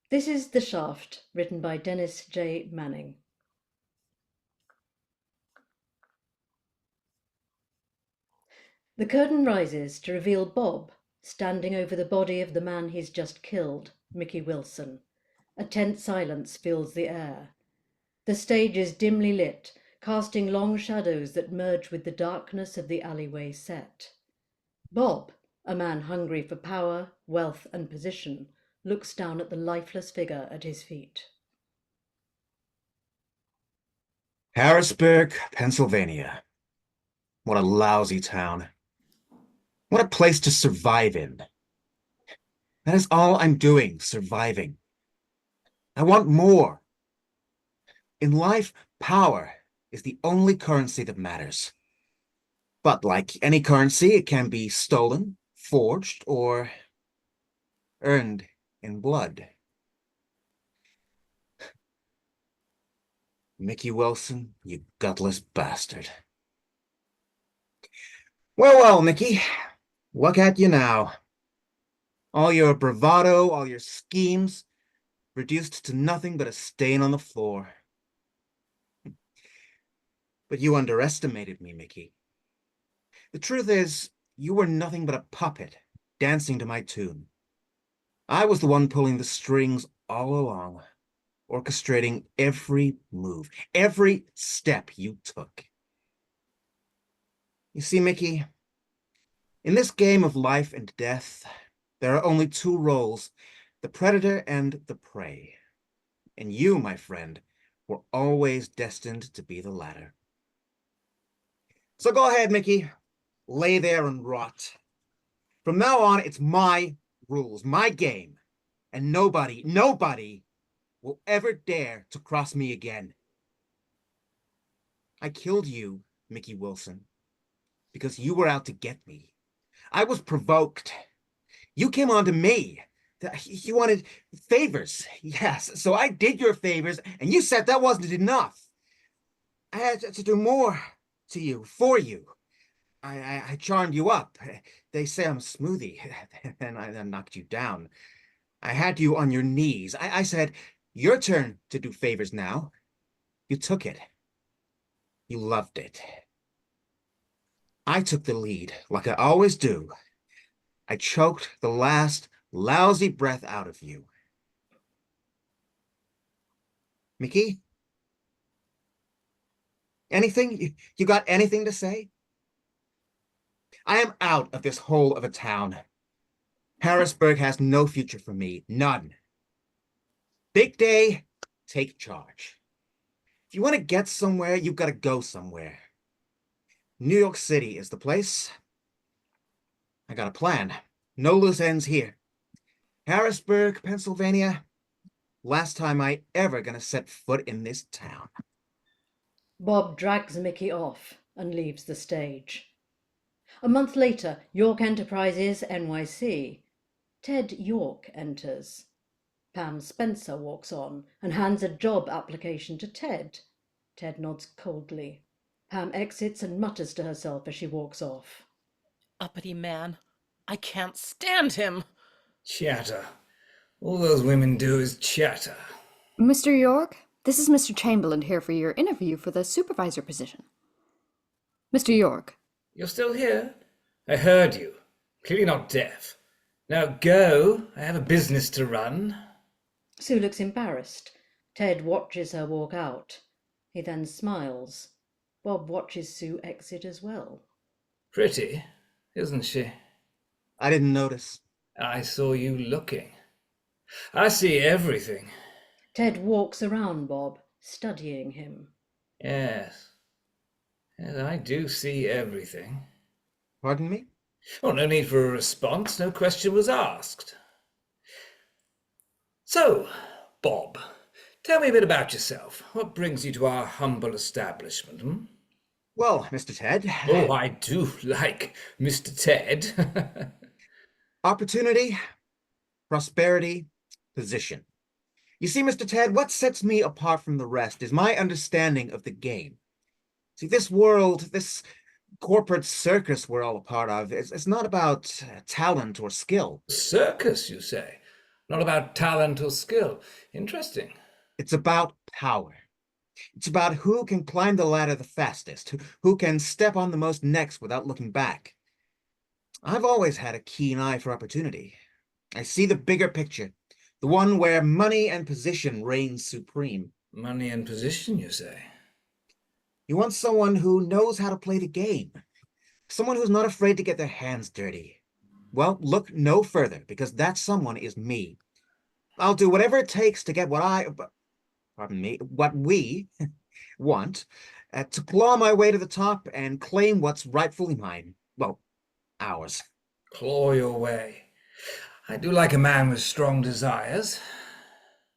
This is The Shaft, written by Dennis J. Manning. The curtain rises to reveal Bob standing over the body of the man he's just killed, Mickey Wilson. A tense silence fills the air. The stage is dimly lit, casting long shadows that merge with the darkness of the alleyway set. Bob, a man hungry for power, wealth, and position, looks down at the lifeless figure at his feet. Harrisburg, Pennsylvania. What a lousy town. What a place to survive in. That is all I'm doing, surviving. I want more. In life, power is the only currency that matters. But like any currency, it can be stolen, forged, or earned in blood. Mickey Wilson, you gutless bastard. Well, Mickey, look at you now. All your bravado, all your schemes, reduced to nothing but a stain on the floor. But you underestimated me, Mickey. The truth is, you were nothing but a puppet, dancing to my tune. I was the one pulling the strings all along, orchestrating every move, every step you took. You see, Mickey, in this game of life and death, there are only two roles, the predator and the prey. And you, my friend, were always destined to be the latter. So go ahead, Mickey. Lay there and rot. From now on, it's my rules, my game. And nobody will ever dare to cross me again. I killed you, Mickey Wilson, because you were out to get me. I was provoked. You came on to me. You wanted favors. Yes, so I did your favors, and you said that wasn't enough. I had to do more to you, for you. I charmed you up. They say I'm a smoothie, and I knocked you down. I had you on your knees. I said, your turn to do favors now. You took it. You loved it. I took the lead, like I always do. I choked the last lousy breath out of you. Mickey? Anything? You got anything to say? I am out of this hole of a town. Harrisburg has no future for me, none. Big day, take charge. If you want to get somewhere, you've got to go somewhere. New York City is the place. I got a plan. No loose ends here. Harrisburg, Pennsylvania. Last time I ever gonna set foot in this town. Bob drags Mickey off and leaves the stage. A month later, York Enterprises, NYC. Ted York enters. Pam Spencer walks on and hands a job application to Ted. Ted nods coldly. Pam exits and mutters to herself as she walks off. Uppity man. I can't stand him. Chatter. All those women do is chatter. Mr. York, this is Mr. Chamberlain here for your interview for the supervisor position. Mr. York. You're still here? I heard you. Clearly not deaf. Now go. I have a business to run. Sue looks embarrassed. Ted watches her walk out. He then smiles. Bob watches Sue exit as well. Pretty, isn't she? I didn't notice. I saw you looking. I see everything. Ted walks around Bob, studying him. Yes. Yes, I do see everything. Pardon me? Oh, no need for a response. No question was asked. So, Bob, tell me a bit about yourself. What brings you to our humble establishment, hmm? Well, Mr. Ted. Oh, I do like Mr. Ted. Opportunity, prosperity, position. You see, Mr. Ted, what sets me apart from the rest is my understanding of the game. See, this world, this corporate circus we're all a part of, it's not about talent or skill. Circus, you say? Not about talent or skill. Interesting. It's about power. It's about who can climb the ladder the fastest, who can step on the most necks without looking back. I've always had a keen eye for opportunity. I see the bigger picture, the one where money and position reign supreme. Money and position, you say? You want someone who knows how to play the game, someone who's not afraid to get their hands dirty. Well, look no further, because that someone is me. I'll do whatever it takes to get what we want, to claw my way to the top and claim what's rightfully mine. Well, ours. Claw your way. I do like a man with strong desires.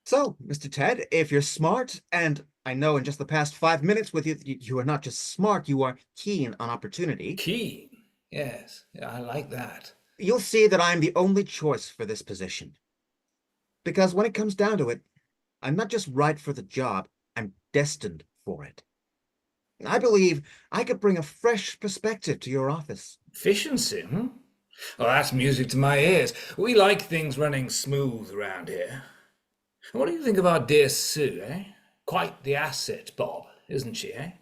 So, Mr. Ted, if you're smart, and I know in just the past 5 minutes with you, you are not just smart, you are keen on opportunity. Keen? Yes, I like that. You'll see that I'm the only choice for this position. Because when it comes down to it, I'm not just right for the job, I'm destined for it. I believe I could bring a fresh perspective to your office. Efficiency, hmm? Well, that's music to my ears. We like things running smooth around here. What do you think of our dear Sue, eh? Quite the asset, Bob, isn't she, eh?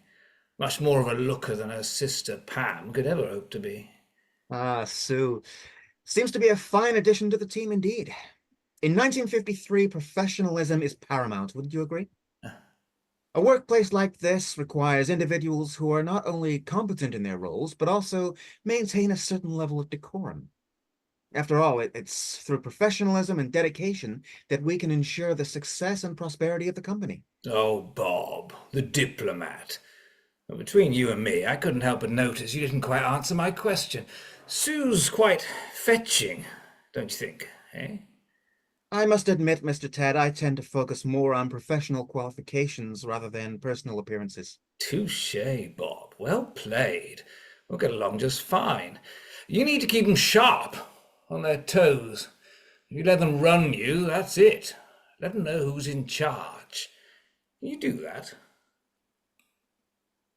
Much more of a looker than her sister Pam could ever hope to be. Ah, Sue. Seems to be a fine addition to the team indeed. In 1953, professionalism is paramount, wouldn't you agree? A workplace like this requires individuals who are not only competent in their roles, but also maintain a certain level of decorum. After all, it's through professionalism and dedication that we can ensure the success and prosperity of the company. Oh, Bob, the diplomat. Well, between you and me, I couldn't help but notice you didn't quite answer my question. Sue's quite fetching, don't you think, eh? I must admit, Mr. Ted, I tend to focus more on professional qualifications rather than personal appearances. Touché, Bob. Well played. We'll get along just fine. You need to keep them sharp, on their toes. If you let them run you, that's it. Let them know who's in charge. Can you do that?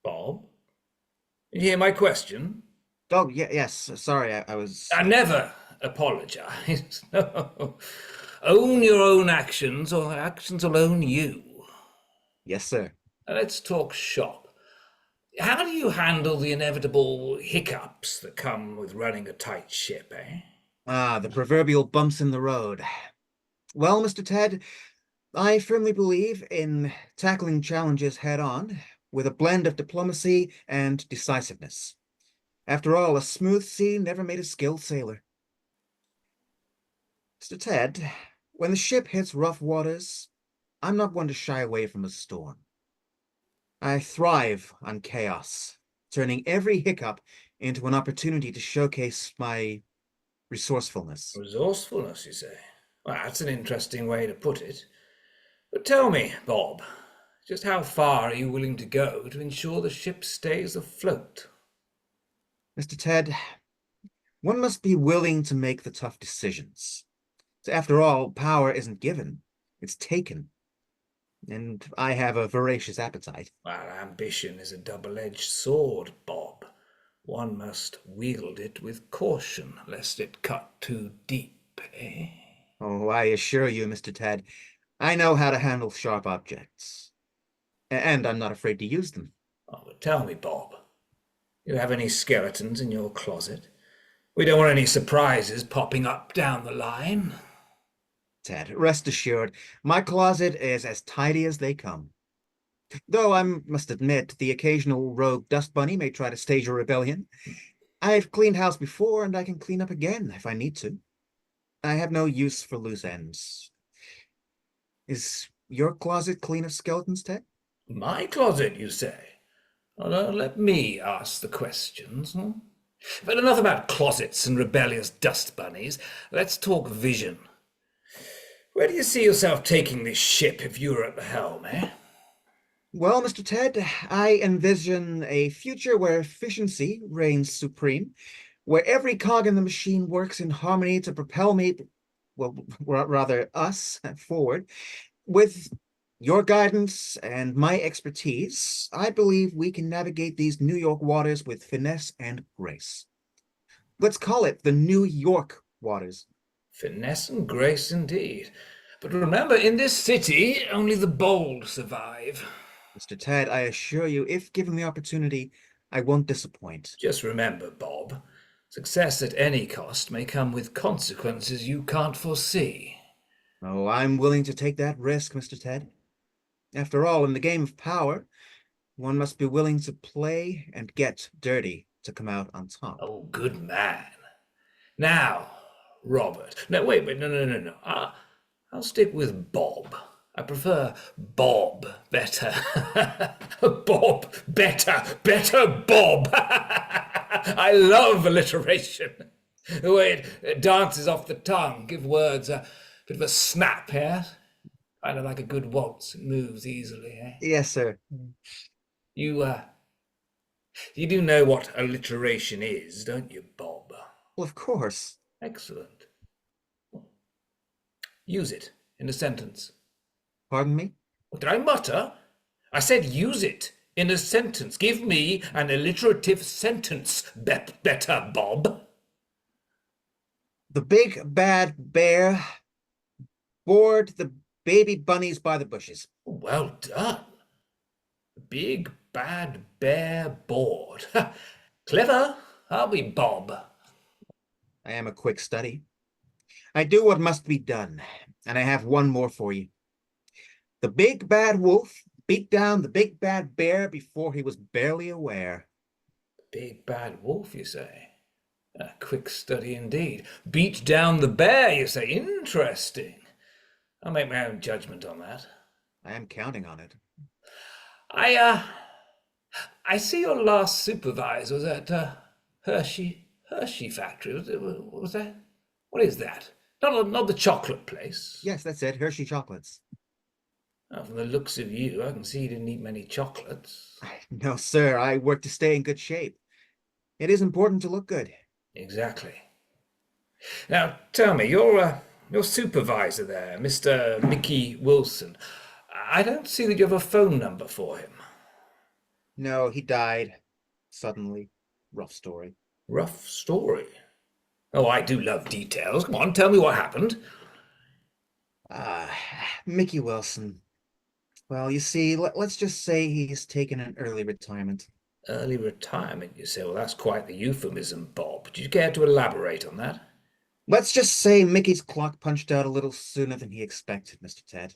Bob? You hear my question? Oh, yes, sorry, I was... I never apologize. No. Own your own actions, or actions will own you. Yes, sir. Now let's talk shop. How do you handle the inevitable hiccups that come with running a tight ship, eh? Ah, the proverbial bumps in the road. Well, Mr. Ted, I firmly believe in tackling challenges head on with a blend of diplomacy and decisiveness. After all, a smooth sea never made a skilled sailor. Mr. Ted, when the ship hits rough waters, I'm not one to shy away from a storm. I thrive on chaos, turning every hiccup into an opportunity to showcase my resourcefulness. Resourcefulness, you say? Well, that's an interesting way to put it. But tell me, Bob, just how far are you willing to go to ensure the ship stays afloat? Mr. Ted, one must be willing to make the tough decisions. After all, power isn't given, it's taken. And I have a voracious appetite. Well, ambition is a double-edged sword, Bob. One must wield it with caution, lest it cut too deep, eh? Oh, I assure you, Mr. Ted, I know how to handle sharp objects. And I'm not afraid to use them. Oh, but tell me, Bob, you have any skeletons in your closet? We don't want any surprises popping up down the line. Ted, rest assured, my closet is as tidy as they come. Though I must admit, the occasional rogue dust bunny may try to stage a rebellion. I've cleaned house before, and I can clean up again if I need to. I have no use for loose ends. Is your closet clean of skeletons, Ted? My closet, you say? Oh, no, let me ask the questions. But enough about closets and rebellious dust bunnies. Let's talk vision. Where do you see yourself taking this ship if you were at the helm, eh? Well, Mr. Ted, I envision a future where efficiency reigns supreme, where every cog in the machine works in harmony to propel me, well, rather us, forward. With your guidance and my expertise, I believe we can navigate these New York waters with finesse and grace. Let's call it the New York waters. Finesse and grace indeed. But remember, in this city, only the bold survive. Mr. Ted, I assure you, if given the opportunity, I won't disappoint. Just remember, Bob, success at any cost may come with consequences you can't foresee. Oh, I'm willing to take that risk, Mr. Ted. After all, in the game of power, one must be willing to play and get dirty to come out on top. Oh, good man. Now, Robert. No, wait, no. I'll stick with Bob. I prefer Bob better. Bob better Bob. I love alliteration. The way it dances off the tongue, give words a bit of a snap, yeah? Kind of like a good waltz, it moves easily, eh? Yes, sir. You do know what alliteration is, don't you, Bob? Well, of course. Excellent. Use it in a sentence. Pardon me? What did I mutter? I said use it in a sentence. Give me an alliterative sentence, better Bob. The big bad bear bored the baby bunnies by the bushes. Well done. Big bad bear bored. Clever, aren't we, Bob? I am a quick study. I do what must be done, and I have one more for you. The big bad wolf beat down the big bad bear before he was barely aware. Big bad wolf, you say? A quick study indeed. Beat down the bear, you say? Interesting. I'll make my own judgment on that. I am counting on it. I see your last supervisor was at Hershey factory. Was that? What is that? Not the chocolate place. Yes, that's it. Hershey chocolates. Oh, from the looks of you, I can see you didn't eat many chocolates. No, sir. I work to stay in good shape. It is important to look good. Exactly. Now, tell me, your supervisor there, Mr. Mickey Wilson, I don't see that you have a phone number for him. No, he died. Suddenly. Rough story. Rough story. Oh, I do love details. Come on, tell me what happened. Mickey Wilson. Well, you see, let's just say he's taken an early retirement. Early retirement, you say? Well, that's quite the euphemism, Bob. Do you care to elaborate on that? Let's just say Mickey's clock punched out a little sooner than he expected, Mr. Ted.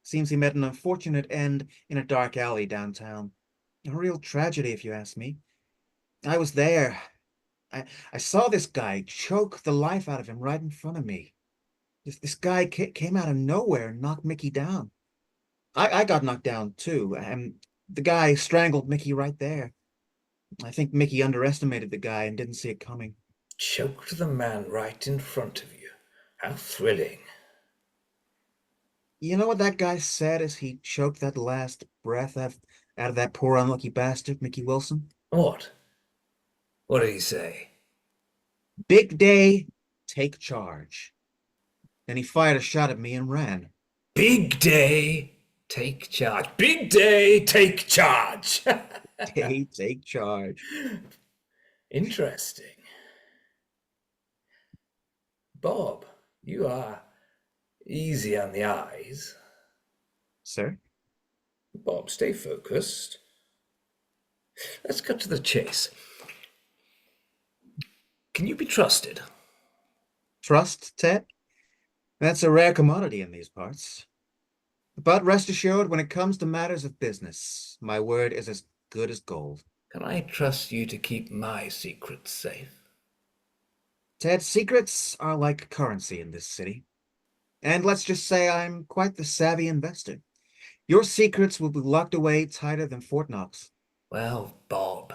Seems he met an unfortunate end in a dark alley downtown. A real tragedy, if you ask me. I was there. I saw this guy choke the life out of him right in front of me. This guy came out of nowhere and knocked Mickey down. I got knocked down too, and the guy strangled Mickey right there. I think Mickey underestimated the guy and didn't see it coming. Choked the man right in front of you. How thrilling. You know what that guy said as he choked that last breath out of that poor unlucky bastard, Mickey Wilson? What? What did he say? Big day, take charge. Then he fired a shot at me and ran. Big day, take charge. Big day, take charge. Day, take charge. Interesting. Bob, you are easy on the eyes. Sir? Bob, stay focused. Let's cut to the chase. Can you be trusted? Trust, Ted? That's a rare commodity in these parts. But rest assured, when it comes to matters of business, my word is as good as gold. Can I trust you to keep my secrets safe? Ted, secrets are like currency in this city. And let's just say I'm quite the savvy investor. Your secrets will be locked away tighter than Fort Knox. Well, Bob,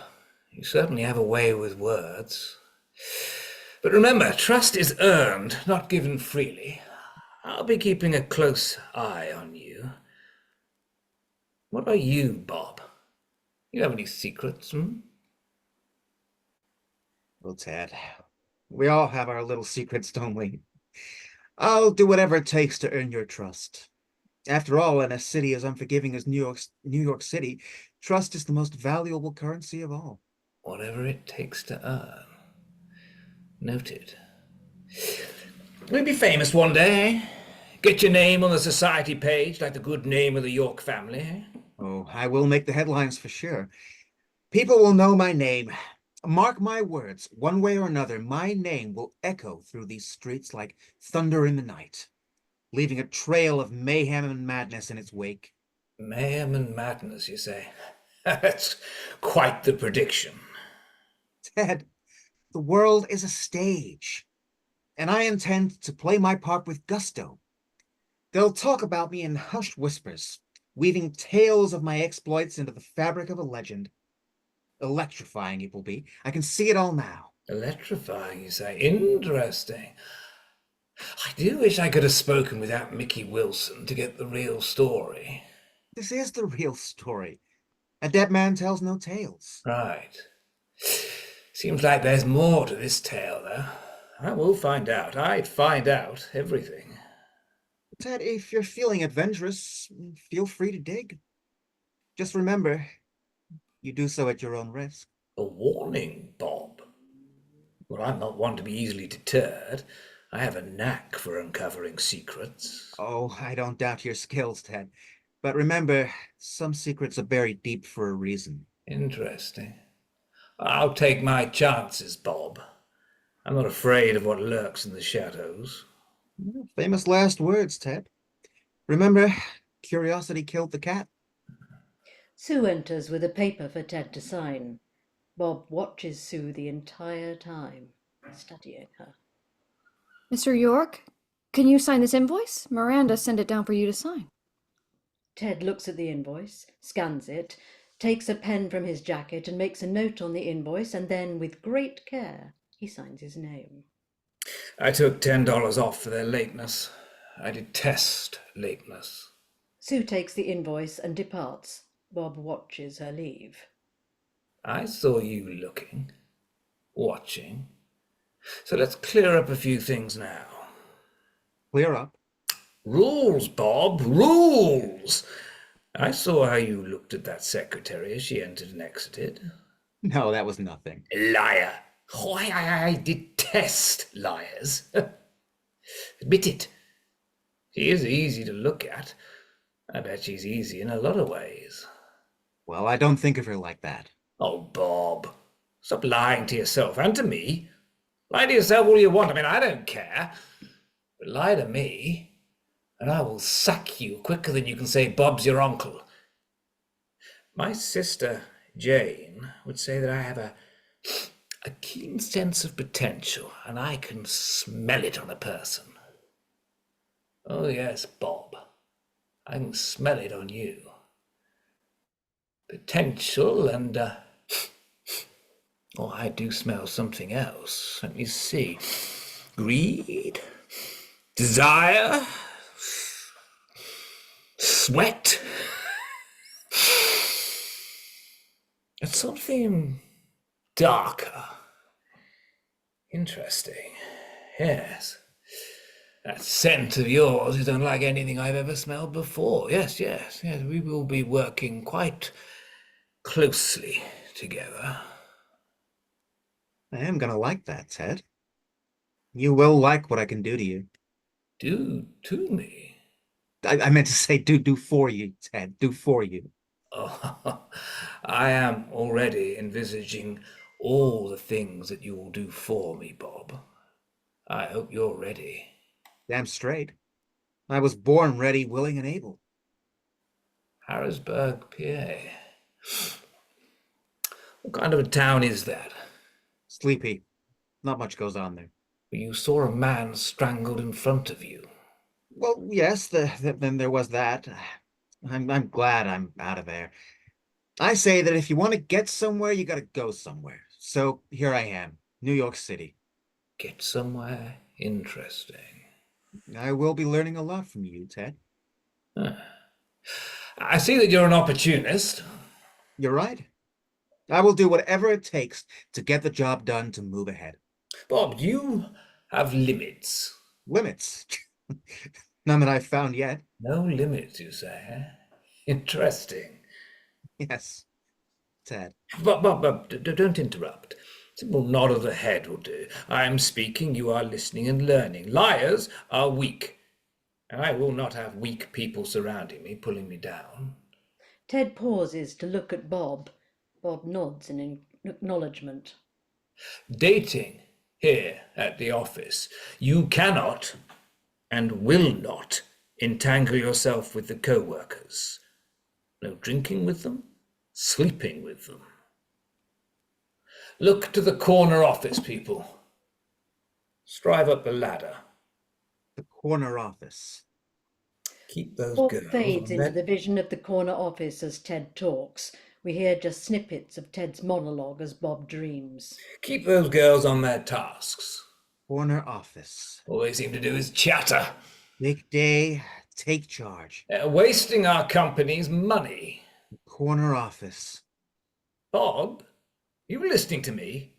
you certainly have a way with words. But remember, trust is earned, not given freely. I'll be keeping a close eye on you. What about you, Bob? You have any secrets, Well, Ted, we all have our little secrets, don't we? I'll do whatever it takes to earn your trust. After all, in a city as unforgiving as New York City, trust is the most valuable currency of all. Whatever it takes to earn. Noted. We'll be famous one day, eh? Get your name on the society page like the good name of the York family, eh? Oh, I will make the headlines for sure. People will know my name. Mark my words, one way or another, my name will echo through these streets like thunder in the night, leaving a trail of mayhem and madness in its wake. Mayhem and madness, you say? That's quite the prediction. Ted, the world is a stage, and I intend to play my part with gusto. They'll talk about me in hushed whispers, weaving tales of my exploits into the fabric of a legend. Electrifying it will be. I can see it all now. Electrifying, you say? Interesting. I do wish I could have spoken with that Mickey Wilson to get the real story. This is the real story. A dead man tells no tales. Right. Seems like there's more to this tale, though. I will find out. I'd find out everything. Ted, if you're feeling adventurous, feel free to dig. Just remember, you do so at your own risk. A warning, Bob. Well, I'm not one to be easily deterred. I have a knack for uncovering secrets. Oh, I don't doubt your skills, Ted. But remember, some secrets are buried deep for a reason. Interesting. I'll take my chances, Bob. I'm not afraid of what lurks in the shadows. Famous last words, Ted. Remember, curiosity killed the cat. Sue enters with a paper for Ted to sign. Bob watches Sue the entire time, studying her. Mr. York, can you sign this invoice? Miranda sent it down for you to sign. Ted looks at the invoice, scans it, takes a pen from his jacket and makes a note on the invoice, and then, with great care, he signs his name. I took $10 off for their lateness. I detest lateness. Sue takes the invoice and departs. Bob watches her leave. I saw you looking, watching. So let's clear up a few things now. Clear up. Rules, Bob, rules! I saw how you looked at that secretary as she entered and exited. No, that was nothing. Liar! Oh, I detest liars. Admit it. She is easy to look at. I bet she's easy in a lot of ways. Well, I don't think of her like that. Oh, Bob, stop lying to yourself and to me. Lie to yourself all you want. I mean, I don't care. But lie to me, and I will sack you quicker than you can say Bob's your uncle. My sister, Jane, would say that I have a keen sense of potential, and I can smell it on a person. Oh, yes, Bob, I can smell it on you. Potential and, oh, I do smell something else. Let me see. Greed, desire, sweat. It's something darker. Interesting. Yes. That scent of yours is unlike anything I've ever smelled before. Yes, we will be working quite closely together. I am gonna like that, Ted. You will like what I can do to you. Do to me? I meant to say do for you, Ted. Do for you. Oh, I am already envisaging all the things that you will do for me, Bob. I hope you're ready. Damn straight. I was born ready, willing, and able. Harrisburg, PA. What kind of a town is that? Sleepy. Not much goes on there. You saw a man strangled in front of you. Well, yes, then there was that. I'm glad I'm out of there. I say that if you want to get somewhere, you gotta go somewhere. So here I am, New York City. Get somewhere interesting. I will be learning a lot from you, Ted. I see that you're an opportunist. You're right. I will do whatever it takes to get the job done to move ahead. Bob, you have limits. Limits? None that I've found yet. No limits, you say, eh? Interesting. Yes, Ted. But don't interrupt. Simple nod of the head will do. I am speaking, you are listening and learning. Liars are weak, and I will not have weak people surrounding me, pulling me down. Ted pauses to look at Bob. Bob nods in acknowledgement. Dating here at the office, you cannot and will not entangle yourself with the co-workers. No drinking with them, sleeping with them. Look to the corner office, people. Strive up the ladder. The corner office. Keep those Bob girls fades on into their... the vision of the corner office as Ted talks. We hear just snippets of Ted's monologue as Bob dreams. Keep those girls on their tasks. Corner office. All they seem to do is chatter. Big day, take charge. Wasting our company's money. Corner office. Bob, you listening to me?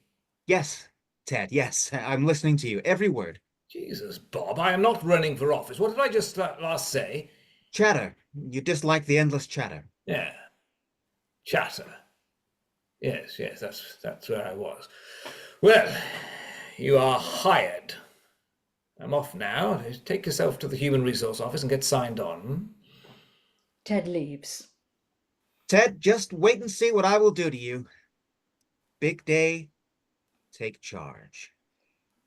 Yes, Ted, yes, I'm listening to you, every word. Jesus, Bob, I am not running for office. What did I just last say? Chatter. You dislike the endless chatter. Yeah. Chatter. Yes, that's where I was. Well, you are hired. I'm off now. Take yourself to the Human Resource Office and get signed on. Ted leaves. Ted, just wait and see what I will do to you. Big day, take charge.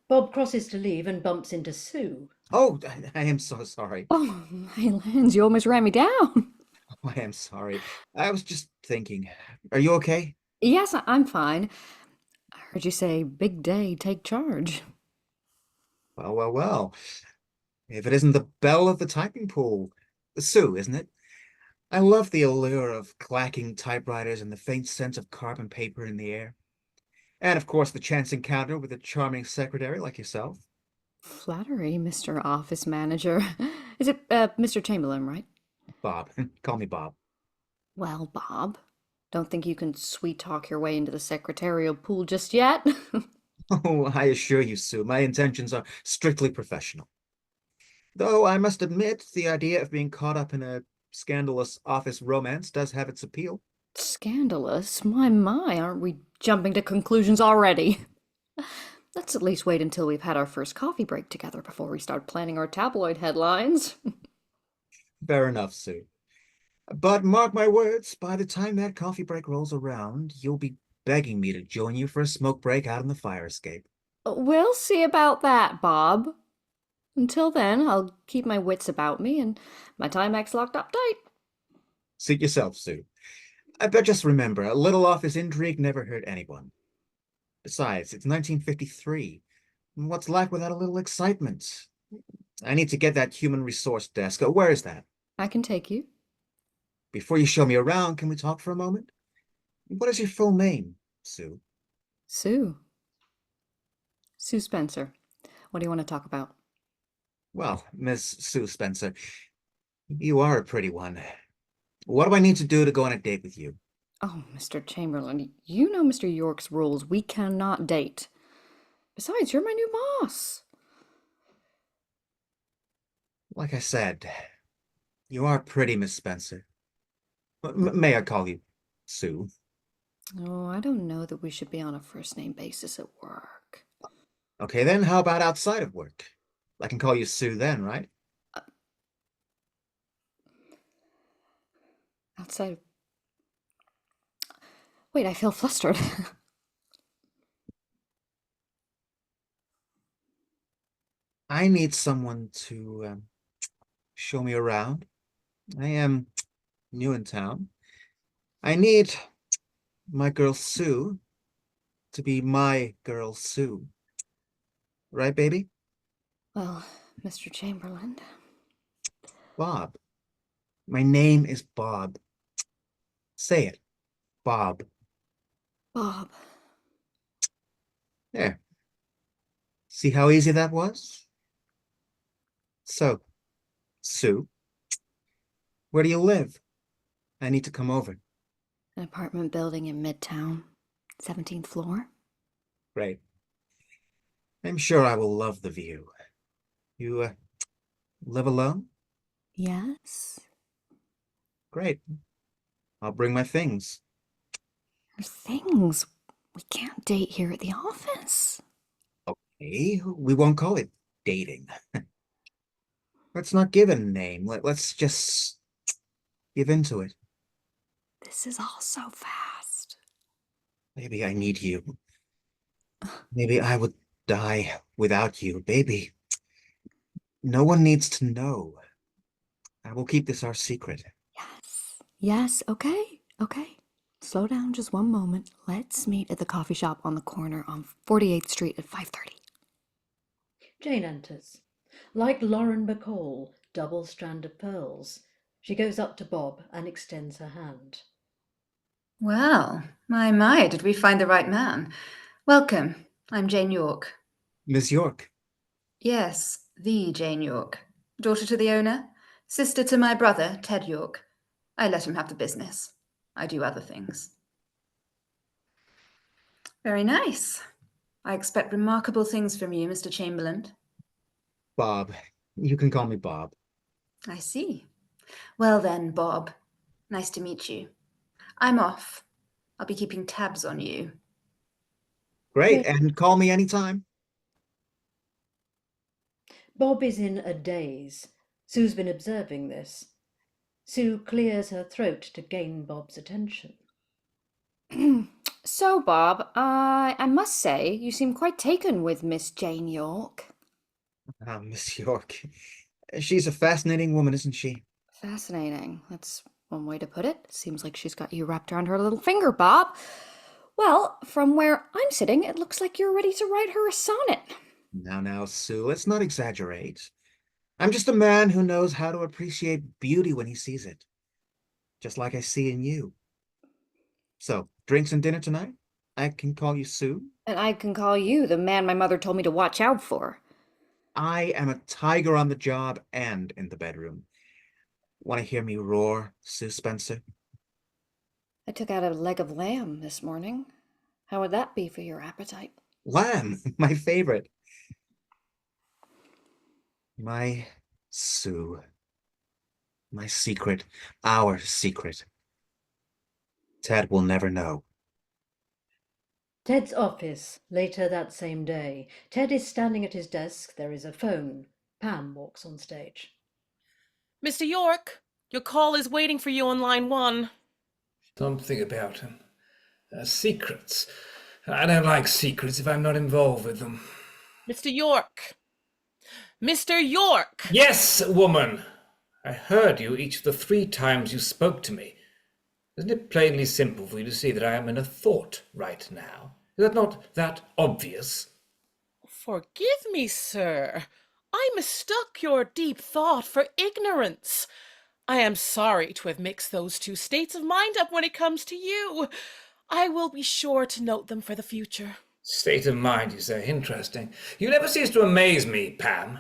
Bob crosses to leave and bumps into Sue. Oh, I am so sorry. Oh, my lands, you almost ran me down. Oh, I am sorry. I was just thinking. Are you okay? Yes, I'm fine. I heard you say, big day, take charge. Well. If it isn't the belle of the typing pool. Sue, isn't it? I love the allure of clacking typewriters and the faint sense of carbon paper in the air. And of course, the chance encounter with a charming secretary like yourself. Flattery, Mr. Office Manager. Is it Mr. Chamberlain, right? Bob. Call me Bob. Well, Bob, don't think you can sweet talk your way into the secretarial pool just yet. Oh, I assure you, Sue, my intentions are strictly professional. Though I must admit, the idea of being caught up in a scandalous office romance does have its appeal. Scandalous? My, aren't we jumping to conclusions already? Let's at least wait until we've had our first coffee break together before we start planning our tabloid headlines. Fair enough, Sue. But mark my words, by the time that coffee break rolls around, you'll be begging me to join you for a smoke break out on the fire escape. We'll see about that, Bob. Until then, I'll keep my wits about me and my Timex locked up tight. Suit yourself, Sue. But just remember, a little office intrigue never hurt anyone. Besides, it's 1953. What's life without a little excitement? I need to get that human resource desk. Where is that? I can take you. Before you show me around, can we talk for a moment? What is your full name, Sue? Sue. Sue Spencer. What do you want to talk about? Well, Miss Sue Spencer, you are a pretty one. What do I need to do to go on a date with you? Oh, Mr. Chamberlain, you know Mr. York's rules. We cannot date. Besides, you're my new boss. Like I said, you are pretty, Miss Spencer. May I call you Sue? Oh, I don't know that we should be on a first-name basis at work. Okay, then how about outside of work? I can call you Sue then, right? Outside of... Wait, I feel flustered. I need someone to show me around. I am new in town. I need my girl Sue to be my girl Sue. Right, baby? Well, Mr. Chamberlain. Bob. My name is Bob. Say it. Bob. Bob. There. See how easy that was? So, Sue, where do you live? I need to come over. An apartment building in Midtown, 17th floor. Great. I'm sure I will love the view. You live alone? Yes. Great. I'll bring my things. Your things. We can't date here at the office. Okay, we won't call it dating. Let's not give it a name. Let's just give into it. This is all so fast. Maybe I need you. Maybe I would die without you, baby. No one needs to know. I will keep this our secret. Yes. Yes, okay. Okay. Slow down just one moment. Let's meet at the coffee shop on the corner on 48th Street at 5:30. Jane enters. Like Lauren Bacall, double strand of pearls. She goes up to Bob and extends her hand. Well, my, did we find the right man? Welcome. I'm Jane York. Miss York. Yes, the Jane York. Daughter to the owner, sister to my brother, Ted York. I let him have the business. I do other things. Very nice. I expect remarkable things from you, Mr. Chamberlain. Bob. You can call me Bob. I see. Well then, Bob. Nice to meet you. I'm off. I'll be keeping tabs on you. Great, and call me anytime. Bob is in a daze. Sue's been observing this. Sue clears her throat to gain Bob's attention. So, Bob, I must say, you seem quite taken with Miss Jane York. Ah, Miss York. She's a fascinating woman, isn't she? Fascinating. That's one way to put it. Seems like she's got you wrapped around her little finger, Bob. Well, from where I'm sitting, it looks like you're ready to write her a sonnet. Now, Sue, let's not exaggerate. I'm just a man who knows how to appreciate beauty when he sees it. Just like I see in you. So, drinks and dinner tonight? I can call you Sue? And I can call you the man my mother told me to watch out for. I am a tiger on the job and in the bedroom. Want to hear me roar, Sue Spencer? I took out a leg of lamb this morning. How would that be for your appetite? Lamb, my favorite. My Sue. My secret, our secret. Ted will never know. Ted's office, later that same day. Ted is standing at his desk. There is a phone. Pam walks on stage. Mr. York, your call is waiting for you on line 1. Something about him. Secrets. I don't like secrets if I'm not involved with them. Mr. York. Mr. York! Yes, woman! I heard you each of the 3 times you spoke to me. Isn't it plainly simple for you to see that I am in a thought right now? Is that not that obvious? Forgive me, sir. I mistook your deep thought for ignorance. I am sorry to have mixed those 2 states of mind up when it comes to you. I will be sure to note them for the future. State of mind, you say. Interesting. You never cease to amaze me, Pam.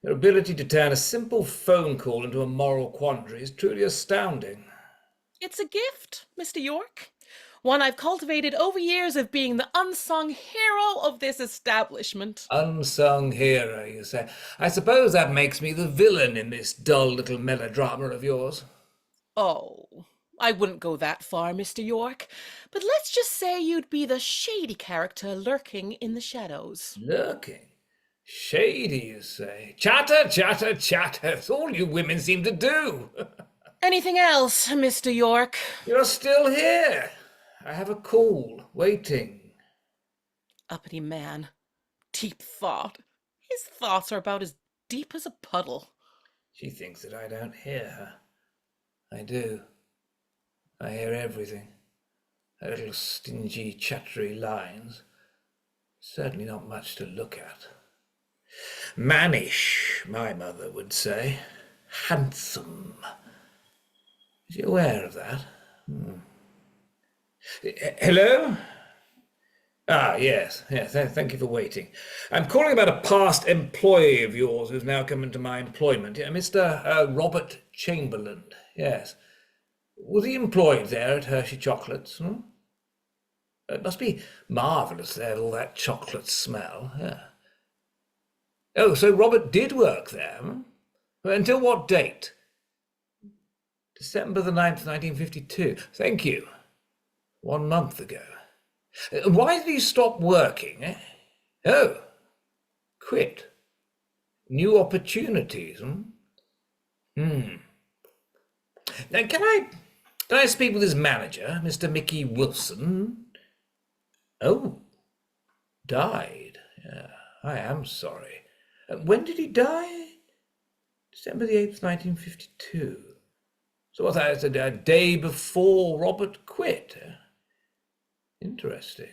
Your ability to turn a simple phone call into a moral quandary is truly astounding. It's a gift, Mr. York. One I've cultivated over years of being the unsung hero of this establishment. Unsung hero, you say. I suppose that makes me the villain in this dull little melodrama of yours. Oh, I wouldn't go that far, Mr. York. But let's just say you'd be the shady character lurking in the shadows. Lurking? Shady, you say. Chatter, chatter, chatter. It's all you women seem to do. Anything else, Mr. York? You're still here. I have a call waiting. Uppity man. Deep thought. His thoughts are about as deep as a puddle. She thinks that I don't hear her. I do. I hear everything. Her little stingy, chattery lines. Certainly not much to look at. Mannish, my mother would say. Handsome. Is she aware of that? Hello? Ah, yes. Thank you for waiting. I'm calling about a past employee of yours who's now come into my employment. Mr. Robert Chamberlain. Yes. Was he employed there at Hershey Chocolates? It must be marvellous there, all that chocolate smell. Yeah. Oh, so Robert did work there? Until what date? December the 9th, 1952. Thank you. 1 month ago. Why did he stop working, eh? Oh, quit. New opportunities, Hmm. Now, can I speak with his manager, Mr. Mickey Wilson? Oh, died. Yeah, I am sorry. When did he die? December the 8th, 1952. So what's that? A day before Robert quit. Interesting.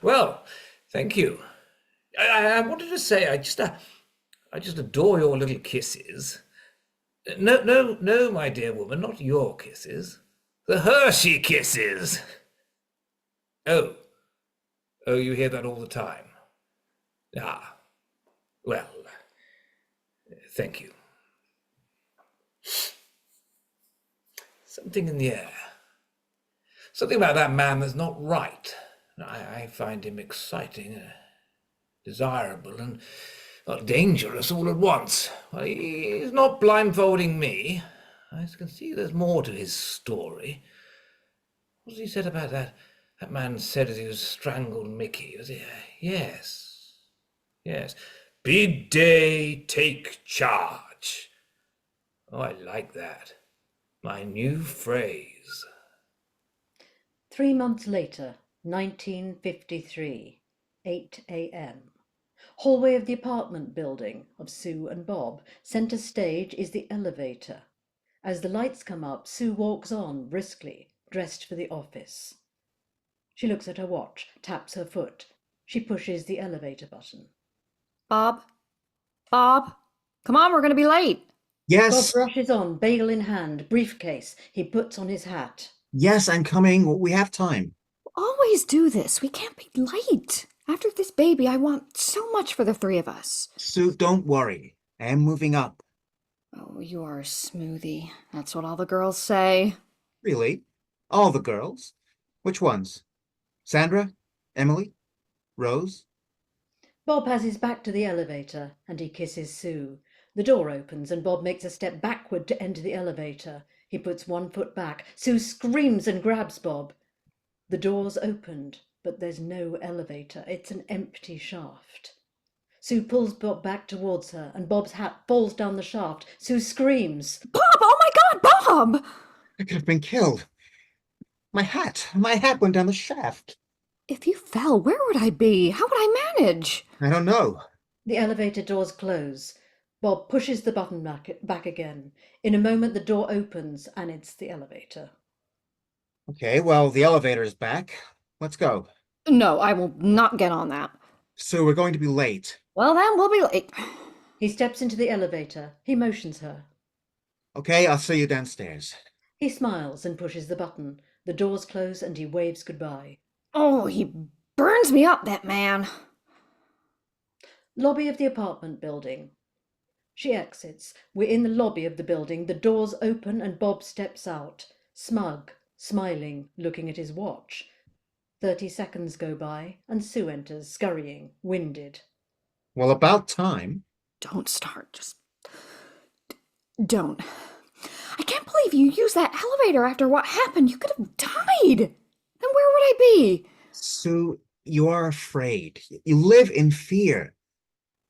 Well, thank you. I wanted to say I just adore your little kisses. No, my dear woman, not your kisses. The Hershey kisses. Oh, you hear that all the time. Ah, well, thank you. Something in the air. Something about that man that's not right. I find him exciting, desirable, and dangerous all at once. Well, he's not blindfolding me. I can see there's more to his story. What has he said about that? That man said as he was strangled Mickey. Was it? Yes. Big day, take charge. Oh, I like that. My new phrase. 3 months later, 1953, 8 a.m. Hallway of the apartment building of Sue and Bob. Center stage is the elevator. As the lights come up, Sue walks on briskly, dressed for the office. She looks at her watch, taps her foot. She pushes the elevator button. Bob? Come on, we're going to be late. Yes, Bob rushes on, bagel in hand, briefcase. He puts on his hat. yes, I'm coming. We have time. Always do this. We can't be late. After this baby, I want so much for the three of us. Sue, don't worry. I am moving up. Oh, you are a smoothie. That's what all the girls say. Really? All the girls? Which ones? Sandra? Emily? Rose? Bob has his back to the elevator and he kisses Sue. The door opens and Bob makes a step backward to enter the elevator. He puts 1 foot back. Sue screams and grabs Bob. The door's opened, but there's no elevator. It's an empty shaft. Sue pulls Bob back towards her and Bob's hat falls down the shaft. Sue screams. Bob! Oh my God, Bob! I could have been killed. My hat went down the shaft. If you fell, where would I be? How would I manage? I don't know. The elevator doors close. Bob pushes the button back again. In a moment, the door opens and it's the elevator. Okay, well, the elevator is back. Let's go. No, I will not get on that. Sue, we're going to be late. Well, then we'll be late. He steps into the elevator. He motions her. Okay, I'll see you downstairs. He smiles and pushes the button. The doors close and he waves goodbye. Oh, he burns me up, that man. Lobby of the apartment building. She exits. We're in the lobby of the building. The doors open and Bob steps out. Smug, smiling, looking at his watch. 30 seconds go by and Sue enters, scurrying, winded. Well, about time. Don't start. Just don't. I can't believe you used that elevator after what happened. You could have died. Then where would I be? Sue, you are afraid. You live in fear.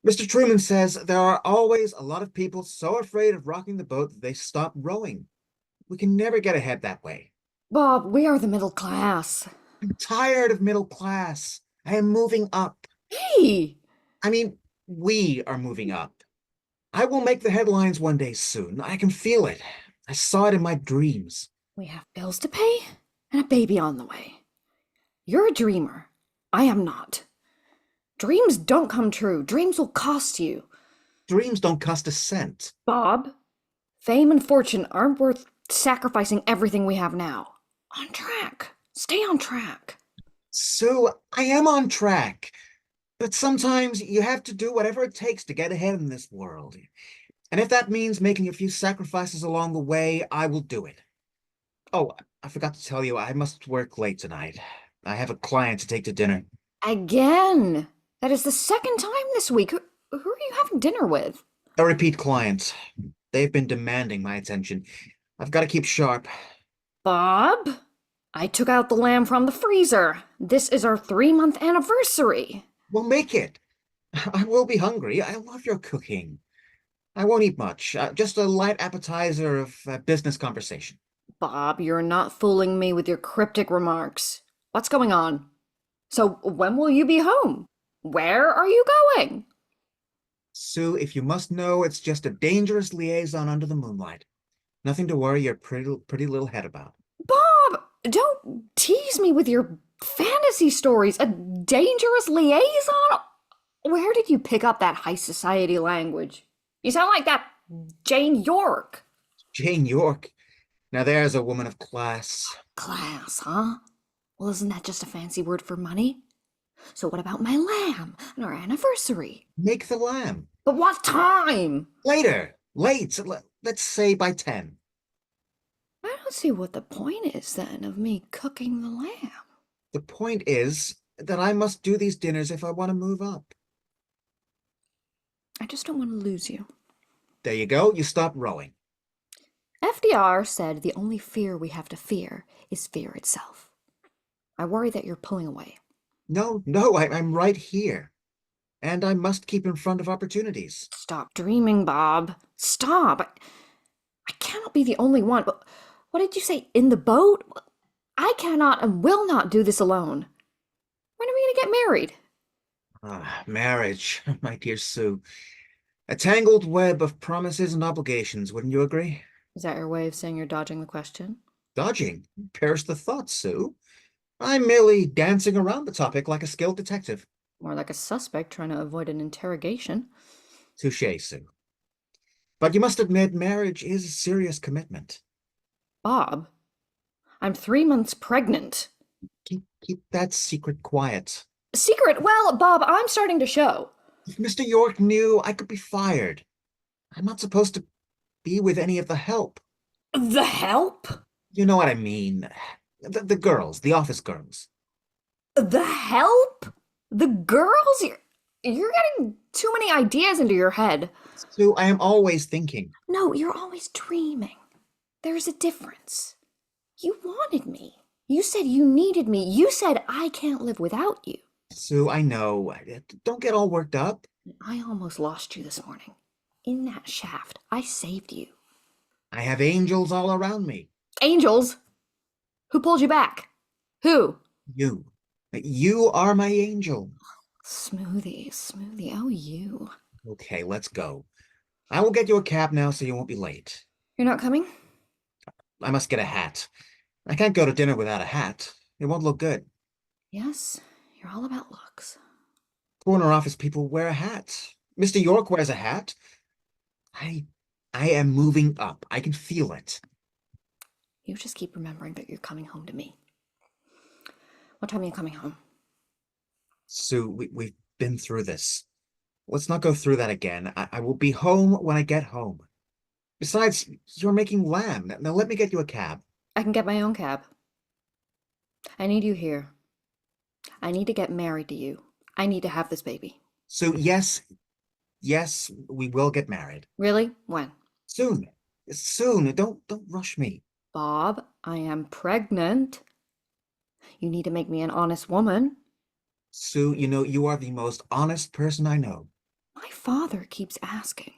Mr. Truman says there are always a lot of people so afraid of rocking the boat that they stop rowing. We can never get ahead that way. Bob, we are the middle class. I'm tired of middle class. I am moving up. Hey! I mean, we are moving up. I will make the headlines one day soon. I can feel it. I saw it in my dreams. We have bills to pay and a baby on the way. You're a dreamer. I am not. Dreams don't come true. Dreams will cost you. Dreams don't cost a cent. Bob, fame and fortune aren't worth sacrificing everything we have now. On track. Stay on track. Sue, I am on track. But sometimes you have to do whatever it takes to get ahead in this world. And if that means making a few sacrifices along the way, I will do it. Oh, I forgot to tell you, I must work late tonight. I have a client to take to dinner. Again. That is the second time this week. Who are you having dinner with? A repeat client. They've been demanding my attention. I've got to keep sharp. Bob? I took out the lamb from the freezer. This is our 3-month anniversary. We'll make it. I will be hungry. I love your cooking. I won't eat much. Just a light appetizer of business conversation. Bob, you're not fooling me with your cryptic remarks. What's going on? So, when will you be home? Where are you going? Sue, if you must know, it's just a dangerous liaison under the moonlight. Nothing to worry your pretty little head about. Bob, don't tease me with your fantasy stories. A dangerous liaison? Where did you pick up that high society language? You sound like that Jane York. Jane York. Now there's a woman of class. Class, huh? Well, isn't that just a fancy word for money? So what about my lamb and our anniversary? Make the lamb. But what time? Later. Late. Let's say by 10. I don't see what the point is then of me cooking the lamb. The point is that I must do these dinners if I want to move up. I just don't want to lose you. There you go. You stop rowing. FDR said the only fear we have to fear is fear itself. I worry that you're pulling away. No, I'm right here. And I must keep in front of opportunities. Stop dreaming, Bob. Stop. I cannot be the only one. But what did you say? In the boat? I cannot and will not do this alone. When are we going to get married? Marriage, my dear Sue. A tangled web of promises and obligations, wouldn't you agree? Is that your way of saying you're dodging the question? Dodging? Perish the thought, Sue. I'm merely dancing around the topic like a skilled detective. More like a suspect trying to avoid an interrogation. Touché, Sue. But you must admit, marriage is a serious commitment. Bob, I'm 3 months pregnant. Keep that secret quiet. Secret? Well, Bob, I'm starting to show. If Mr. York knew, I could be fired. I'm not supposed to be with any of the help. The help? You know what I mean. The girls, the office girls. The help? The girls? You're getting too many ideas into your head. Sue, I am always thinking. No, you're always dreaming. There's a difference. You wanted me. You said you needed me. You said I can't live without you. Sue, I know. Don't get all worked up. I almost lost you this morning. In that shaft, I saved you. I have angels all around me. Angels? Who pulled you back? Who? You. You are my angel. Smoothie, oh you. Okay, let's go. I will get you a cab now so you won't be late. You're not coming? I must get a hat. I can't go to dinner without a hat. It won't look good. Yes, you're all about looks. Corner office people wear a hat. Mr. York wears a hat. I am moving up. I can feel it. You just keep remembering that you're coming home to me. What time are you coming home? Sue, we've been through this. Let's not go through that again. I will be home when I get home. Besides, you're making lamb. Now let me get you a cab. I can get my own cab. I need you here. I need to get married to you. I need to have this baby. Sue, yes, we will get married. Really? When? Soon. Don't rush me. Bob, I am pregnant. You need to make me an honest woman. Sue, you know, you are the most honest person I know. My father keeps asking.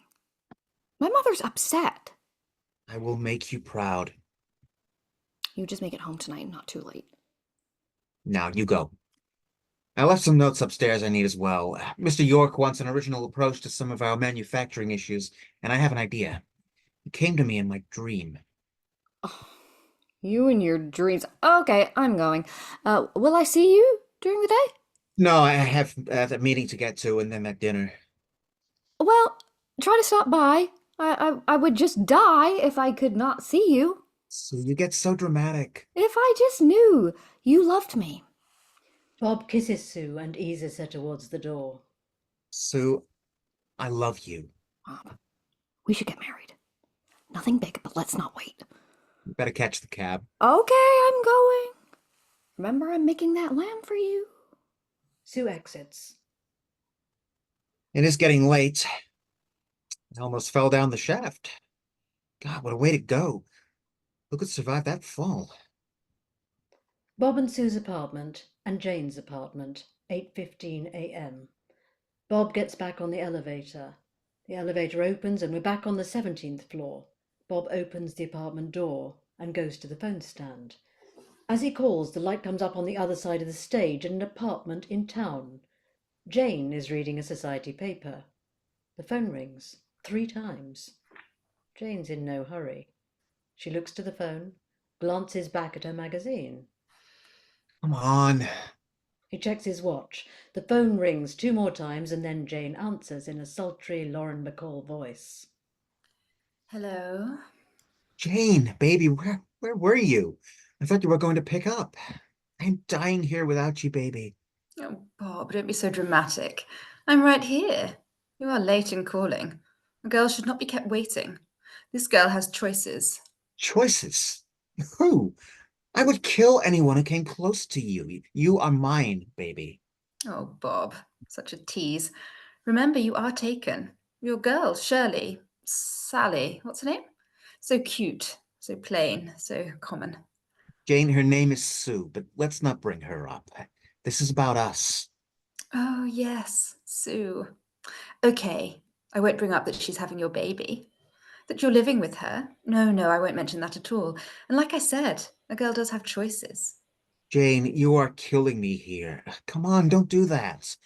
My mother's upset. I will make you proud. You just make it home tonight, not too late. Now, you go. I left some notes upstairs I need as well. Mr. York wants an original approach to some of our manufacturing issues, and I have an idea. It came to me in my dream. Oh, you and your dreams. Okay, I'm going. Will I see you during the day? No, I have a meeting to get to and then that dinner. Well, try to stop by. I would just die if I could not see you. So you get so dramatic. If I just knew you loved me. Bob kisses Sue and eases her towards the door. Sue, I love you. Bob, we should get married. Nothing big, but let's not wait. You better catch the cab. Okay, I'm going. Remember, I'm making that lamb for you. Sue exits. It is getting late. I almost fell down the shaft. God, what a way to go. Who could survive that fall? Bob and Sue's apartment and Jane's apartment, 8:15 a.m. Bob gets back on the elevator. The elevator opens and we're back on the 17th floor. Bob opens the apartment door and goes to the phone stand. As he calls, the light comes up on the other side of the stage in an apartment in town. Jane is reading a society paper. The phone rings 3 times. Jane's in no hurry. She looks to the phone, glances back at her magazine. Come on. He checks his watch. The phone rings 2 more times and then Jane answers in a sultry Lauren Bacall voice. Hello? Jane, baby, where were you? I thought you were going to pick up. I'm dying here without you, baby. Oh, Bob, don't be so dramatic. I'm right here. You are late in calling. A girl should not be kept waiting. This girl has choices. Choices? Who? I would kill anyone who came close to you. You are mine, baby. Oh, Bob, such a tease. Remember, you are taken. Your girl, Shirley, Sally, what's her name? So cute, so plain, so common. Jane, her name is Sue, but let's not bring her up. This is about us. Oh, yes, Sue. Okay, I won't bring up that she's having your baby. That you're living with her. No, I won't mention that at all. And like I said, a girl does have choices. Jane, you are killing me here. Come on, don't do that.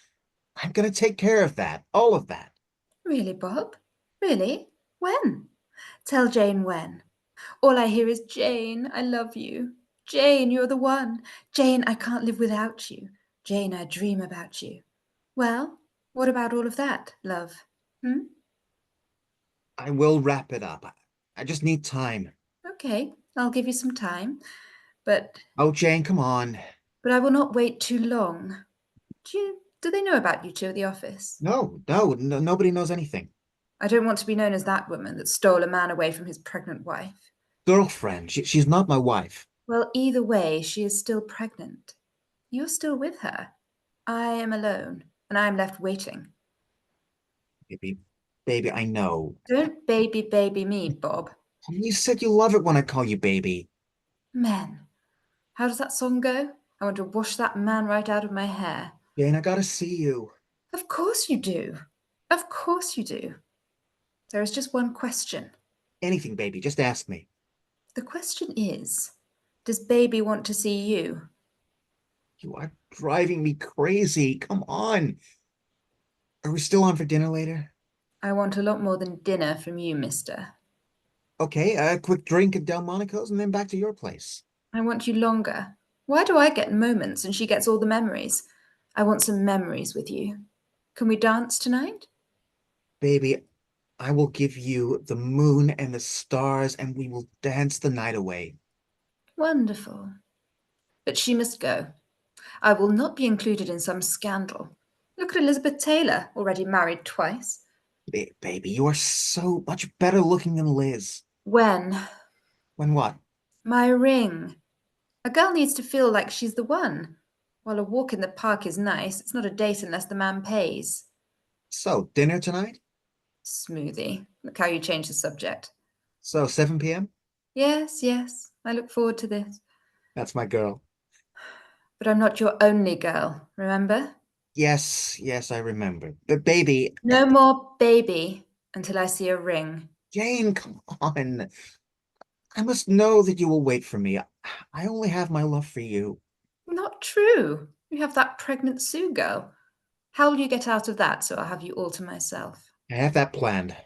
I'm going to take care of that, all of that. Really, Bob? Really? When? Tell Jane when. All I hear is, Jane, I love you. Jane, you're the one. Jane, I can't live without you. Jane, I dream about you. Well, what about all of that, love? I will wrap it up. I just need time. Okay, I'll give you some time. But Oh, Jane, come on. I will not wait too long. Do they know about you two at the office? No, nobody knows anything. I don't want to be known as that woman that stole a man away from his pregnant wife. Girlfriend, she's not my wife. Well, either way, she is still pregnant. You're still with her. I am alone, and I am left waiting. Baby, I know. Don't baby me, Bob. You said you love it when I call you baby. Men. How does that song go? I want to wash that man right out of my hair. Jane, I gotta see you. Of course you do. Of course you do. There is just one question. Anything, baby, just ask me. The question is, does baby want to see you? You are driving me crazy. Come on. Are we still on for dinner later? I want a lot more than dinner from you, mister. Okay, a quick drink at Delmonico's and then back to your place. I want you longer. Why do I get moments and she gets all the memories? I want some memories with you. Can we dance tonight? Baby, I will give you the moon and the stars and we will dance the night away. Wonderful. But she must go. I will not be included in some scandal. Look at Elizabeth Taylor, already married twice. Baby, you are so much better looking than Liz. When? When what? My ring. A girl needs to feel like she's the one. While a walk in the park is nice, it's not a date unless the man pays. So, dinner tonight? Smoothie. Look how you change the subject. So, 7 p.m.? Yes. I look forward to this. That's my girl. But I'm not your only girl, remember? Yes, I remember. But baby... No more baby until I see a ring. Jane, come on. I must know that you will wait for me. I only have my love for you. Not true. You have that pregnant Sue girl. How will you get out of that so I'll have you all to myself? I have that planned.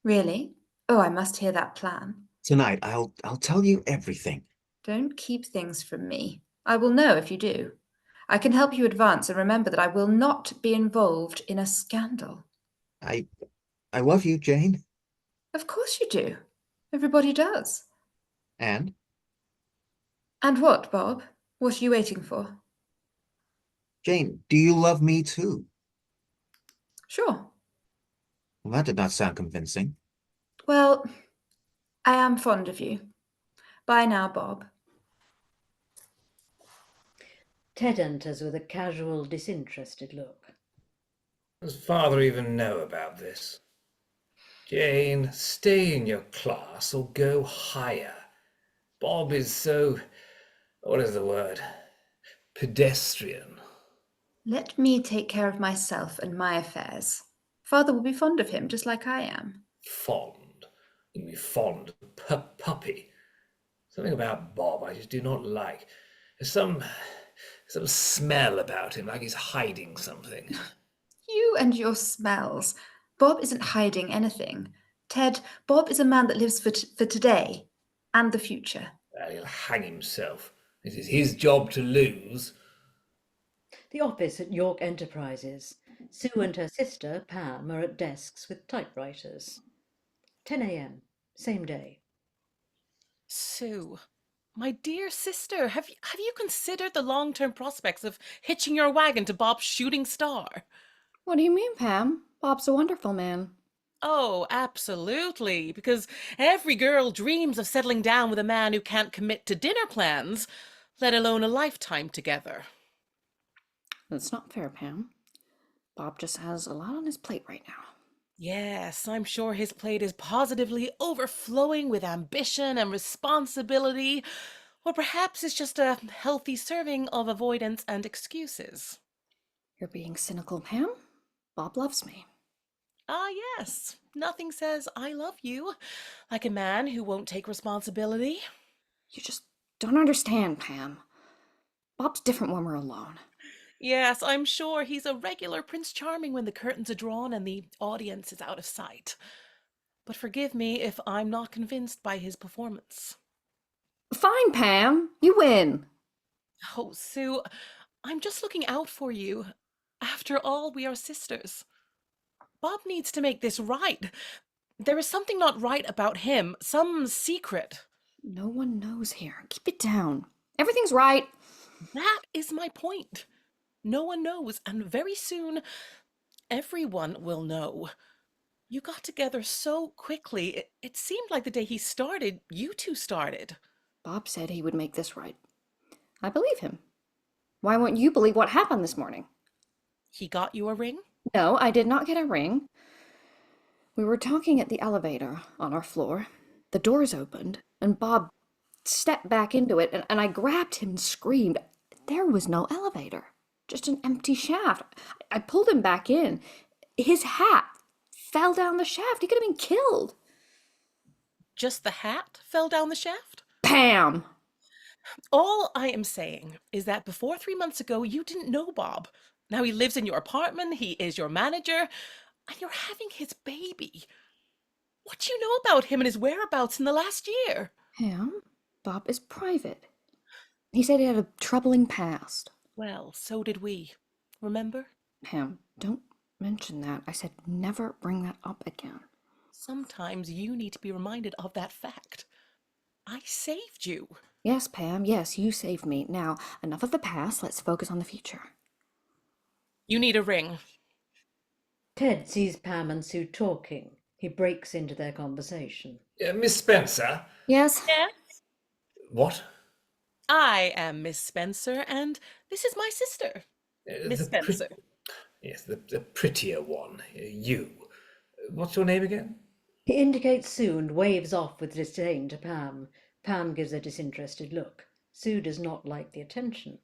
Really? Oh, I must hear that plan. Tonight, I'll tell you everything. Don't keep things from me. I will know if you do. I can help you advance, and remember that I will not be involved in a scandal. I love you, Jane. Of course you do. Everybody does. And? And what, Bob? What are you waiting for? Jane, do you love me too? Sure. Well, that did not sound convincing. Well, I am fond of you. Bye now, Bob. Ted enters with a casual, disinterested look. Does father even know about this? Jane, stay in your class or go higher. Bob is so what is the word? Pedestrian. Let me take care of myself and my affairs. Father will be fond of him, just like I am. Fond. You can be fond of a puppy. Something about Bob I just do not like. There's some smell about him, like he's hiding something. You and your smells. Bob isn't hiding anything. Ted, Bob is a man that lives for today and the future. Well, he'll hang himself. It is his job to lose. The office at York Enterprises. Sue and her sister, Pam, are at desks with typewriters. 10 a.m., same day. Sue, my dear sister, have you considered the long-term prospects of hitching your wagon to Bob's shooting star? What do you mean, Pam? Bob's a wonderful man. Oh, absolutely, because every girl dreams of settling down with a man who can't commit to dinner plans, let alone a lifetime together. That's not fair, Pam. Bob just has a lot on his plate right now. Yes, I'm sure his plate is positively overflowing with ambition and responsibility, or perhaps it's just a healthy serving of avoidance and excuses. You're being cynical, Pam. Bob loves me. Ah, yes, nothing says I love you like a man who won't take responsibility. You just don't understand, Pam. Bob's different when we're alone. Yes, I'm sure he's a regular Prince Charming when the curtains are drawn and the audience is out of sight. But forgive me if I'm not convinced by his performance. Fine, Pam. You win. Oh, Sue, I'm just looking out for you. After all, we are sisters. Bob needs to make this right. There is something not right about him, some secret. No one knows here. Keep it down. Everything's right. That is my point. No one knows, and very soon, everyone will know. You got together so quickly. It seemed like the day he started, you two started. Bob said he would make this right. I believe him. Why won't you believe what happened this morning? He got you a ring? No, I did not get a ring. We were talking at the elevator on our floor. The doors opened, and Bob stepped back into it, and I grabbed him and screamed. There was no elevator, just an empty shaft. I pulled him back in. His hat fell down the shaft. He could have been killed. Just the hat fell down the shaft? Pam! All I am saying is that before 3 months ago, you didn't know Bob. Now he lives in your apartment, he is your manager, and you're having his baby. What do you know about him and his whereabouts in the last year? Pam, Bob is private. He said he had a troubling past. Well, so did we. Remember? Pam, don't mention that. I said never bring that up again. Sometimes you need to be reminded of that fact. I saved you. Yes, Pam, yes, you saved me. Now, enough of the past. Let's focus on the future. You need a ring. Ted sees Pam and Sue talking. He breaks into their conversation. Miss Spencer? Yes? Yes? What? I am Miss Spencer, and this is my sister, Miss Spencer. Yes, the prettier one. You. What's your name again? He indicates Sue and waves off with disdain to Pam. Pam gives a disinterested look. Sue does not like the attention.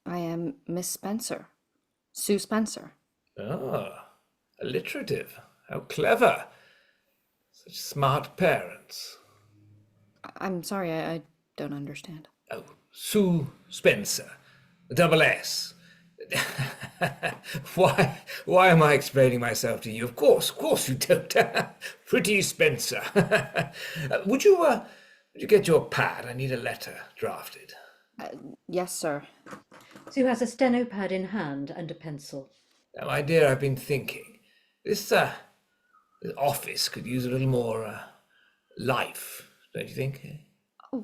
I am Miss Spencer. Sue Spencer. Ah, alliterative. How clever. Such smart parents. I'm sorry, I don't understand. Oh, Sue Spencer. Double S. Why am I explaining myself to you? Of course you don't. Pretty Spencer. Would you get your pad? I need a letter drafted. Yes, sir. Sue has a steno pad in hand and a pencil. Now, my dear, I've been thinking. This office could use a little more life, don't you think?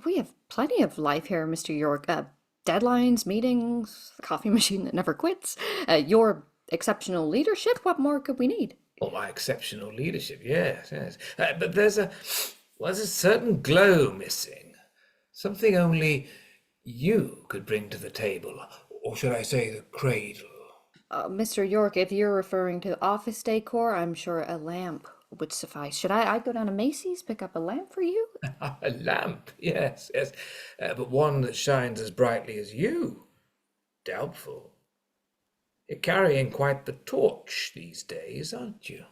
We have plenty of life here, Mr. York. Deadlines, meetings, the coffee machine that never quits. Your exceptional leadership. What more could we need? Oh, my exceptional leadership, yes. But there's a certain glow missing. Something only you could bring to the table, or should I say the cradle. Mr. York, if you're referring to office decor, I'm sure a lamp would suffice. Should I go down to Macy's, pick up a lamp for you? A lamp, yes, yes. But one that shines as brightly as you. Doubtful. You're carrying quite the torch these days, aren't you?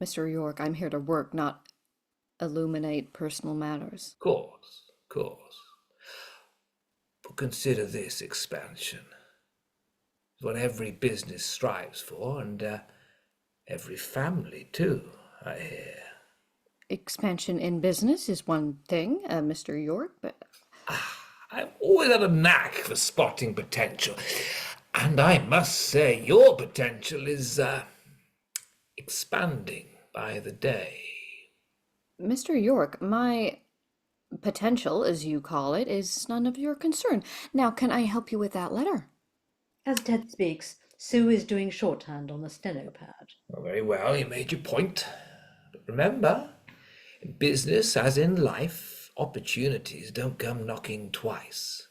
Mr. York, I'm here to work, not illuminate personal matters. Of course, of course. But consider this expansion. It's what every business strives for, and every family too, I hear. Expansion in business is one thing, Mr. York, but I've always had a knack for spotting potential, and I must say your potential is expanding by the day. Mr. York, my potential, as you call it, is none of your concern. Now, can I help you with that letter? As Ted speaks, Sue is doing shorthand on the steno pad. Well, very well, you made your point. But remember, in business as in life, opportunities don't come knocking twice.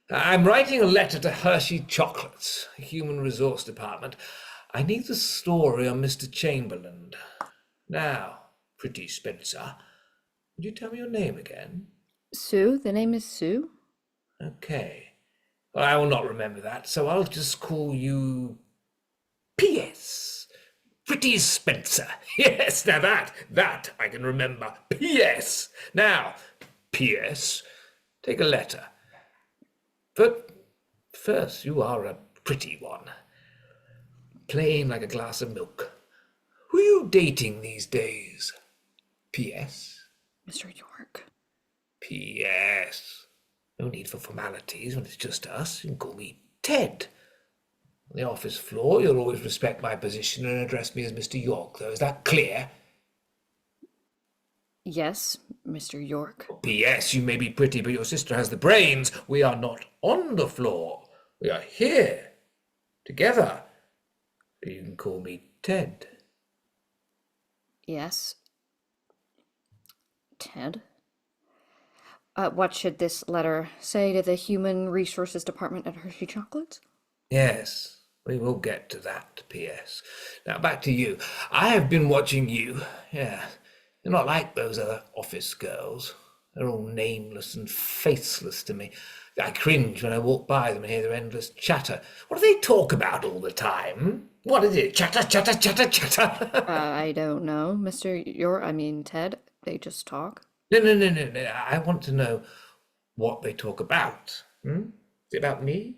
I'm writing a letter to Hershey Chocolates, Human Resource Department. I need the story on Mr. Chamberlain. Now, pretty Spencer, would you tell me your name again? Sue? The name is Sue? Okay. Well, I will not remember that, so I'll just call you P.S. Pretty Spencer. Yes, now that I can remember. P.S. Now, P.S. Take a letter. But first, you are a pretty one. Plain like a glass of milk. Who are you dating these days? P.S. Mr. York. P.S. No need for formalities when it's just us. You can call me Ted. On the office floor, you'll always respect my position and address me as Mr. York, though. Is that clear? Yes, Mr. York. P.S. You may be pretty, but your sister has the brains. We are not on the floor. We are here, together. You can call me Ted. Yes. Ted? What should this letter say to the Human Resources Department at Hershey Chocolates? Yes, we will get to that, P.S. Now back to you. I have been watching you. Yeah, you're not like those other office girls. They're all nameless and faceless to me. I cringe when I walk by them and hear their endless chatter. What do they talk about all the time? What is it? Chatter, chatter, chatter, chatter. I don't know, Ted. They just talk. No. I want to know what they talk about. Is it about me?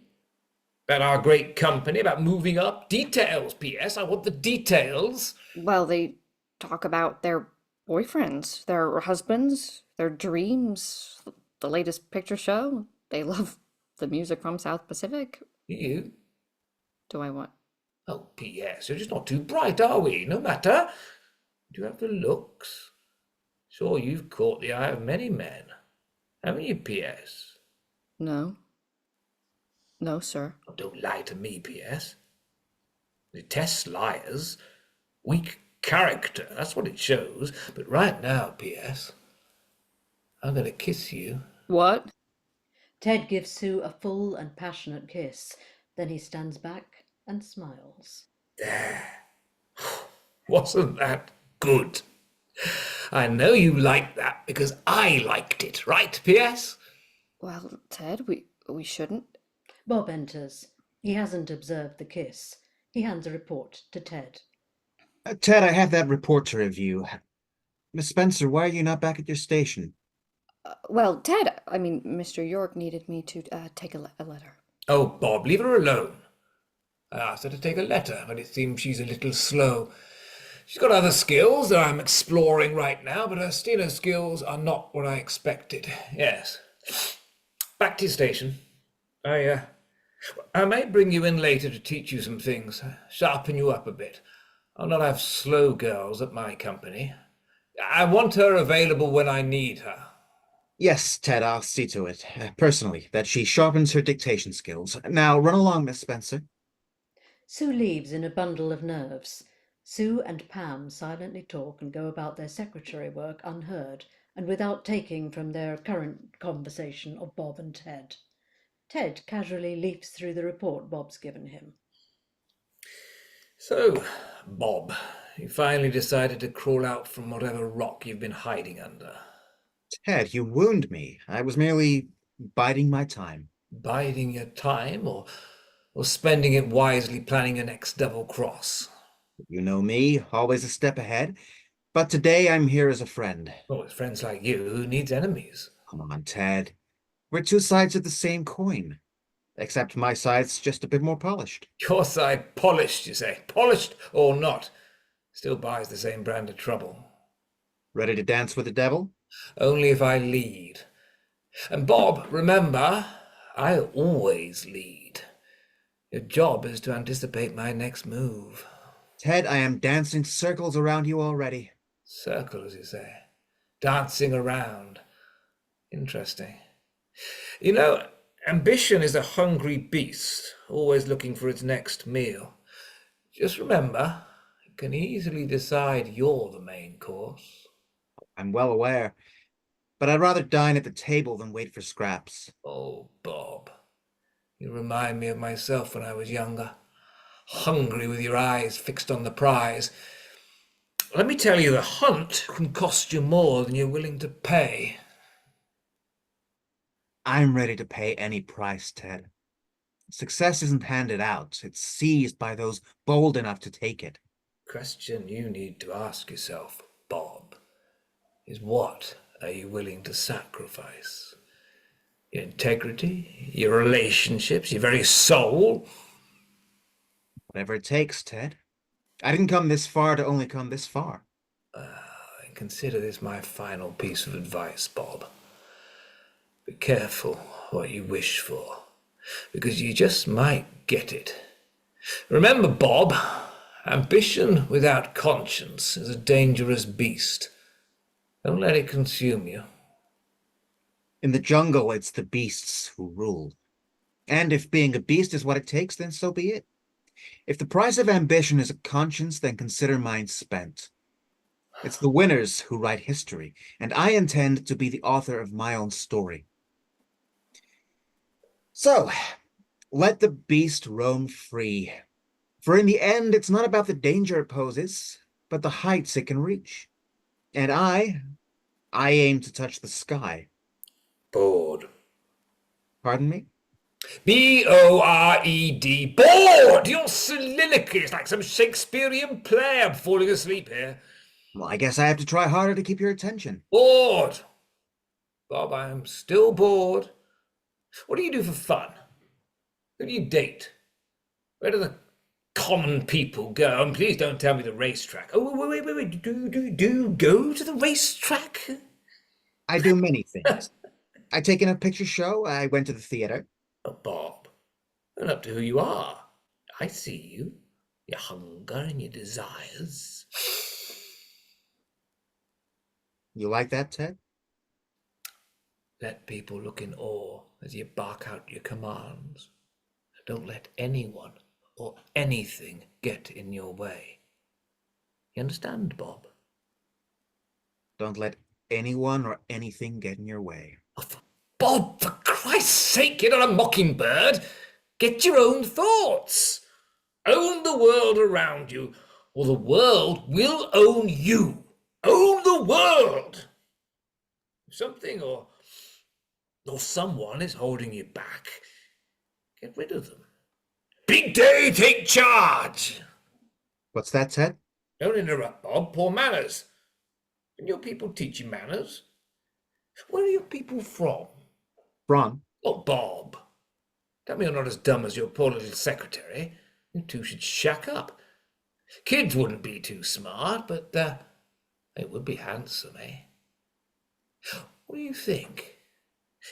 About our great company? About moving up? Details, P.S. I want the details. Well, they talk about their boyfriends, their husbands, their dreams, the latest picture show. They love the music from South Pacific. You? Do I what? Oh, P.S. You're just not too bright, are we? No matter. Do you have the looks? Sure, you've caught the eye of many men. Haven't you, P.S.? No. No, sir. Oh, don't lie to me, P.S. Detest liars. Weak character, that's what it shows. But right now, P.S., I'm going to kiss you. What? Ted gives Sue a full and passionate kiss. Then he stands back and smiles. There. Wasn't that good? I know you liked that because I liked it, right, P.S.? Well, Ted, we shouldn't. Bob enters. He hasn't observed the kiss. He hands a report to Ted. Ted, I have that report to review. Miss Spencer, why are you not back at your station? Well, Mr. York needed me to take a letter. Oh, Bob, leave her alone. I asked her to take a letter, but it seems she's a little slow. She's got other skills that I'm exploring right now, but her steno skills are not what I expected. Yes. Back to your station. I may bring you in later to teach you some things, sharpen you up a bit. I'll not have slow girls at my company. I want her available when I need her. Yes, Ted, I'll see to it, personally, that she sharpens her dictation skills. Now, run along, Miss Spencer. Sue leaves in a bundle of nerves. Sue and Pam silently talk and go about their secretary work unheard and without taking from their current conversation of Bob and Ted. Ted casually leafs through the report Bob's given him. So, Bob, You finally decided to crawl out from whatever rock you've been hiding under. Ted, you wound me. I was merely biding my time. Biding your time, or spending it wisely planning your next double cross? You know me, always a step ahead. But today I'm here as a friend. Oh, it's friends like you who needs enemies. Come on, Ted. We're two sides of the same coin. Except my side's just a bit more polished. Your side polished, you say? Polished or not, still buys the same brand of trouble. Ready to dance with the devil? Only if I lead. And Bob, remember, I always lead. Your job is to anticipate my next move. Ted, I am dancing circles around you already. Circle, as you say. Dancing around. Interesting. You know, ambition is a hungry beast, always looking for its next meal. Just remember, it can easily decide you're the main course. I'm well aware. But I'd rather dine at the table than wait for scraps. Oh, Bob, you remind me of myself when I was younger. Hungry with your eyes fixed on the prize. Let me tell you, the hunt can cost you more than you're willing to pay. I'm ready to pay any price, Ted. Success isn't handed out. It's seized by those bold enough to take it. Question you need to ask yourself, Bob, is what are you willing to sacrifice? Your integrity, your relationships, your very soul? Whatever it takes, Ted. I didn't come this far to only come this far. Consider this my final piece of advice, Bob. Be careful what you wish for, because you just might get it. Remember, Bob, ambition without conscience is a dangerous beast. Don't let it consume you. In the jungle, it's the beasts who rule. And if being a beast is what it takes, then so be it. If the price of ambition is a conscience, then consider mine spent. It's the winners who write history, and I intend to be the author of my own story. So, let the beast roam free. For in the end, it's not about the danger it poses, but the heights it can reach. And I aim to touch the sky. Bored. Pardon me? B-O-R-E-D. Bored! Your soliloquy is like some Shakespearean play. I'm falling asleep here. Well, I guess I have to try harder to keep your attention. Bored! Bob, I am still bored. What do you do for fun? Who do you date? Where do the common people go? And please don't tell me the racetrack. Oh, wait. Do you go to the racetrack? I do many things. I take in a picture show. I went to the theater. Oh, Bob, own up to who you are. I see you. Your hunger and your desires. You like that, Ted? Let people look in awe as you bark out your commands. Don't let anyone or anything get in your way. You understand, Bob? Don't let anyone or anything get in your way. Oh, Bob, for Christ's sake, you're not a mockingbird. Get your own thoughts. Own the world around you, or the world will own you. Own the world. If something or someone is holding you back, get rid of them. Big day, take charge. What's that, Ted? Don't interrupt, Bob. Poor manners. Can your people teach you manners? Where are your people from? From? Oh, Bob. Tell me you're not as dumb as your poor little secretary. You two should shack up. Kids wouldn't be too smart, but they would be handsome, eh? What do you think?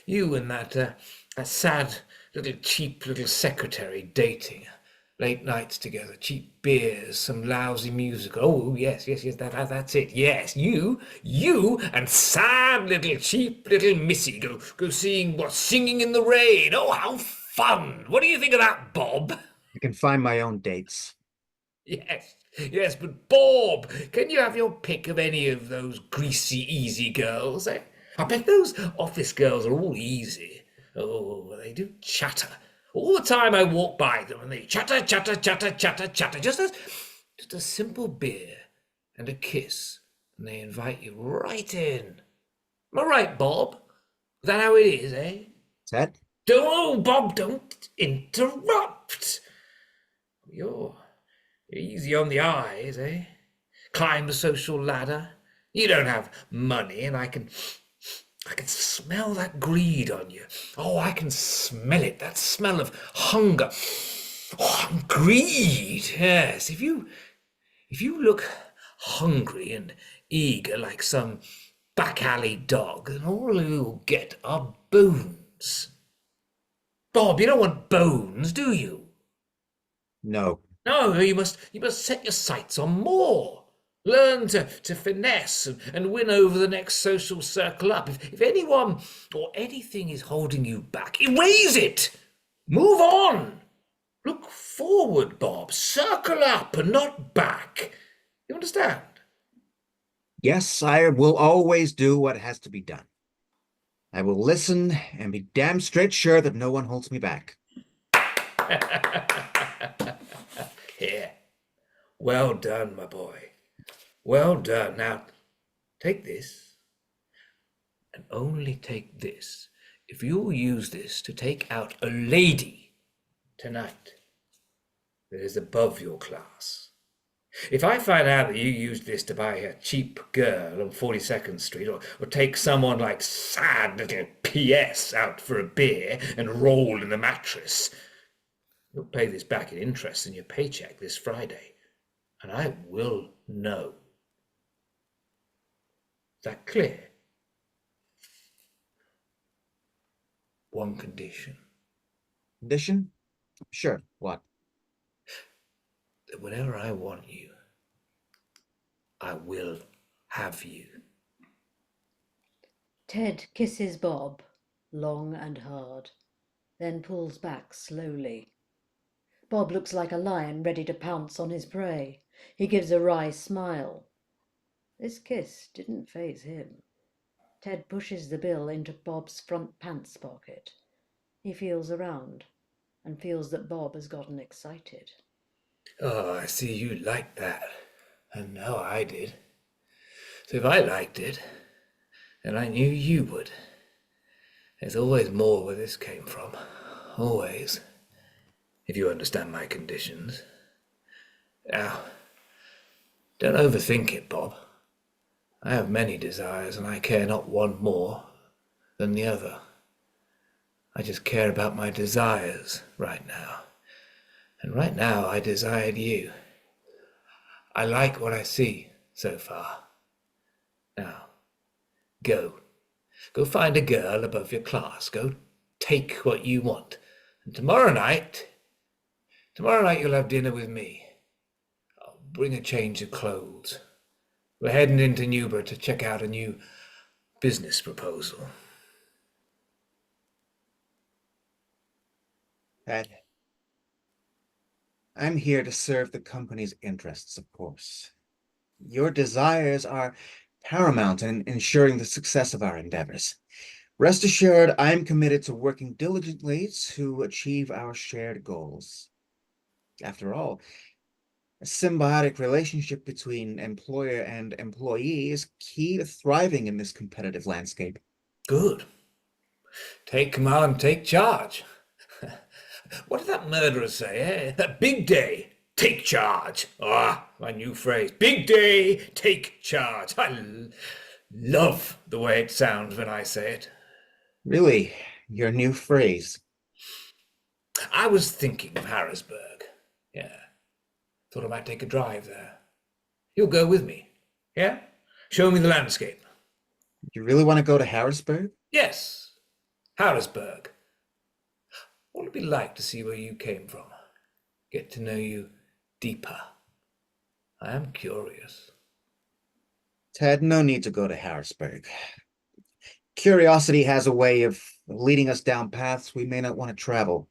You and that sad little cheap little secretary dating. Late nights together, cheap beers, some lousy music. Oh, yes, that's it. Yes, you and sad little cheap little Missy go seeing Singing in the Rain. Oh, how fun. What do you think of that, Bob? I can find my own dates. Yes, but Bob, can you have your pick of any of those greasy, easy girls, eh? I bet those office girls are all easy. Oh, they do chatter. All the time I walk by them and they chatter. Just a simple beer and a kiss, and they invite you right in. Am I right, Bob? Is that how it is, eh? Ted? Don't, Bob, don't interrupt. You're easy on the eyes, eh? Climb the social ladder. You don't have money, and I can smell that greed on you. Oh, I can smell it, that smell of hunger. Oh, and greed, yes. If you look hungry and eager like some back alley dog, then all you'll get are bones. Bob, you don't want bones, do you? No. No, you must set your sights on more. Learn to finesse and win over the next social circle up. If anyone or anything is holding you back, erase it. Move on. Look forward, Bob. Circle up and not back. You understand? Yes, sire, will always do what has to be done. I will listen and be damn straight sure that no one holds me back. Here. Well done, my boy. Well done. Now, take this, and only take this if you'll use this to take out a lady tonight that is above your class. If I find out that you used this to buy a cheap girl on 42nd Street, or take someone like sad little P.S. out for a beer and roll in the mattress, you'll pay this back in interest in your paycheck this Friday, and I will know. Is that clear? One condition. Condition? Sure, what? That whenever I want you, I will have you. Ted kisses Bob, long and hard, then pulls back slowly. Bob looks like a lion ready to pounce on his prey. He gives a wry smile. This kiss didn't faze him. Ted pushes the bill into Bob's front pants pocket. He feels around and feels that Bob has gotten excited. Oh, I see you liked that. And now I did. So if I liked it, then I knew you would. There's always more where this came from. Always. If you understand my conditions. Now, don't overthink it, Bob. I have many desires, and I care not one more than the other. I just care about my desires right now. And right now I desired you. I like what I see so far. Now, go. Go find a girl above your class. Go take what you want. And tomorrow night you'll have dinner with me. I'll bring a change of clothes. We're heading into Newbury to check out a new business proposal. Ted, I'm here to serve the company's interests, of course. Your desires are paramount in ensuring the success of our endeavors. Rest assured, I'm committed to working diligently to achieve our shared goals. After all, a symbiotic relationship between employer and employee is key to thriving in this competitive landscape. Good. Take command, take charge. What did that murderer say, eh? That big day, take charge. Ah, my new phrase. Big day, take charge. I love the way it sounds when I say it. Really, your new phrase. I was thinking of Harrisburg. Yeah. Thought I might take a drive there. You'll go with me. Yeah? Show me the landscape. You really want to go to Harrisburg? Yes. Harrisburg. What would it be like to see where you came from? Get to know you deeper. I am curious. Ted, no need to go to Harrisburg. Curiosity has a way of leading us down paths we may not want to travel.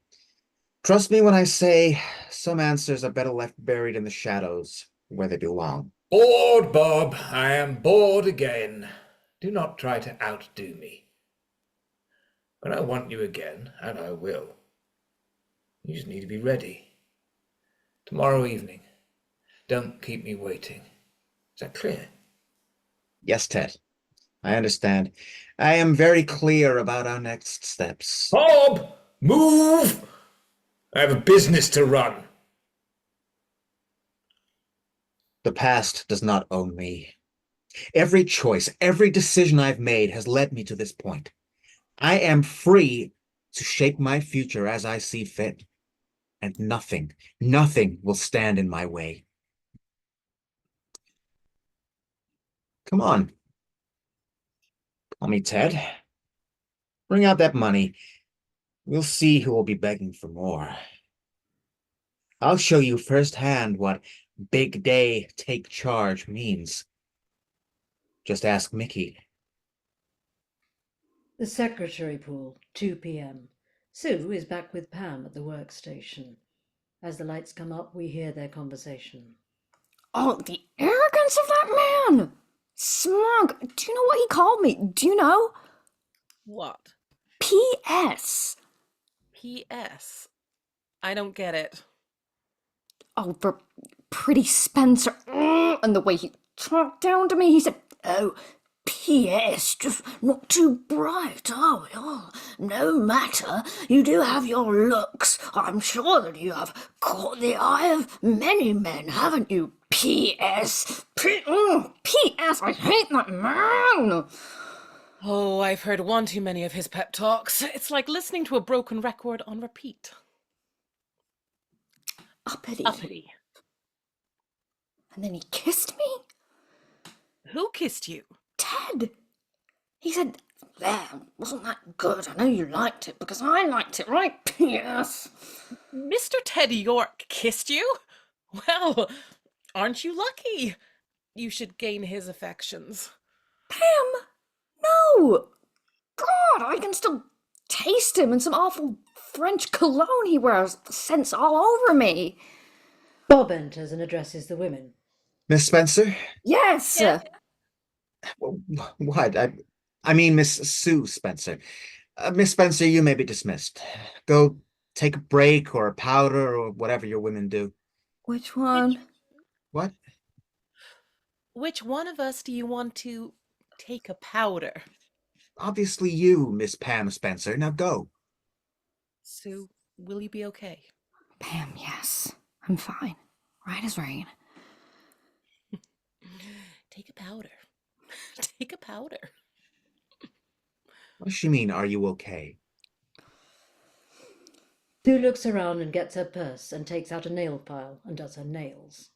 Trust me when I say some answers are better left buried in the shadows where they belong. Bored, Bob. I am bored again. Do not try to outdo me. When I want you again, and I will, you just need to be ready. Tomorrow evening. Don't keep me waiting. Is that clear? Yes, Ted. I understand. I am very clear about our next steps. Bob! Move! I have a business to run. The past does not own me. Every choice, every decision I've made has led me to this point. I am free to shape my future as I see fit, and nothing will stand in my way. Come on. Call me Ted. Bring out that money. We'll see who will be begging for more. I'll show you firsthand what big day take charge means. Just ask Mickey. The secretary pool, 2 p.m. Sue is back with Pam at the workstation. As the lights come up, we hear their conversation. Oh, the arrogance of that man! Smug. Do you know what he called me? Do you know? What? P.S. P.S. I don't get it. Oh, for pretty Spencer. And the way he talked down to me, he said, oh, P.S. just not too bright, are we? Oh, no matter. You do have your looks. I'm sure that you have caught the eye of many men, haven't you? P.S. P.S. I hate that man. Oh, I've heard one too many of his pep talks. It's like listening to a broken record on repeat. Uppity. Uppity. And then he kissed me? Who kissed you? Ted. He said, there, wasn't that good? I know you liked it because I liked it, right? P.S. Mr. Ted York kissed you? Well, aren't you lucky? You should gain his affections. Pam! No! God, I can still taste him in some awful French cologne he wears. The scent's all over me. Bob enters and addresses the women. Miss Spencer? Yes! Yeah. What? I mean, Miss Sue Spencer. Miss Spencer, you may be dismissed. Go take a break or a powder or whatever your women do. Which one? What? Which one of us do you want to take a powder? Obviously you, Miss Pam Spencer. Now go. Sue, will you be okay? Pam, yes. I'm fine. Right as rain. Take a powder. Take a powder. What does she mean, are you okay? Sue looks around and gets her purse and takes out a nail file and does her nails.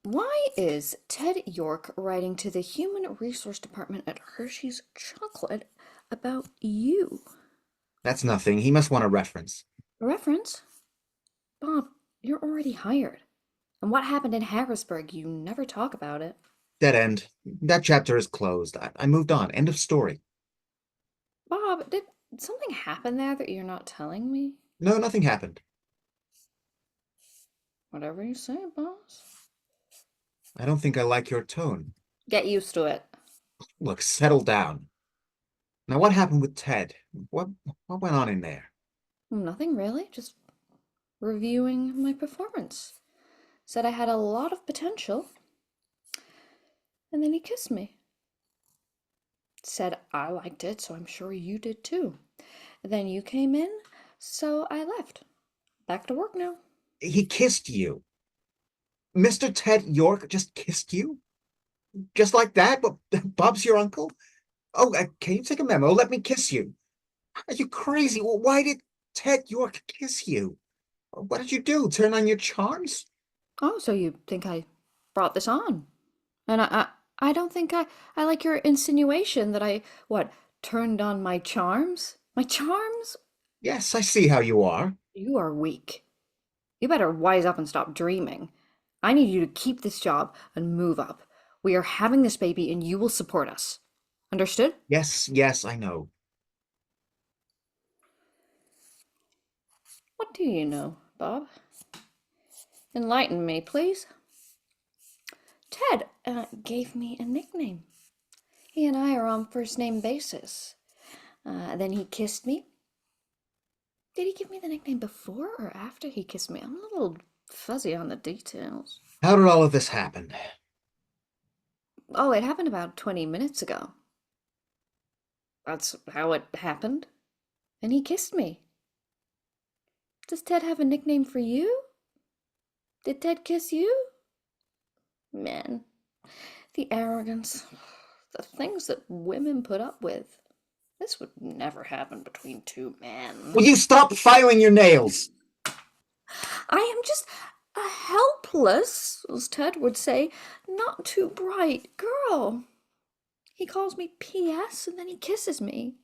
Why is Ted York writing to the Human Resource Department at Hershey's Chocolate about you? That's nothing. He must want a reference. A reference? Bob, you're already hired. And what happened in Harrisburg, you never talk about it. Dead end. That chapter is closed. I moved on. End of story. Bob, did something happen there that you're not telling me? No, nothing happened. Whatever you say, boss. I don't think I like your tone. Get used to it. Look, settle down. Now, what happened with Ted? What went on in there? Nothing really, just reviewing my performance. Said I had a lot of potential. And then he kissed me. Said I liked it, so I'm sure you did too. Then you came in, so I left. Back to work now. He kissed you. Mr. Ted York just kissed you? Just like that? But Bob's your uncle? Oh, can you take a memo? Let me kiss you. Are you crazy? Well, why did Ted York kiss you? What did you do? Turn on your charms? Oh, so you think I brought this on? And I don't think I like your insinuation that I, turned on my charms? My charms? Yes, I see how you are. You are weak. You better wise up and stop dreaming. I need you to keep this job and move up. We are having this baby and you will support us. Understood? Yes, I know. What do you know, Bob? Enlighten me, please. Ted gave me a nickname. He and I are on first name basis. Then he kissed me. Did he give me the nickname before or after he kissed me? I'm a little fuzzy on the details. How did all of this happen? Oh, it happened about 20 minutes ago. That's how it happened. And he kissed me. Does Ted have a nickname for you? Did Ted kiss you? Man, the arrogance, the things that women put up with. This would never happen between two men. Will you stop filing your nails? I am just a helpless, as Ted would say, not too bright girl. He calls me P.S. and then he kisses me.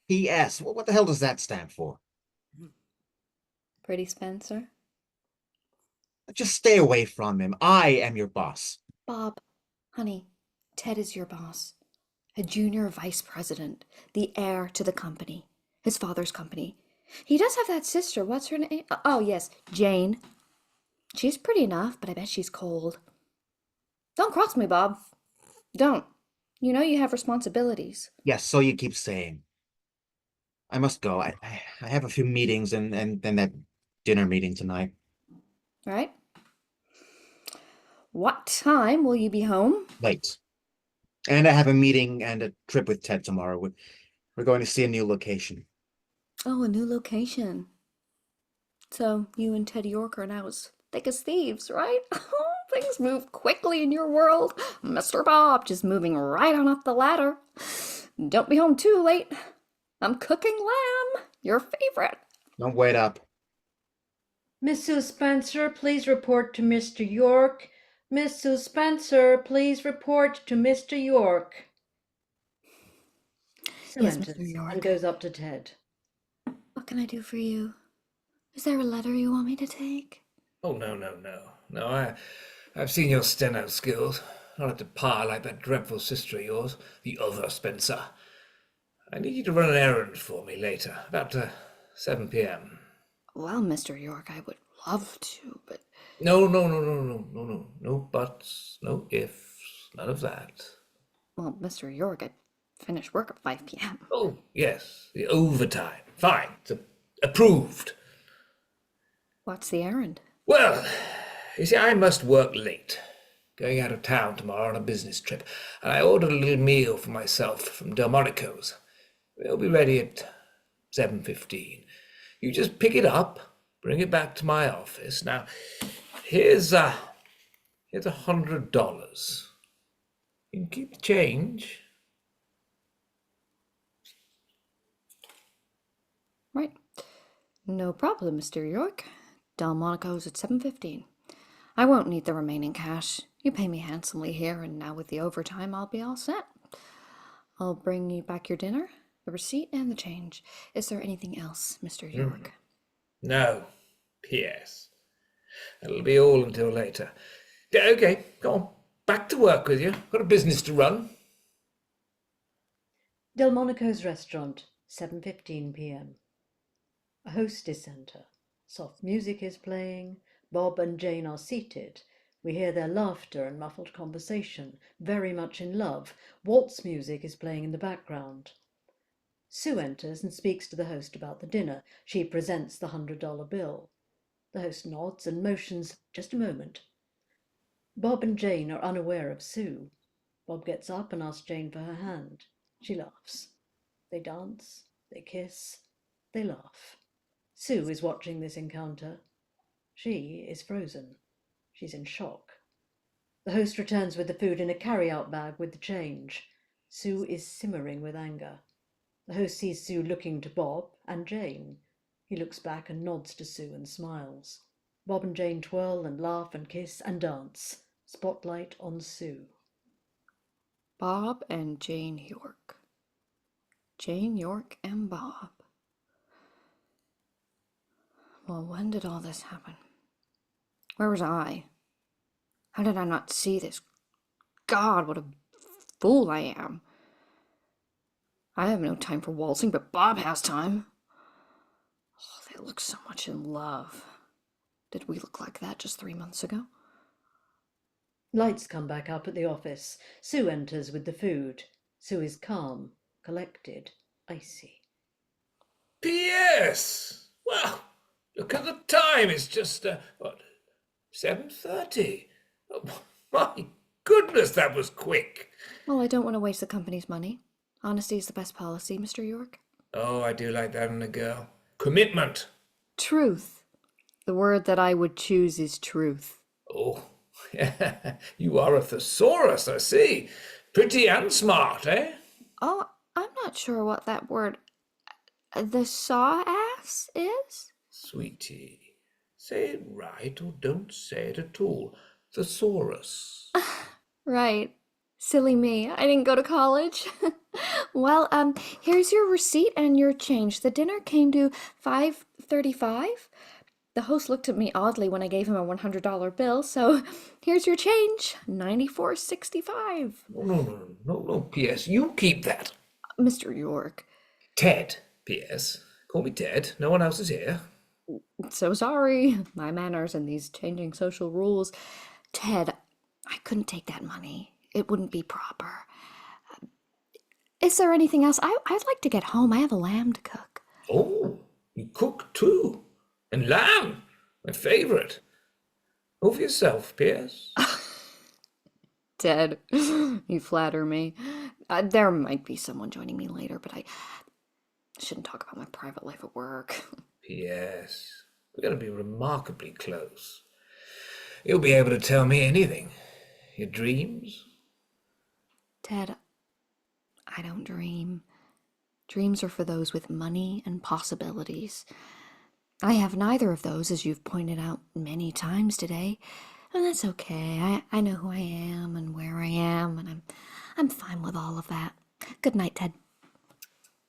P.S. What the hell does that stand for? Pretty Spencer? Just stay away from him. I am your boss. Bob, honey, Ted is your boss. A junior vice president, the heir to the company, his father's company. He does have that sister. What's her name? Oh, yes, Jane. She's pretty enough, but I bet she's cold. Don't cross me, Bob. Don't. You know you have responsibilities. Yes, so you keep saying. I must go. I have a few meetings and then that dinner meeting tonight. Right? What time will you be home? Late. And I have a meeting and a trip with Ted tomorrow. We're going to see a new location. Oh, a new location. So you and Ted York are now as thick as thieves, right? Things move quickly in your world. Mr. Bob just moving right on up the ladder. Don't be home too late. I'm cooking lamb, your favorite. Don't wait up. Mrs. Spencer, please report to Mr. York. Mrs. Spencer, please report to Mr. York. Sue Yes, enters Mr. York. and goes up to Ted. What can I do for you? Is there a letter you want me to take? Oh, no. No, I've seen your steno skills. Not up to par like that dreadful sister of yours, the other Spencer. I need you to run an errand for me later, about 7 p.m. Well, Mr. York, I would love to, but... No buts, no ifs, none of that. Well, Mr. York, I finish work at 5 p.m. Oh, yes, the overtime. Fine, it's approved. What's the errand? Well, you see, I must work late. Going out of town tomorrow on a business trip, and I ordered a little meal for myself from Delmonico's. We'll be ready at 7:15. You just pick it up, bring it back to my office. Now, here's $100. You can keep the change. Right. No problem, Mr. York. Delmonico's at 7:15. I won't need the remaining cash. You pay me handsomely here, and now with the overtime, I'll be all set. I'll bring you back your dinner, the receipt, and the change. Is there anything else, Mr. York? No. P.S. That'll be all until later. Okay, go on. Back to work with you. Got a business to run. Delmonico's restaurant, 7:15 p.m. A hostess centre. Soft music is playing. Bob and Jane are seated. We hear their laughter and muffled conversation, very much in love. Waltz music is playing in the background. Sue enters and speaks to the host about the dinner. She presents the $100 bill. The host nods and motions, just a moment. Bob and Jane are unaware of Sue. Bob gets up and asks Jane for her hand. She laughs. They dance, they kiss, they laugh. Sue is watching this encounter. She is frozen. She's in shock. The host returns with the food in a carry-out bag with the change. Sue is simmering with anger. The host sees Sue looking to Bob and Jane. He looks back and nods to Sue and smiles. Bob and Jane twirl and laugh and kiss and dance. Spotlight on Sue. Bob and Jane York. Jane York and Bob. Well, when did all this happen? Where was I? How did I not see this? God, what a fool I am. I have no time for waltzing, but Bob has time. Oh, they look so much in love. Did we look like that just 3 months ago? Lights come back up at the office. Sue enters with the food. Sue is calm, collected, icy. P.S. Well, look at the time. It's just, 7:30. My goodness, that was quick. Well, I don't want to waste the company's money. Honesty is the best policy, Mr. York. Oh, I do like that in a girl. Commitment. Truth. The word that I would choose is truth. Oh, you are a thesaurus, I see. Pretty and smart, eh? Oh, I'm not sure what that word, the saw-ass is? Sweetie, say it right or don't say it at all. Thesaurus. Right. Silly me. I didn't go to college. Well, here's your receipt and your change. The dinner came to $5.35. The host looked at me oddly when I gave him a $100 bill, so here's your change, $94.65. No, P.S. You keep that. Mr. York. Ted, P.S. Call me Ted. No one else is here. So sorry. My manners and these changing social rules. Ted, I couldn't take that money. It wouldn't be proper. Is there anything else? I'd like to get home. I have a lamb to cook. Oh, you cook too. And lamb, my favorite. Over yourself, P.S. Ted, you flatter me. There might be someone joining me later, but I shouldn't talk about my private life at work. P.S. We're going to be remarkably close. You'll be able to tell me anything. Your dreams? Ted, I don't dream. Dreams are for those with money and possibilities. I have neither of those, as you've pointed out many times today, and that's okay. I know who I am and where I am, and I'm fine with all of that. Good night, Ted.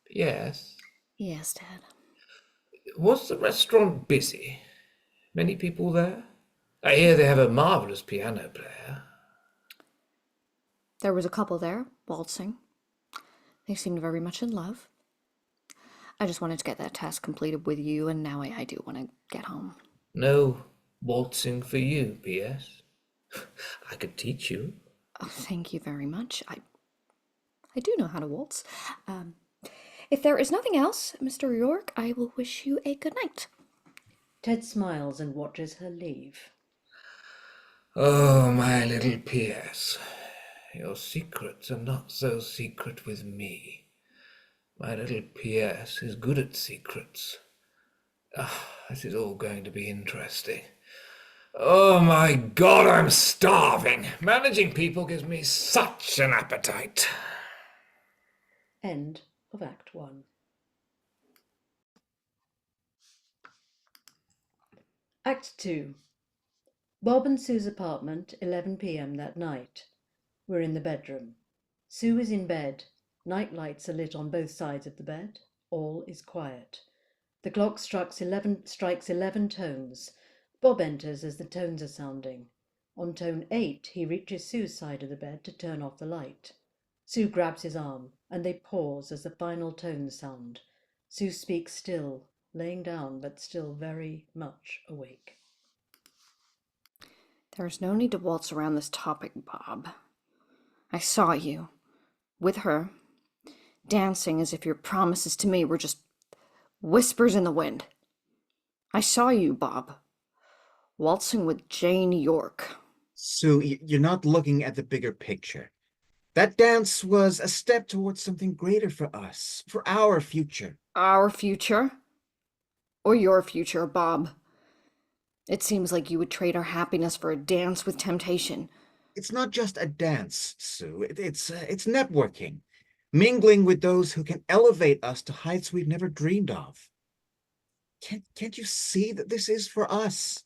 Yes. Yes, Ted. Was the restaurant busy? Many people there? I hear they have a marvelous piano player. There was a couple there, waltzing. They seemed very much in love. I just wanted to get that task completed with you, and now I do want to get home. No waltzing for you, P.S. I could teach you. Oh, thank you very much. I do know how to waltz. If there is nothing else, Mr. York, I will wish you a good night. Ted smiles and watches her leave. Oh, my little P.S. Your secrets are not so secret with me. My little P.S. is good at secrets. This is all going to be interesting. Oh my God, I'm starving. Managing people gives me such an appetite. End of Act 1. Act 2. Bob and Sue's apartment, 11 p.m. that night. We're in the bedroom. Sue is in bed. Night lights are lit on both sides of the bed. All is quiet. The clock strikes 11 tones. Bob enters as the tones are sounding. On tone 8, he reaches Sue's side of the bed to turn off the light. Sue grabs his arm, and they pause as the final tones sound. Sue speaks still, laying down but still very much awake. There's no need to waltz around this topic, Bob. I saw you, with her, dancing as if your promises to me were just whispers in the wind. I saw you, Bob, waltzing with Jane York. Sue, you're not looking at the bigger picture. That dance was a step towards something greater for us, for our future. Our future? Or your future, Bob? It seems like you would trade our happiness for a dance with temptation. It's not just a dance, Sue. It's networking, mingling with those who can elevate us to heights we've never dreamed of. Can't you see that this is for us?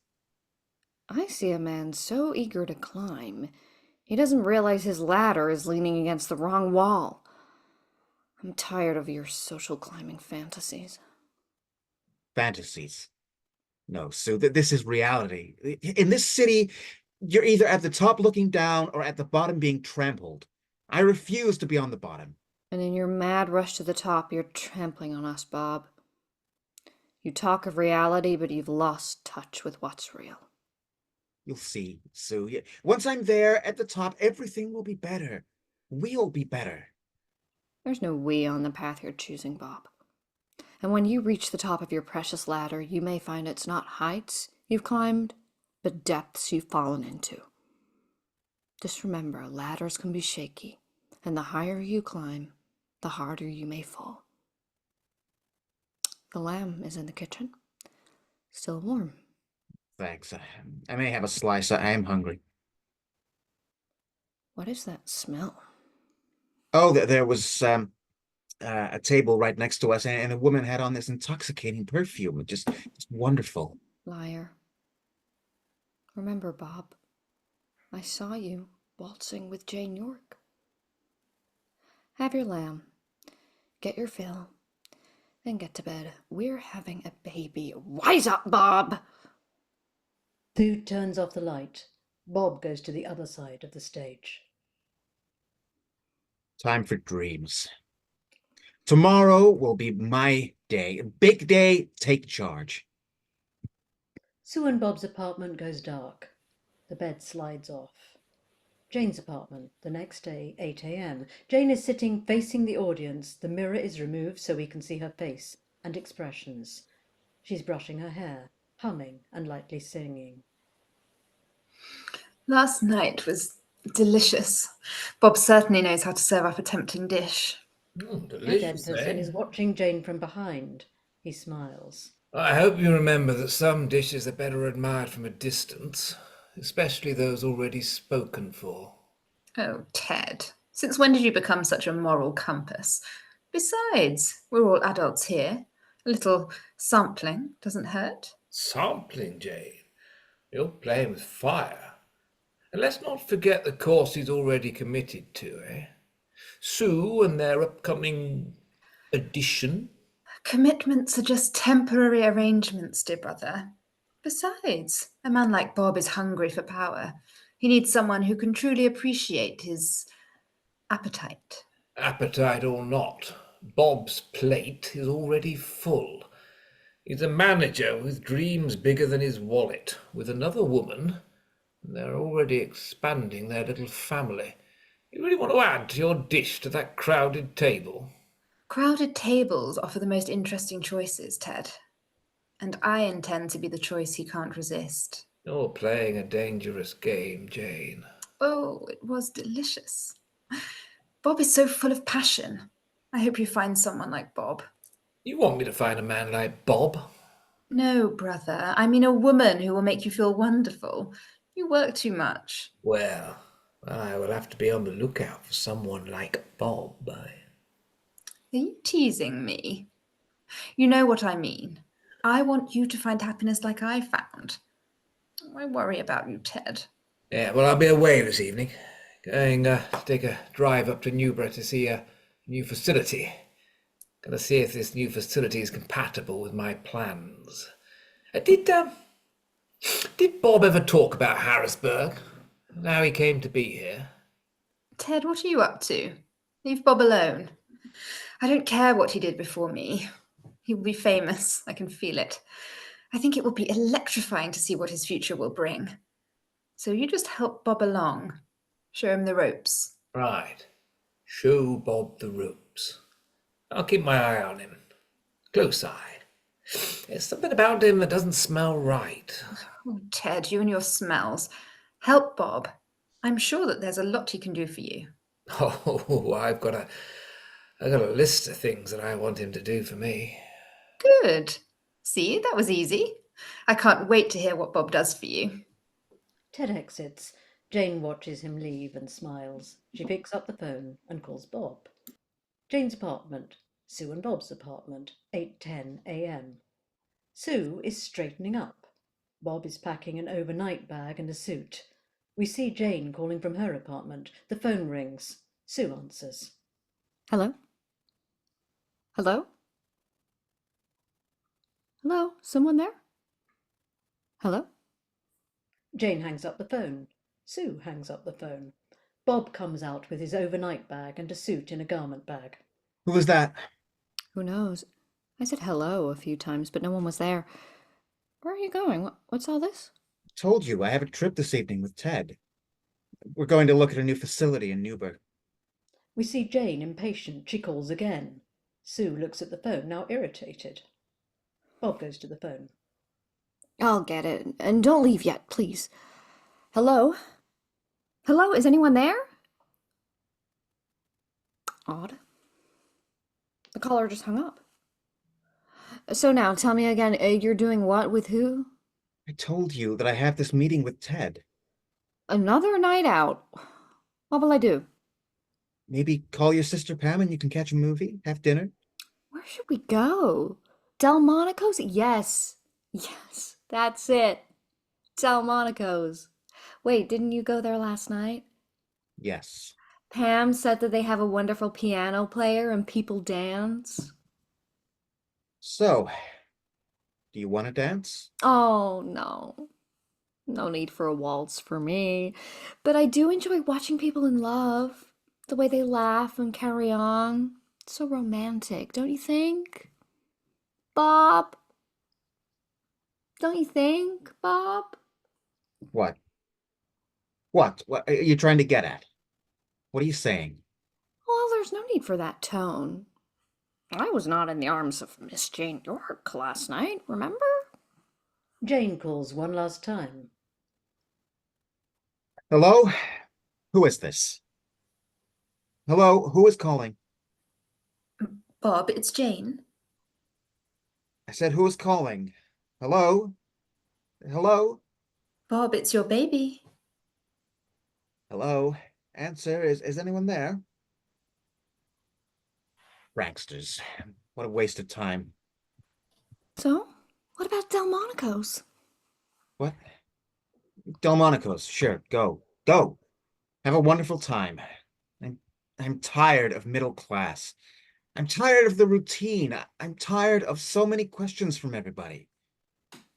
I see a man so eager to climb, he doesn't realize his ladder is leaning against the wrong wall. I'm tired of your social climbing fantasies. Fantasies. No, Sue, this is reality. In this city, you're either at the top looking down or at the bottom being trampled. I refuse to be on the bottom. And in your mad rush to the top, you're trampling on us, Bob. You talk of reality, but you've lost touch with what's real. You'll see, Sue. Once I'm there at the top, everything will be better. We'll be better. There's no we on the path you're choosing, Bob. And when you reach the top of your precious ladder, you may find it's not heights you've climbed, but depths you've fallen into. Just remember, ladders can be shaky, and the higher you climb, the harder you may fall. The lamb is in the kitchen, still warm. Thanks. I may have a slice. I am hungry. What is that smell? Oh, there was a table right next to us, and a woman had on this intoxicating perfume. Just wonderful. Liar. Remember, Bob, I saw you waltzing with Jane York. Have your lamb, get your fill, then get to bed. We're having a baby. Wise up, Bob! Sue turns off the light. Bob goes to the other side of the stage. Time for dreams. Tomorrow will be my day. Big day, take charge. Sue and Bob's apartment goes dark. The bed slides off. Jane's apartment, the next day, 8 a.m. Jane is sitting facing the audience. The mirror is removed so we can see her face and expressions. She's brushing her hair, humming and lightly singing. Last night was delicious. Bob certainly knows how to serve up a tempting dish. Ed Delicious, enters and eh? is watching Jane from behind. He smiles. I hope you remember that some dishes are better admired from a distance, especially those already spoken for. Oh, Ted, since when did you become such a moral compass? Besides, we're all adults here. A little sampling doesn't hurt. Sampling, Jane. You're playing with fire. And let's not forget the course he's already committed to, eh? Sue and their upcoming addition. Commitments are just temporary arrangements, dear brother. Besides, a man like Bob is hungry for power. He needs someone who can truly appreciate his appetite. Appetite or not, Bob's plate is already full. He's a manager with dreams bigger than his wallet, with another woman, and they're already expanding their little family. You really want to add to your dish to that crowded table? Crowded tables offer the most interesting choices, Ted. And I intend to be the choice he can't resist. You're playing a dangerous game, Jane. Oh, it was delicious. Bob is so full of passion. I hope you find someone like Bob. You want me to find a man like Bob? No, brother. I mean a woman who will make you feel wonderful. You work too much. Well, I will have to be on the lookout for someone like Bob. Are you teasing me? You know what I mean. I want you to find happiness like I found. I worry about you, Ted. Yeah, well, I'll be away this evening. Going to take a drive up to Newborough to see a new facility. Got to see if this new facility is compatible with my plans. Did Bob ever talk about Harrisburg? And how he came to be here? Ted, what are you up to? Leave Bob alone. I don't care what he did before me. He will be famous. I can feel it. I think it will be electrifying to see what his future will bring. So you just help Bob along. Show him the ropes. Right. Show Bob the ropes. I'll keep my eye on him. Close eye. There's something about him that doesn't smell right. Oh, Ted, you and your smells. Help Bob. I'm sure that there's a lot he can do for you. Oh, I've got a list of things that I want him to do for me. Good. See, that was easy. I can't wait to hear what Bob does for you. Ted exits. Jane watches him leave and smiles. She picks up the phone and calls Bob. Jane's apartment, Sue and Bob's apartment, 8:10 a.m. Sue is straightening up. Bob is packing an overnight bag and a suit. We see Jane calling from her apartment. The phone rings. Sue answers. Hello? Hello? Hello? Someone there? Hello? Jane hangs up the phone. Sue hangs up the phone. Bob comes out with his overnight bag and a suit in a garment bag. Who was that? Who knows? I said hello a few times, but no one was there. Where are you going? What's all this? Told you, I have a trip this evening with Ted. We're going to look at a new facility in Newburgh. We see Jane impatient. She calls again. Sue looks at the phone, now irritated. Bob goes to the phone. I'll get it. And don't leave yet, please. Hello? Hello, is anyone there? Odd. The caller just hung up. So now, tell me again, you're doing what with who? I told you that I have this meeting with Ted. Another night out. What will I do? Maybe call your sister Pam and you can catch a movie, have dinner? Where should we go? Delmonico's? Yes. Yes, that's it. Delmonico's. Wait, didn't you go there last night? Yes. Pam said that they have a wonderful piano player and people dance. So, do you want to dance? Oh, no. No need for a waltz for me. But I do enjoy watching people in love. The way they laugh and carry on. It's so romantic, don't you think? Bob? Don't you think, Bob? What? What are you trying to get at? What are you saying? Well, there's no need for that tone. I was not in the arms of Miss Jane York last night, remember? Jane calls one last time. Hello? Who is this? Hello, who is calling? Bob, it's Jane. I said, who is calling? Hello? Hello? Bob, it's your baby. Hello? Answer, is anyone there? Pranksters. What a waste of time. So, what about Delmonico's? What? Delmonico's, sure, go. Go! Have a wonderful time. I'm tired of middle class. I'm tired of the routine. I'm tired of so many questions from everybody.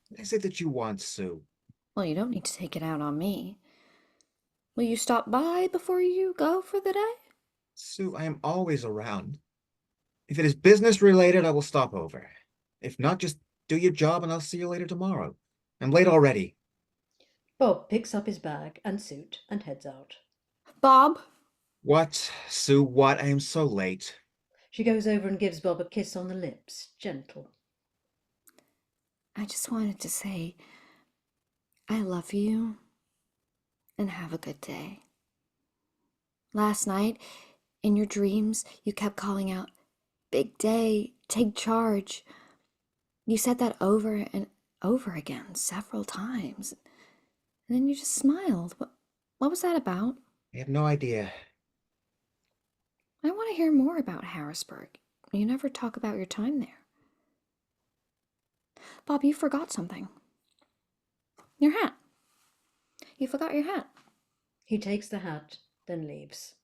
What is it that you want, Sue? Well, you don't need to take it out on me. Will you stop by before you go for the day? Sue, I am always around. If it is business related, I will stop over. If not, just do your job and I'll see you later tomorrow. I'm late already. Bob picks up his bag and suit and heads out. Bob? What, Sue, what? I am so late. She goes over and gives Bob a kiss on the lips, gentle. I just wanted to say, I love you and have a good day. Last night, in your dreams, you kept calling out, "Big day, take charge." You said that over and over again several times. And then you just smiled. What was that about? I have no idea. I want to hear more about Harrisburg. You never talk about your time there. Bob, you forgot something. Your hat. You forgot your hat. He takes the hat, then leaves.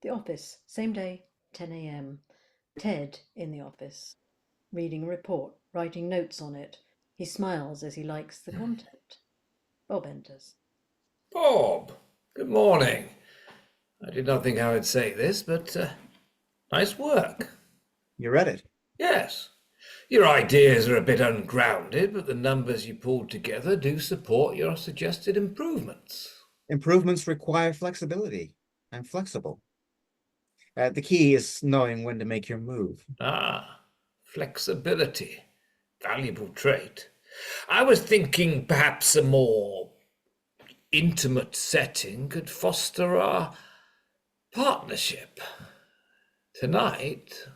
The office, same day, 10 a.m. Ted in the office, reading a report, writing notes on it. He smiles as he likes the content. Bob enters. Bob, good morning. I did not think I would say this, but nice work. You read it? Yes. Your ideas are a bit ungrounded, but the numbers you pulled together do support your suggested improvements. Improvements require flexibility. I'm flexible. The key is knowing when to make your move. Ah, flexibility. Valuable trait. I was thinking perhaps a more intimate setting could foster our partnership. Tonight,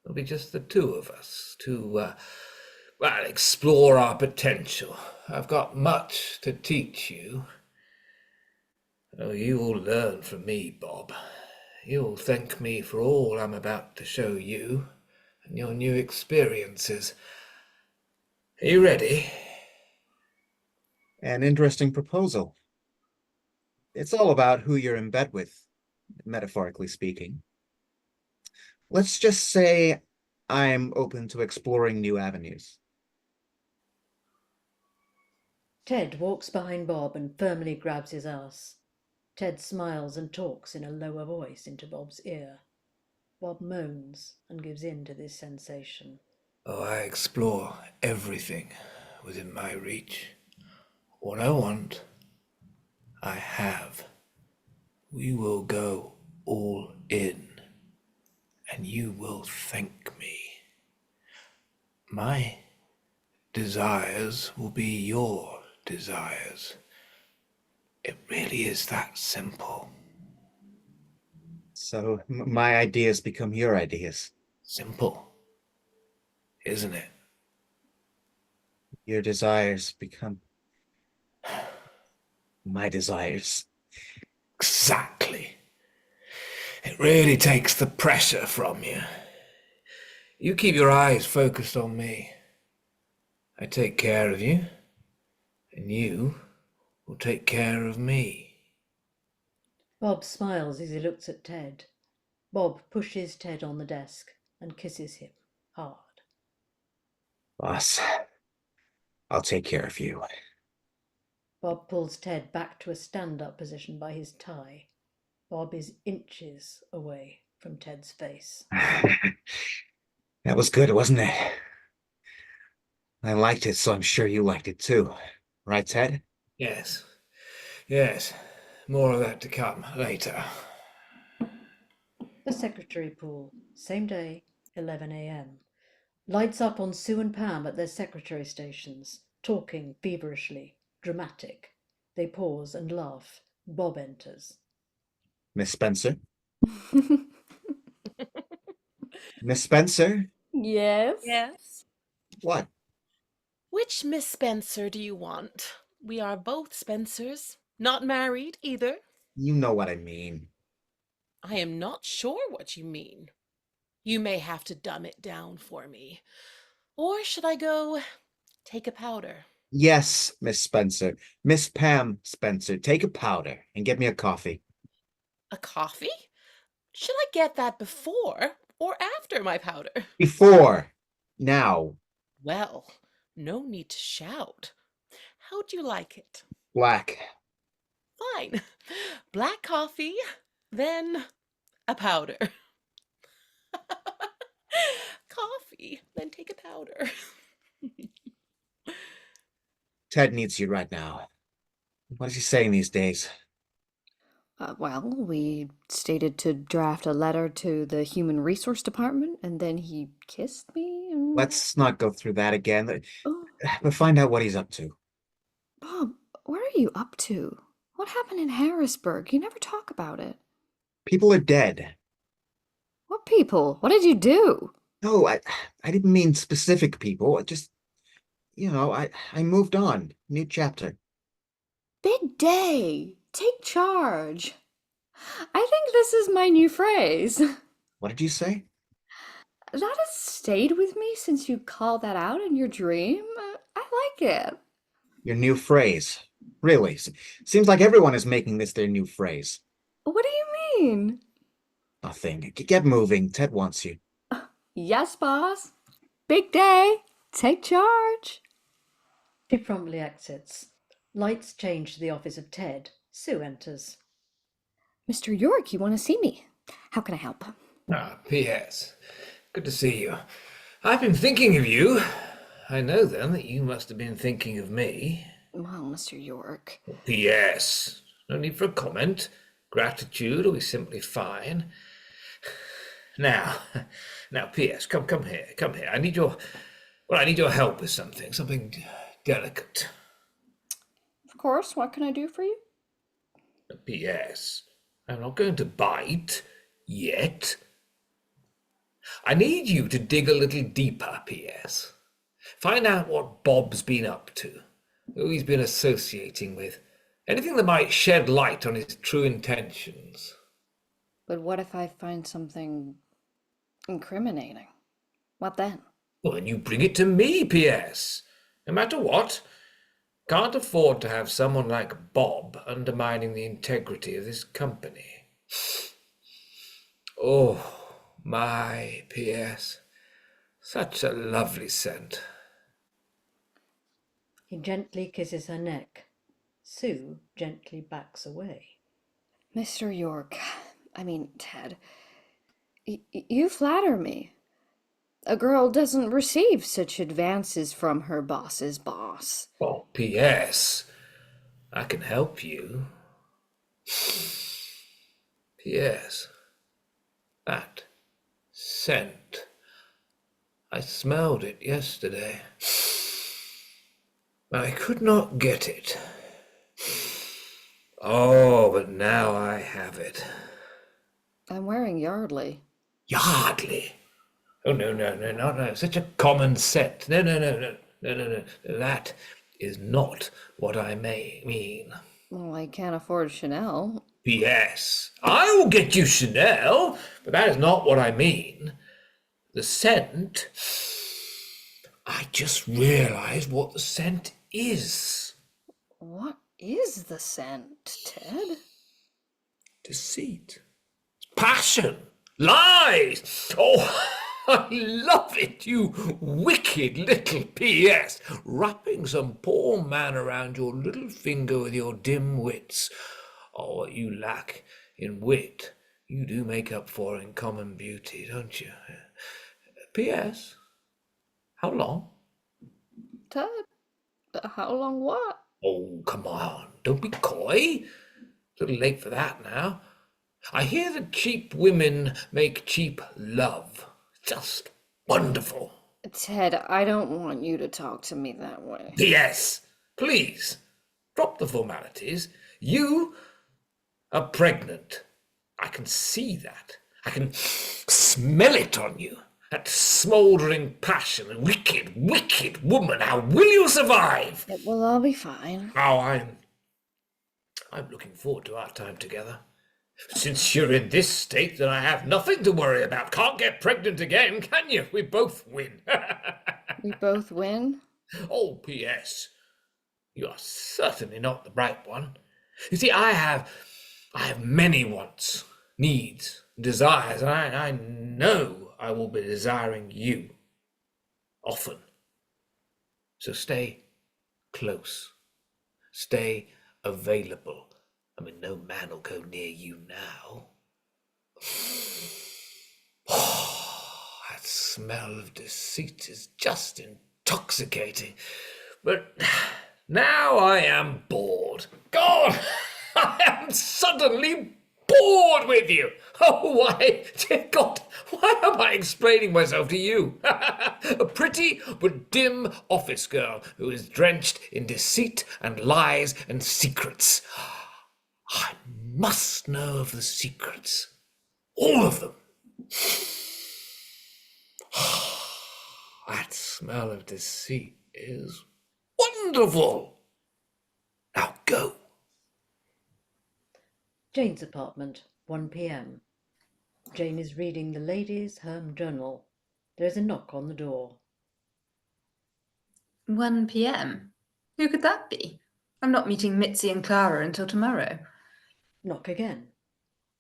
it'll be just the two of us to, explore our potential. I've got much to teach you. Oh, you will learn from me, Bob. You'll thank me for all I'm about to show you and your new experiences. Are you ready? An interesting proposal. It's all about who you're in bed with, metaphorically speaking. Let's just say I'm open to exploring new avenues. Ted walks behind Bob and firmly grabs his ass. Ted smiles and talks in a lower voice into Bob's ear. Bob moans and gives in to this sensation. Oh, I explore everything within my reach. What I want, I have. We will go all in, and you will thank me. My desires will be your desires. It really is that simple. So my ideas become your ideas. Simple, isn't it? Your desires become my desires. Exactly. It really takes the pressure from you. You keep your eyes focused on me. I take care of you, and you will take care of me. Bob smiles as he looks at Ted. Bob pushes Ted on the desk and kisses him hard. Boss, I'll take care of you. Bob pulls Ted back to a stand-up position by his tie. Bob is inches away from Ted's face. That was good, wasn't it? I liked it, so I'm sure you liked it too. Right, Ted? Yes, yes. More of that to come later. The secretary pool, same day, 11 a.m. Lights up on Sue and Pam at their secretary stations, talking feverishly, dramatic. They pause and laugh. Bob enters. Miss Spencer? Miss Spencer? Yes? Yes. What? Which Miss Spencer do you want? We are both Spencers. Not married either. You know what I mean. I am not sure what you mean. You may have to dumb it down for me. Or should I go take a powder? Yes, Miss Spencer. Miss Pam Spencer, take a powder and get me a coffee. A coffee? Should I get that before or after my powder? Before. Now. Well, no need to shout. How'd you like it? Black. Fine. Black coffee, then a powder. Coffee, then take a powder. Ted needs you right now. What is he saying these days? Well, we stated to draft a letter to the Human Resource Department, and then he kissed me. And... Let's not go through that again. Oh, But find out what he's up to. Bob, what are you up to? What happened in Harrisburg? You never talk about it. People are dead. What people? What did you do? No, I didn't mean specific people. I just, I moved on. New chapter. Big day. Take charge. I think this is my new phrase. What did you say? That has stayed with me since you called that out in your dream. I like it. Your new phrase. Really? Seems like everyone is making this their new phrase. What do you mean? Nothing. Get moving. Ted wants you. Yes, boss. Big day. Take charge. She promptly exits. Lights change to the office of Ted. Sue enters. Mr. York, you want to see me? How can I help? Ah, P.S. Good to see you. I've been thinking of you. I know then that you must have been thinking of me. Well, Mr. York. P.S. No need for a comment. Gratitude will be simply fine. Now, P.S. Come here. I need your help with something delicate. Of course, what can I do for you? P.S. I'm not going to bite yet. I need you to dig a little deeper, P.S. Find out what Bob's been up to, who he's been associating with, anything that might shed light on his true intentions. But what if I find something incriminating? What then? Well, then you bring it to me, P.S. No matter what. Can't afford to have someone like Bob undermining the integrity of this company. Oh, my P.S. Such a lovely scent. He gently kisses her neck. Sue gently backs away. Mr. York, Ted, you flatter me. A girl doesn't receive such advances from her boss's boss. Oh, P.S. I can help you. P.S. That scent. I smelled it yesterday. I could not get it. Oh, but now I have it. I'm wearing Yardley. Yardley. Oh, no. Such a common set. No. That is not what I mean. Well, I can't afford Chanel. Yes, I will get you Chanel, but that is not what I mean. The scent. I just realized what the scent is. What is the scent, Ted? Deceit. Passion. Lies. Oh, I love it, you wicked little P.S. Wrapping some poor man around your little finger with your dim wits. Oh, what you lack in wit, you do make up for in common beauty, don't you? P.S. How long? Ted? How long what? Oh, come on, don't be coy. A little late for that now. I hear that cheap women make cheap love. Just wonderful. Ted, I don't want you to talk to me that way. P.S. Please, drop the formalities. You are pregnant. I can see that. I can smell it on you. That smouldering passion. Wicked, wicked woman. How will you survive? It will all be fine. Oh, I'm looking forward to our time together. Since you're in this state, then I have nothing to worry about. Can't get pregnant again, can you? We both win. We both win? Oh, P.S. You are certainly not the right one. You see, I have many wants, needs, desires, and I know I will be desiring you often. So stay close. Stay available. I mean, no man will go near you now. Oh, that smell of deceit is just intoxicating. But now I am bored. God, I am suddenly bored with you. Oh, why, dear God, why am I explaining myself to you? A pretty but dim office girl who is drenched in deceit and lies and secrets. I must know of the secrets. All of them. That smell of deceit is wonderful. Now go. Jane's apartment, 1 p.m. Jane is reading the Ladies' Home Journal. There is a knock on the door. 1 p.m. Who could that be? I'm not meeting Mitzi and Clara until tomorrow. Knock again.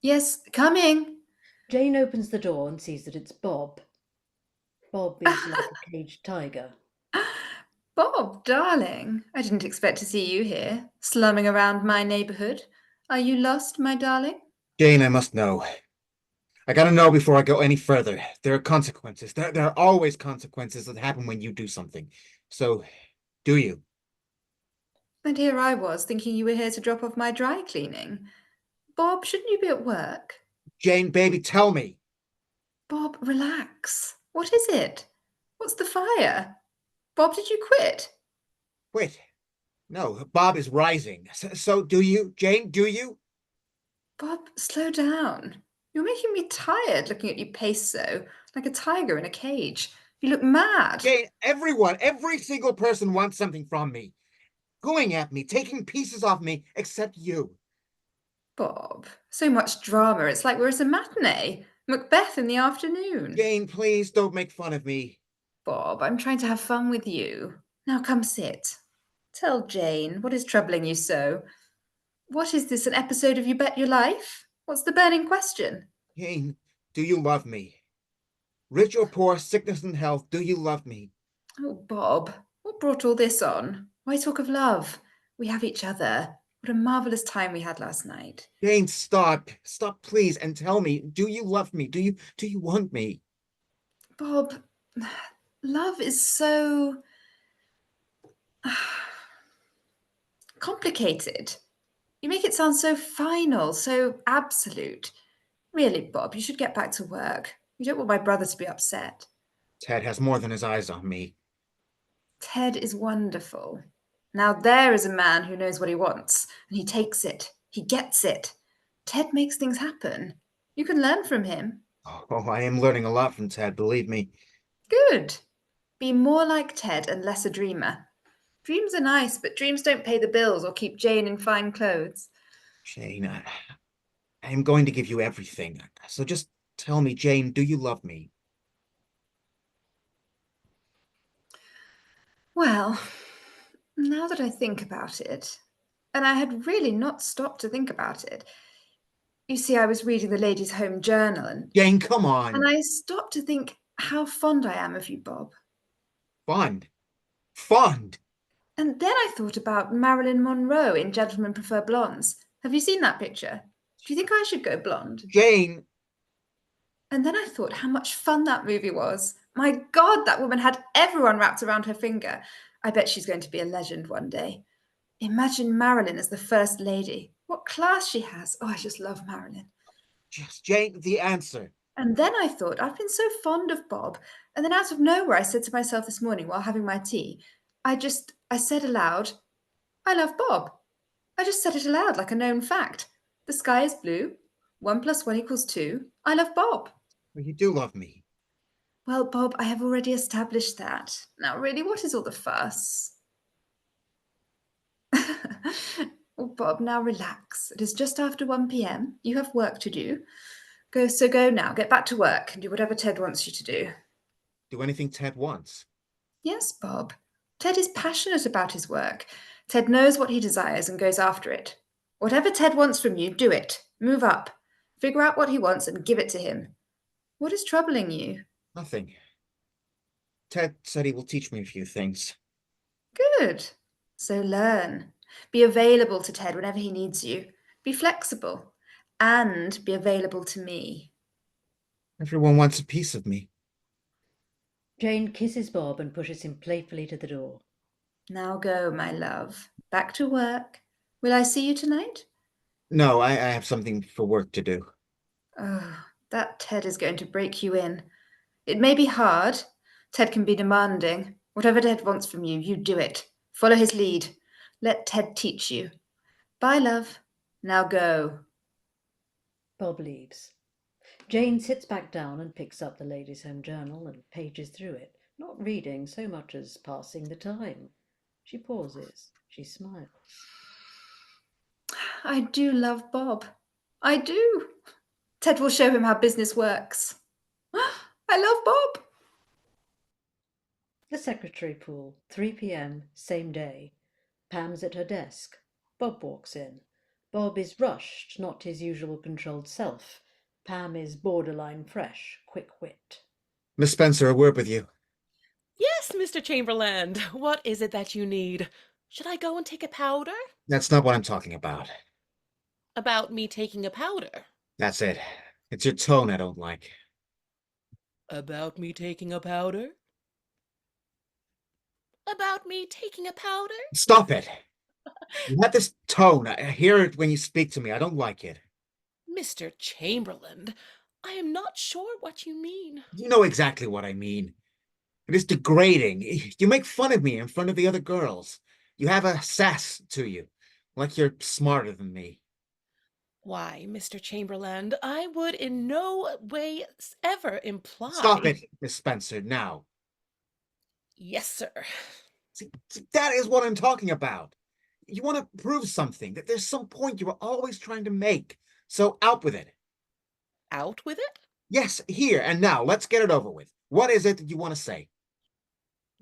Yes, coming. Jane opens the door and sees that it's Bob. Bob is like a caged tiger. Bob, darling, I didn't expect to see you here, slumming around my neighborhood. Are you lost, my darling? Jane, I must know. I gotta know before I go any further. There are consequences. There are always consequences that happen when you do something. So, do you? And here I was, thinking you were here to drop off my dry cleaning. Bob, shouldn't you be at work? Jane, baby, tell me. Bob, relax. What is it? What's the fire? Bob, did you quit? Wait. No, Bob is rising. So do you? Jane, do you? Bob, slow down. You're making me tired looking at you pace so, like a tiger in a cage. You look mad. Jane, every single person wants something from me. Going at me, taking pieces off me, except you. Bob, so much drama. It's like we're at a matinee. Macbeth in the afternoon. Jane, please don't make fun of me. Bob, I'm trying to have fun with you. Now come sit. Tell Jane, what is troubling you so? What is this, an episode of You Bet Your Life? What's the burning question? Jane, do you love me? Rich or poor, sickness and health, do you love me? Oh, Bob, what brought all this on? Why talk of love? We have each other. What a marvellous time we had last night. Jane, stop. Stop, please, and tell me, do you love me? Do you want me? Bob, love is so complicated. You make it sound so final, so absolute. Really, Bob, you should get back to work. You don't want my brother to be upset. Ted has more than his eyes on me. Ted is wonderful. Now there is a man who knows what he wants, and he takes it. He gets it. Ted makes things happen. You can learn from him. Oh, I am learning a lot from Ted, believe me. Good. Be more like Ted and less a dreamer. Dreams are nice, but dreams don't pay the bills or keep Jane in fine clothes. Jane, I am going to give you everything. So just tell me, Jane, do you love me? Well, now that I think about it, and I had really not stopped to think about it. You see, I was reading the Ladies' Home Journal Jane, come on. and I stopped to think how fond I am of you, Bob. Fond. Fond. And then I thought about Marilyn Monroe in Gentlemen Prefer Blondes. Have you seen that picture? Do you think I should go blonde? Jane. And then I thought how much fun that movie was. My God, that woman had everyone wrapped around her finger. I bet she's going to be a legend one day. Imagine Marilyn as the First Lady. What class she has. Oh, I just love Marilyn. Just Jane, the answer. And then I thought, I've been so fond of Bob. And then out of nowhere, I said to myself this morning while having my tea, I said aloud, I love Bob. I just said it aloud like a known fact. The sky is blue. 1 + 1 = 2. I love Bob. Well, you do love me. Well, Bob, I have already established that. Now, really, what is all the fuss? Oh, Bob, now relax. It is just after 1 p.m. You have work to do. Go now. Get back to work and do whatever Ted wants you to do. Do anything Ted wants. Yes, Bob. Ted is passionate about his work. Ted knows what he desires and goes after it. Whatever Ted wants from you, do it. Move up. Figure out what he wants and give it to him. What is troubling you? Nothing. Ted said he will teach me a few things. Good. So learn. Be available to Ted whenever he needs you. Be flexible. And be available to me. Everyone wants a piece of me. Jane kisses Bob and pushes him playfully to the door. Now go, my love. Back to work. Will I see you tonight? No, I have something for work to do. Oh, that Ted is going to break you in. It may be hard. Ted can be demanding. Whatever Ted wants from you, you do it. Follow his lead. Let Ted teach you. Bye, love. Now go. Bob leaves. Jane sits back down and picks up the Ladies' Home Journal and pages through it, not reading so much as passing the time. She pauses. She smiles. I do love Bob. I do. Ted will show him how business works. I love Bob. The secretary pool, 3 p.m., same day. Pam's at her desk. Bob walks in. Bob is rushed, not his usual controlled self. Pam is borderline fresh, quick-wit. Miss Spencer, a word with you. Yes, Mr. Chamberlain. What is it that you need? Should I go and take a powder? That's not what I'm talking about. About me taking a powder? That's it. It's your tone I don't like. About me taking a powder? About me taking a powder? Stop it! You have this tone. I hear it when you speak to me. I don't like it. Mr. Chamberlain, I am not sure what you mean. You know exactly what I mean. It is degrading. You make fun of me in front of the other girls. You have a sass to you, like you're smarter than me. Why, Mr. Chamberlain, I would in no way ever imply... Stop it, Miss Spencer, now. Yes, sir. See, that is what I'm talking about. You want to prove something, that there's some point you are always trying to make. So out with it. Out with it? Yes, here and now. Let's get it over with. What is it that you want to say?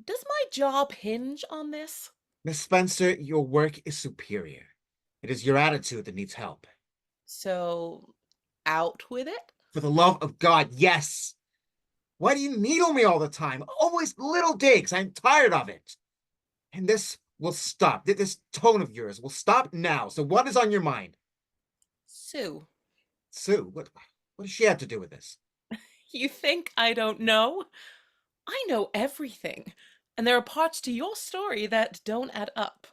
Does my job hinge on this? Miss Spencer, your work is superior. It is your attitude that needs help. So, out with it? For the love of God, yes. Why do you needle me all the time? Always little digs. I'm tired of it. And this will stop. This tone of yours will stop now. So what is on your mind? Sue. Sue? What does she have to do with this? You think I don't know? I know everything. And there are parts to your story that don't add up.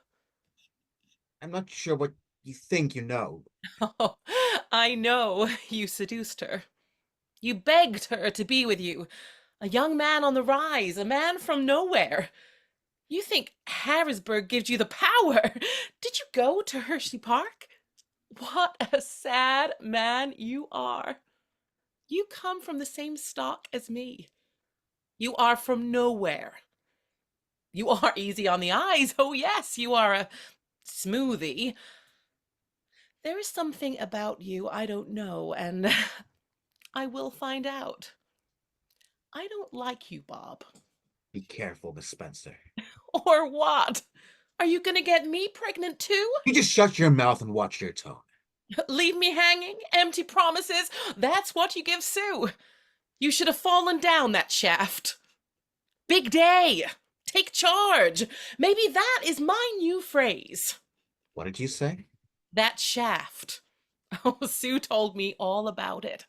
I'm not sure what you think you know. Oh, I know you seduced her. You begged her to be with you. A young man on the rise, a man from nowhere. You think Harrisburg gives you the power. Did you go to Hershey Park? What a sad man you are. You come from the same stock as me. You are from nowhere. You are easy on the eyes. Oh, yes, you are a smoothie. There is something about you I don't know, and I will find out. I don't like you, Bob. Be careful, Miss Spencer. Or what? Are you gonna get me pregnant too? You just shut your mouth and watch your tone. Leave me hanging? Empty promises? That's what you give Sue. You should have fallen down that shaft. Big day. Take charge. Maybe that is my new phrase. What did you say? That shaft. Oh, Sue told me all about it.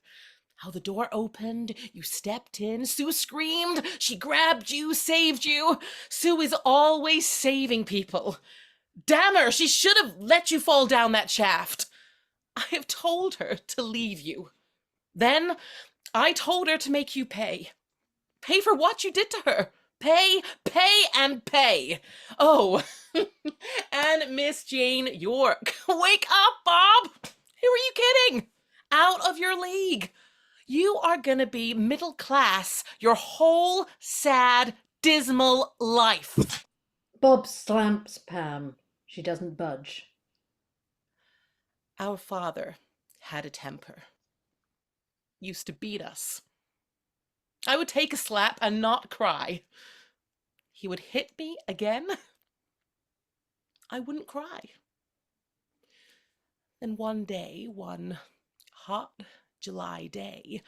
How the door opened, you stepped in, Sue screamed, she grabbed you, saved you. Sue is always saving people. Damn her, she should have let you fall down that shaft. I have told her to leave you. Then I told her to make you pay. Pay for what you did to her. Pay, pay, and pay. Oh, and Miss Jane York. Wake up, Bob. Who are you kidding? Out of your league. You are gonna be middle class your whole sad, dismal life. Bob slamps Pam. She doesn't budge. Our father had a temper. Used to beat us. I would take a slap and not cry. He would hit me again. I wouldn't cry. Then one day, one hot July day,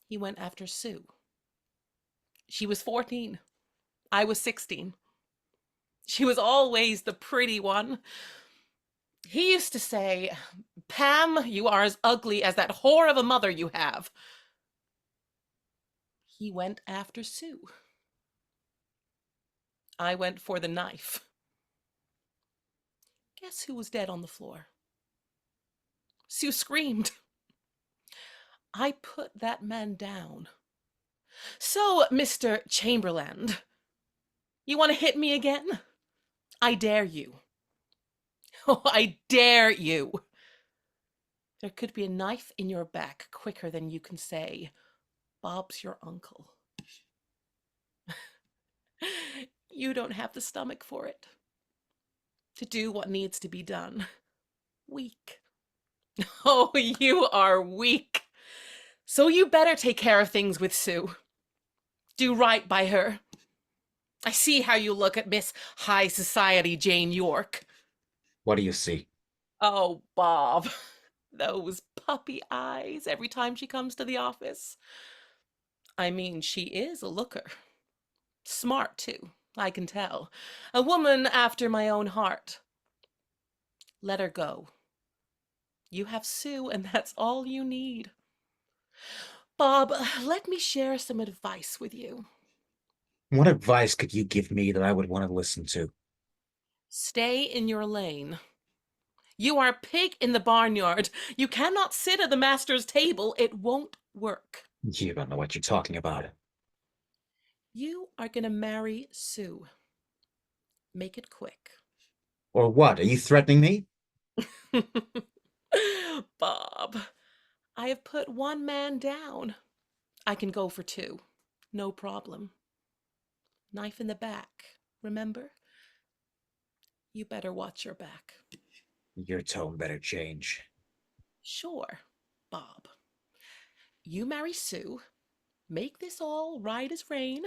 he went after Sue. She was 14. I was 16. She was always the pretty one. He used to say, Pam, you are as ugly as that whore of a mother you have. He went after Sue. I went for the knife. Guess who was dead on the floor? Sue screamed. I put that man down. So, Mr. Chamberlain, you want to hit me again? I dare you. Oh, I dare you. There could be a knife in your back quicker than you can say, Bob's your uncle. You don't have the stomach for it. To do what needs to be done. Weak. Oh, you are weak. So you better take care of things with Sue. Do right by her. I see how you look at Miss High Society Jane York. What do you see? Oh, Bob, those puppy eyes every time she comes to the office. I mean, she is a looker. Smart, too, I can tell. A woman after my own heart. Let her go. You have Sue, and that's all you need. Bob, let me share some advice with you. What advice could you give me that I would want to listen to? Stay in your lane. You are a pig in the barnyard. You cannot sit at the master's table. It won't work. You don't know what you're talking about. You are going to marry Sue. Make it quick. Or what? Are you threatening me? Bob, I have put one man down. I can go for two. No problem. Knife in the back, remember? You better watch your back. Your tone better change. Sure, Bob. You marry Sue, make this all right as rain,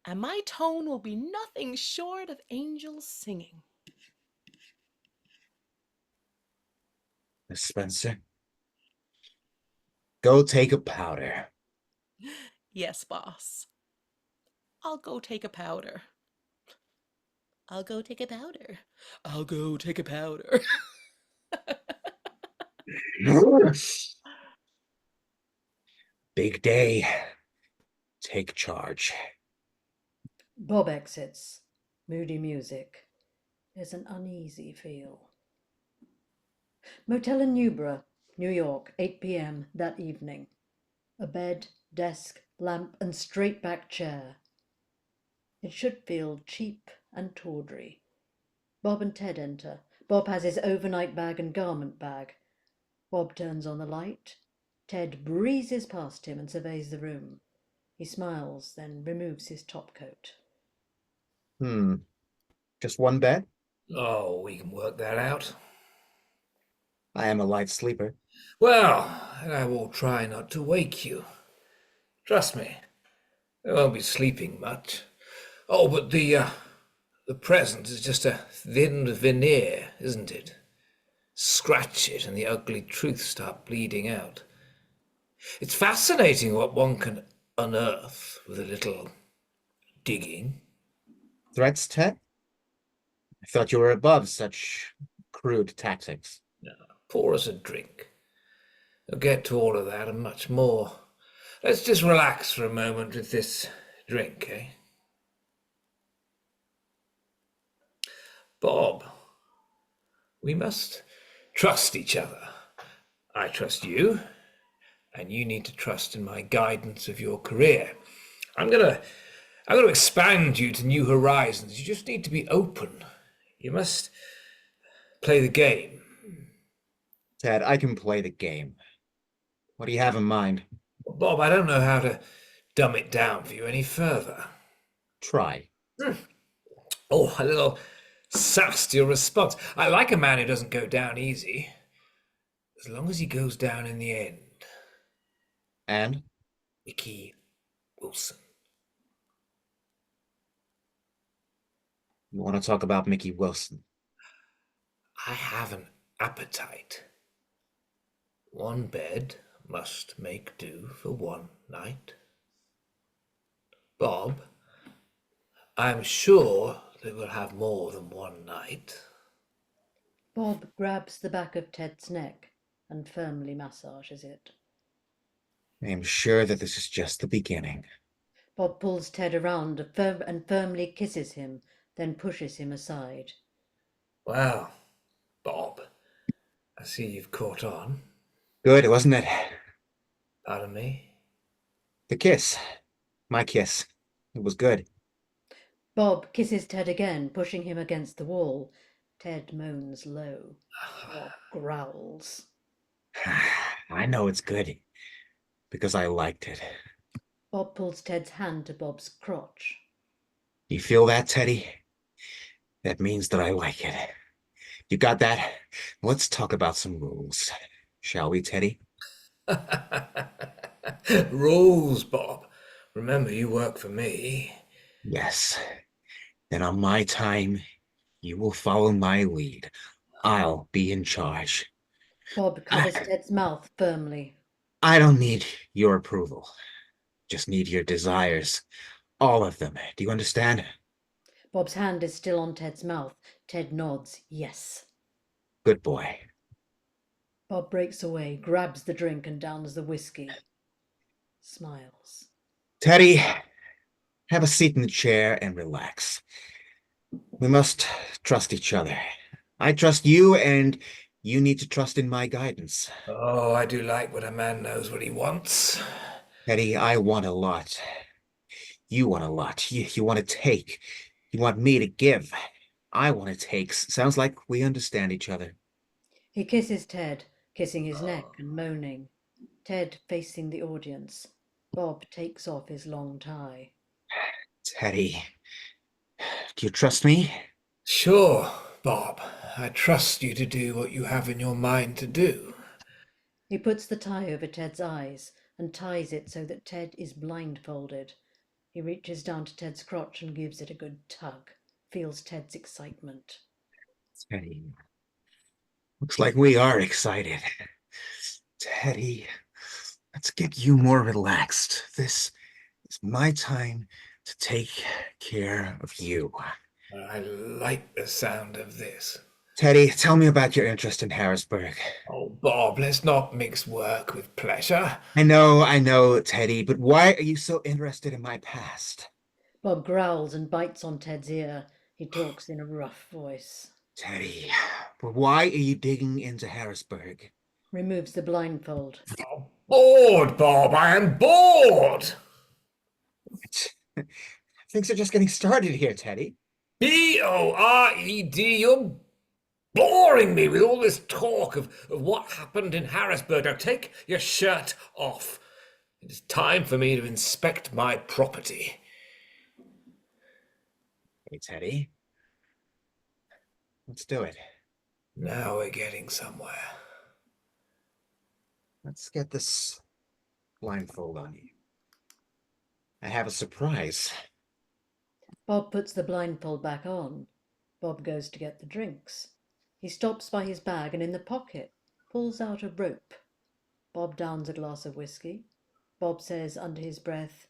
and my tone will be nothing short of angels singing. Miss Spencer, go take a powder. Yes, boss. I'll go take a powder. I'll go take a powder. I'll go take a powder. Big day. Take charge. Bob exits. Moody music. There's an uneasy feel. Motel in Newborough, New York, 8 p.m. that evening. A bed, desk, lamp, and straight-back chair. It should feel cheap and tawdry. Bob and Ted enter, Bob has his overnight bag and garment bag. Bob turns on the light. Ted breezes past him and surveys the room. He smiles, then removes his topcoat. Just one bed? Oh, we can work that out. I am a light sleeper. Well, I will try not to wake you. Trust me, I won't be sleeping much. Oh, but the present is just a thin veneer, isn't it? Scratch it and the ugly truth start bleeding out. It's fascinating what one can unearth with a little digging. Threats, Ted? I thought you were above such crude tactics. Now, pour us a drink. We'll get to all of that and much more. Let's just relax for a moment with this drink, eh? Bob, we must trust each other. I trust you, and you need to trust in my guidance of your career. I'm gonna expand you to new horizons. You just need to be open. You must play the game. Ted, I can play the game. What do you have in mind? Bob, I don't know how to dumb it down for you any further. Try. Oh, a little sass to your response. I like a man who doesn't go down easy, as long as he goes down in the end. And? Mickey Wilson. You want to talk about Mickey Wilson? I have an appetite. One bed must make do for one night. Bob, I'm sure that we'll have more than one night. Bob grabs the back of Ted's neck and firmly massages it. I am sure that this is just the beginning. Bob pulls Ted around and firmly kisses him, then pushes him aside. Well, Bob, I see you've caught on. Good, wasn't it? Pardon me? The kiss. My kiss. It was good. Bob kisses Ted again, pushing him against the wall. Ted moans low. Bob growls. I know it's good, because I liked it. Bob pulls Ted's hand to Bob's crotch. You feel that, Teddy? That means that I like it. You got that? Let's talk about some rules. Shall we, Teddy? Rules, Bob. Remember, you work for me. Yes. Then on my time, you will follow my lead. I'll be in charge. Bob covers Ted's mouth firmly. I don't need your approval. Just need your desires. All of them. Do you understand? Bob's hand is still on Ted's mouth. Ted nods, yes. Good boy. Bob breaks away, grabs the drink and downs the whiskey. Smiles. Teddy, have a seat in the chair and relax. We must trust each other. I trust you, and you need to trust in my guidance. Oh, I do like when a man knows what he wants. Teddy, I want a lot. You want a lot. You want to take. You want me to give. I want to take. Sounds like we understand each other. He kisses Ted, kissing his neck and moaning. Ted facing the audience. Bob takes off his long tie. Teddy, do you trust me? Sure, Bob. I trust you to do what you have in your mind to do. He puts the tie over Ted's eyes and ties it so that Ted is blindfolded. He reaches down to Ted's crotch and gives it a good tug. Feels Ted's excitement. Teddy, looks like we are excited. Teddy, let's get you more relaxed. This is my time to take care of you. I like the sound of this. Teddy, tell me about your interest in Harrisburg. Oh, Bob, let's not mix work with pleasure. I know, Teddy, but why are you so interested in my past? Bob growls and bites on Ted's ear. He talks in a rough voice. Teddy, but why are you digging into Harrisburg? Removes the blindfold. Oh, bored, Bob. I am bored. Things are just getting started here, Teddy. B-O-R-E-D. You're boring me with all this talk of what happened in Harrisburg. Now take your shirt off. It is time for me to inspect my property. Hey, Teddy. Let's do it. Now we're getting somewhere. Let's get this blindfold on you. I have a surprise. Bob puts the blindfold back on. Bob goes to get the drinks. He stops by his bag and in the pocket pulls out a rope. Bob downs a glass of whiskey. Bob says under his breath,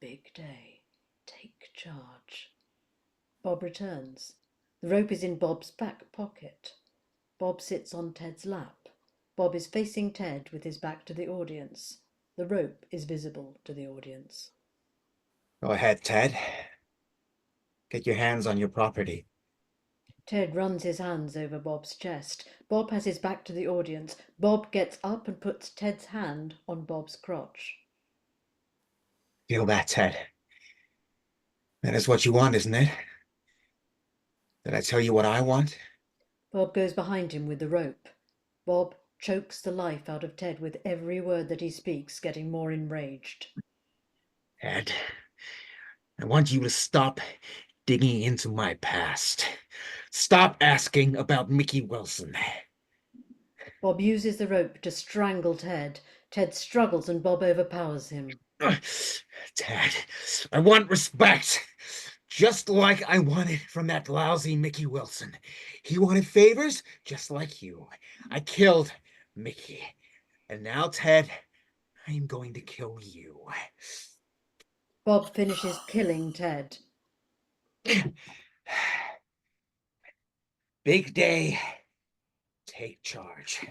"Big day, take charge." Bob returns. The rope is in Bob's back pocket. Bob sits on Ted's lap. Bob is facing Ted with his back to the audience. The rope is visible to the audience. Go ahead, Ted. Get your hands on your property. Ted runs his hands over Bob's chest. Bob has his back to the audience. Bob gets up and puts Ted's hand on Bob's crotch. Feel that, Ted? That is what you want, isn't it? Did I tell you what I want? Bob goes behind him with the rope. Bob chokes the life out of Ted with every word that he speaks, getting more enraged. Ted, I want you to stop digging into my past. Stop asking about Mickey Wilson. Bob uses the rope to strangle Ted. Ted struggles and Bob overpowers him. Ted, I want respect. Just like I wanted from that lousy Mickey Wilson. He wanted favors just like you. I killed Mickey. And now, Ted, I am going to kill you. Bob finishes killing Ted. Big day. Take charge.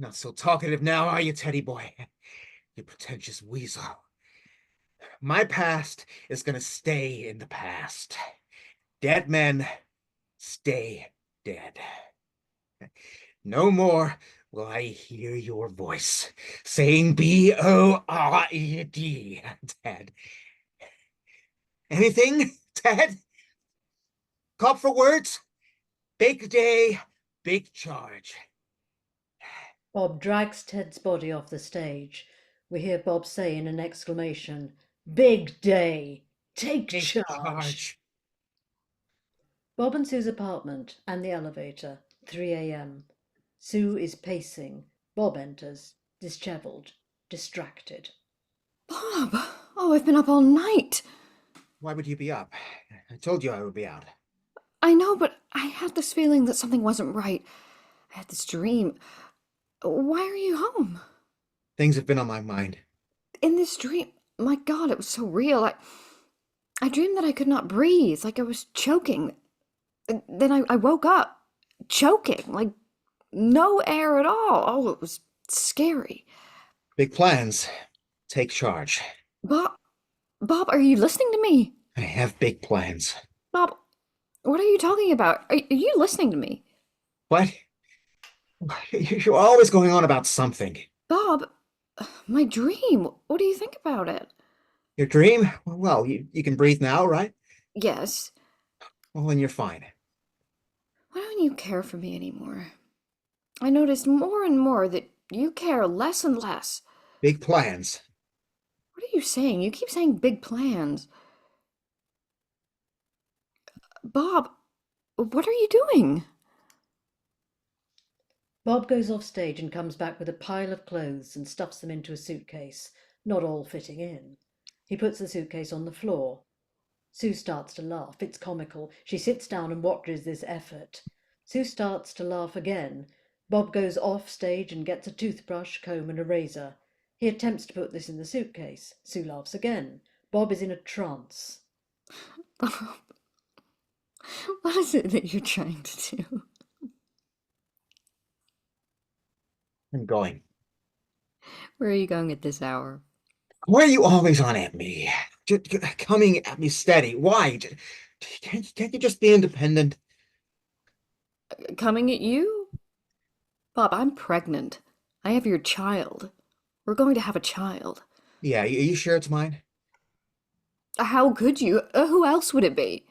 Not so talkative now, are you, Teddy boy? You pretentious weasel. My past is gonna stay in the past. Dead men stay dead. No more will I hear your voice saying B-O-R-E-D, Ted. Anything, Ted? Cop for words? Big day, big charge. Bob drags Ted's body off the stage. We hear Bob say in an exclamation, "Big day! Take charge!" Bob and Sue's apartment and the elevator, 3 a.m. Sue is pacing. Bob enters, dishevelled, distracted. Bob! Oh, I've been up all night. Why would you be up? I told you I would be out. I know, but I had this feeling that something wasn't right. I had this dream. Why are you home? Things have been on my mind. In this dream, my God, it was so real. I dreamed that I could not breathe, like I was choking. Then I woke up, choking, like no air at all. Oh, it was scary. Big plans. Take charge. Bob, are you listening to me? I have big plans. Bob, what are you talking about? Are you listening to me? What? You're always going on about something. Bob, my dream. What do you think about it? Your dream? Well, you can breathe now, right? Yes. Well, then you're fine. Why don't you care for me anymore? I noticed more and more that you care less and less. Big plans. What are you saying? You keep saying big plans. Bob, what are you doing? Bob goes off stage and comes back with a pile of clothes and stuffs them into a suitcase, not all fitting in. He puts the suitcase on the floor. Sue starts to laugh. It's comical. She sits down and watches this effort. Sue starts to laugh again. Bob goes off stage and gets a toothbrush, comb and a razor. He attempts to put this in the suitcase. Sue laughs again. Bob is in a trance. Bob, what is it that you're trying to do? I'm going. Where are you going at this hour? Why are you always on at me? Just coming at me steady. Why? Can't you just be independent? Coming at you? Bob, I'm pregnant. I have your child. We're going to have a child. Yeah, you sure it's mine? How could you? Who else would it be?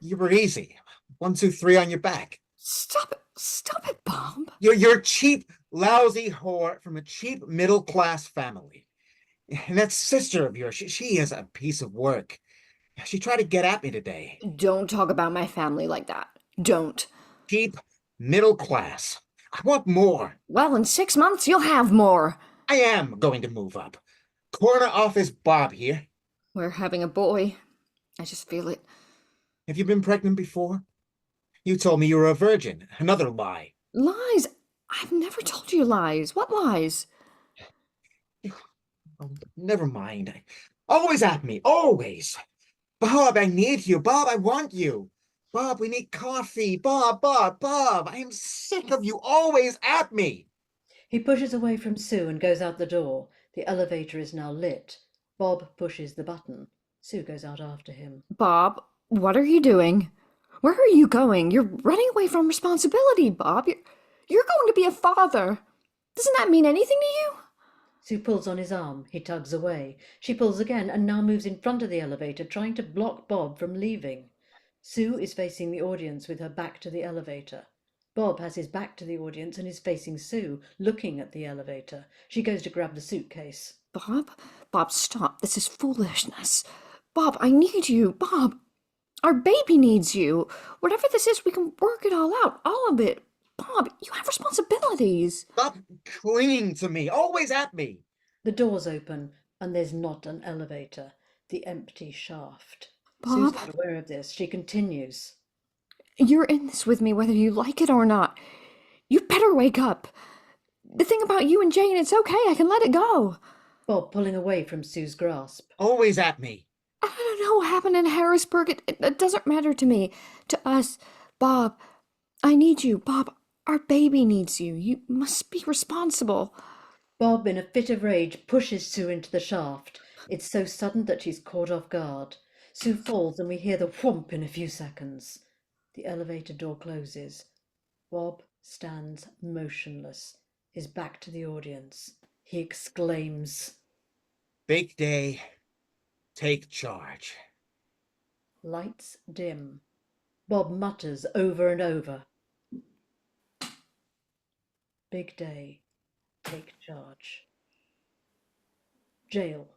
You were easy. 1, 2, 3 on your back. Stop it, Bob. You're a cheap, lousy whore from a cheap middle-class family. And that sister of yours, she is a piece of work. She tried to get at me today. Don't talk about my family like that. Don't. Cheap, middle class. I want more. Well, in 6 months, you'll have more. I am going to move up. Corner office Bob here. We're having a boy. I just feel it. Have you been pregnant before? You told me you were a virgin. Another lie. Lies? I've never told you lies. What lies? Oh, never mind. Always at me. Always. Bob, I need you. Bob, I want you. Bob, we need coffee. Bob. I am sick of you always at me. He pushes away from Sue and goes out the door. The elevator is now lit. Bob pushes the button. Sue goes out after him. Bob, what are you doing? Where are you going? You're running away from responsibility, Bob. You're going to be a father. Doesn't that mean anything to you? Sue pulls on his arm. He tugs away. She pulls again and now moves in front of the elevator, trying to block Bob from leaving. Sue is facing the audience with her back to the elevator. Bob has his back to the audience and is facing Sue, looking at the elevator. She goes to grab the suitcase. Bob, stop. This is foolishness. Bob, I need you. Bob, our baby needs you. Whatever this is, we can work it all out. All of it. Bob, you have responsibilities. Stop clinging to me. Always at me. The doors open and there's not an elevator. The empty shaft. Bob? Sue's not aware of this. She continues. You're in this with me whether you like it or not. You better wake up. The thing about you and Jane, it's okay. I can let it go. Bob pulling away from Sue's grasp. Always at me. I don't know what happened in Harrisburg. It doesn't matter to me. To us. Bob, I need you. Bob, our baby needs you. You must be responsible. Bob, in a fit of rage, pushes Sue into the shaft. It's so sudden that she's caught off guard. Sue falls and we hear the whomp in a few seconds. The elevator door closes. Bob stands motionless, his back to the audience. He exclaims, Big day. Take charge. Lights dim. Bob mutters over and over, Big day. Take charge. Jail.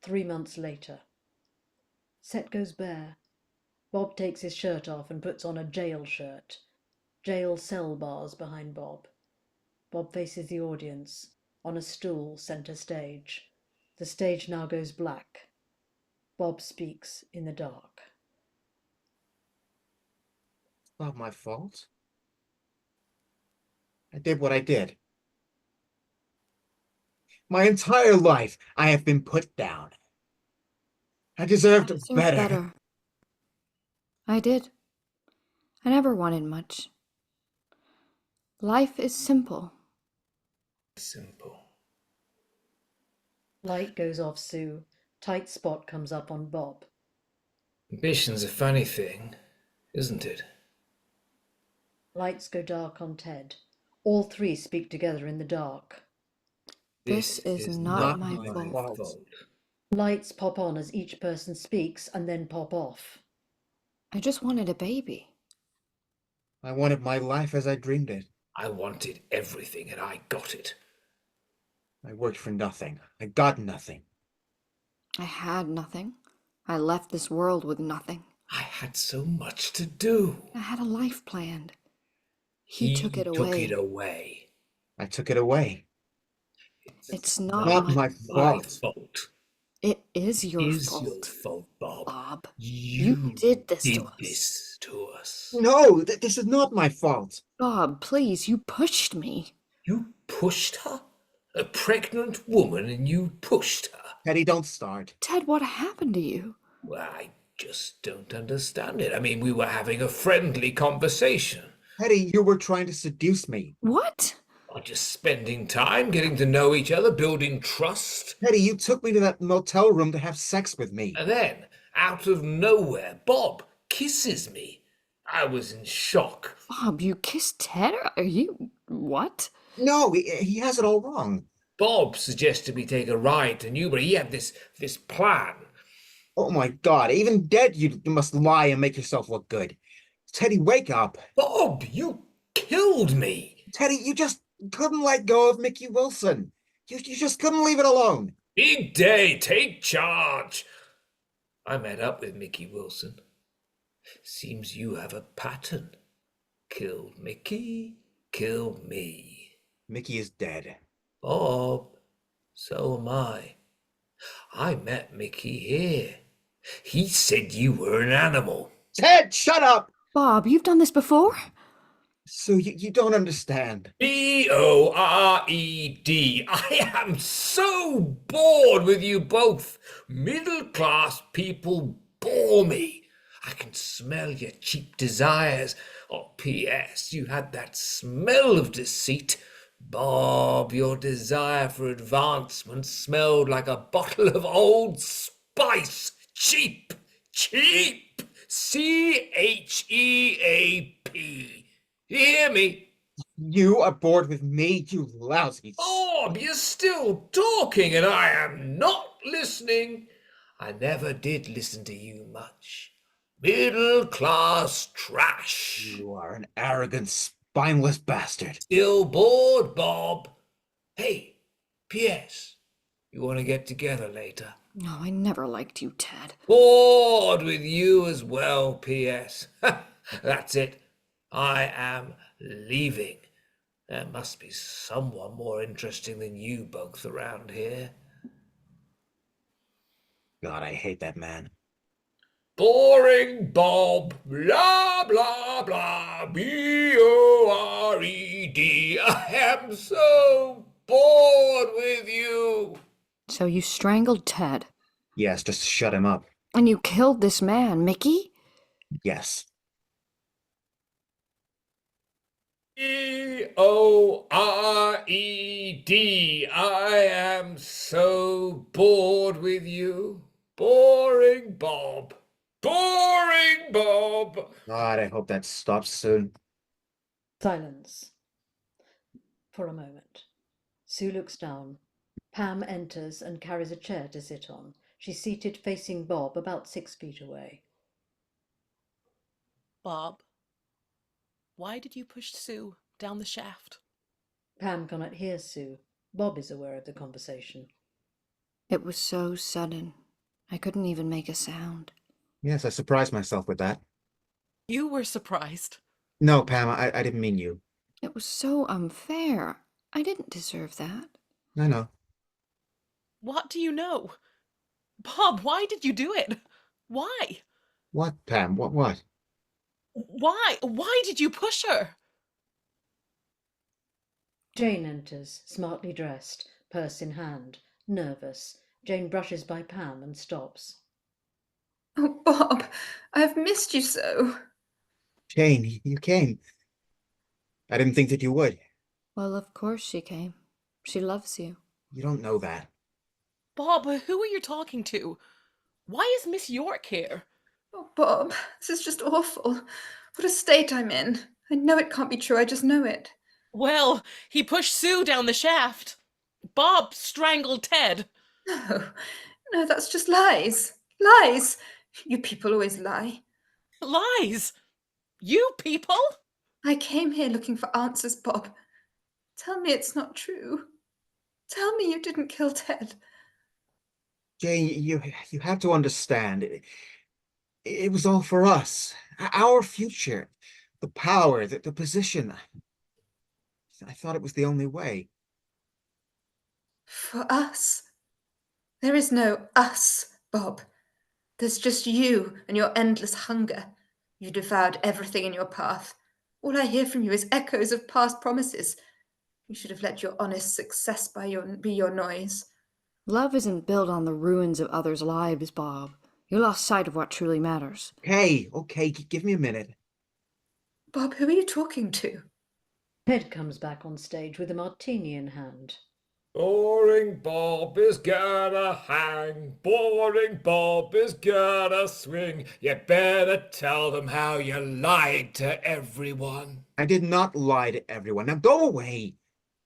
3 months later. Set goes bare. Bob takes his shirt off and puts on a jail shirt. Jail cell bars behind Bob. Bob faces the audience, on a stool centre stage. The stage now goes black. Bob speaks in the dark. It's not my fault. I did what I did. My entire life, I have been put down. I deserved better. I did. I never wanted much. Life is simple. Simple. Light goes off Sue. Tight spot comes up on Bob. Ambition's a funny thing, isn't it? Lights go dark on Ted. All three speak together in the dark. This is not my fault. Lights pop on as each person speaks and then pop off. I just wanted a baby. I wanted my life as I dreamed it. I wanted everything and I got it. I worked for nothing. I got nothing. I had nothing. I left this world with nothing. I had so much to do. I had a life planned. He took it away. I took it away. It's not my fault. It is your fault, Bob. Bob. You did this did to us. this to us. No, this is not my fault. Bob, please, you pushed me. You pushed her? A pregnant woman and you pushed her? Teddy, don't start. Ted, what happened to you? Well, I just don't understand it. I mean, we were having a friendly conversation. Teddy, you were trying to seduce me. What? Or just spending time, getting to know each other, building trust. Teddy, you took me to that motel room to have sex with me. And then, out of nowhere, Bob kisses me. I was in shock. Bob, you kissed Ted? Are you... what? No, he has it all wrong. Bob suggested we take a ride to Newbury. He had this plan. Oh my God, even dead you must lie and make yourself look good. Teddy, wake up. Bob, you killed me. Teddy, you just couldn't let go of Mickey Wilson. You just couldn't leave it alone. Big day, take charge. I met up with Mickey Wilson. Seems you have a pattern. Kill Mickey, kill me. Mickey is dead. Bob, so am I. I met Mickey here. He said you were an animal. Ted, shut up! Bob, you've done this before? So you don't understand. Bored. I am so bored with you both. Middle-class people bore me. I can smell your cheap desires. Oh, P.S. You had that smell of deceit. Bob, your desire for advancement smelled like a bottle of Old Spice. Cheap. Cheap. CHEAP. You hear me? You are bored with me, you lousy... Bob, you're still talking and I am not listening. I never did listen to you much. Middle-class trash. You are an arrogant, spineless bastard. Still bored, Bob? Hey, P.S. You want to get together later? No, I never liked you, Ted. Bored with you as well, P.S. That's it. I am leaving. There must be someone more interesting than you both around here. God, I hate that man. Boring Bob, blah, blah, blah, B-O-R-E-D. I am so bored with you. So you strangled Ted, Yes, just shut him up. and you killed this man, Mickey? Yes. B-O-R-E-D. I am so bored with you. Boring Bob. Boring Bob. God, I hope that stops soon. Silence. For a moment. Sue looks down. Pam enters and carries a chair to sit on. She's seated facing Bob, about 6 feet away. Bob, why did you push Sue down the shaft? Pam cannot hear Sue. Bob is aware of the conversation. It was so sudden. I couldn't even make a sound. Yes, I surprised myself with that. You were surprised. No, Pam, I didn't mean you. It was so unfair. I didn't deserve that. I know. What do you know? Bob, why did you do it? Why? What, Pam? What? Why? Why did you push her? Jane enters, smartly dressed, purse in hand, nervous. Jane brushes by Pam and stops. Oh, Bob, I have missed you so. Jane, you came. I didn't think that you would. Well, of course she came. She loves you. You don't know that. Bob, who are you talking to? Why is Miss York here? Oh, Bob, this is just awful. What a state I'm in. I know it can't be true, I just know it. Well, he pushed Sue down the shaft. Bob strangled Ted. No, no, that's just lies. Lies. You people always lie. Lies. You people? I came here looking for answers, Bob. Tell me it's not true. Tell me you didn't kill Ted. Jane, you have to understand. It was all for us. Our future. The power, the position. I thought it was the only way. For us? There is no us, Bob. There's just you and your endless hunger. You devoured everything in your path. All I hear from you is echoes of past promises. You should have let your honest success be your noise. Love isn't built on the ruins of others' lives, Bob. You lost sight of what truly matters. Hey, okay, give me a minute. Bob, who are you talking to? Ted comes back on stage with a martini in hand. Boring Bob is gonna hang. Boring Bob is gonna swing. You better tell them how you lied to everyone. I did not lie to everyone. Now go away.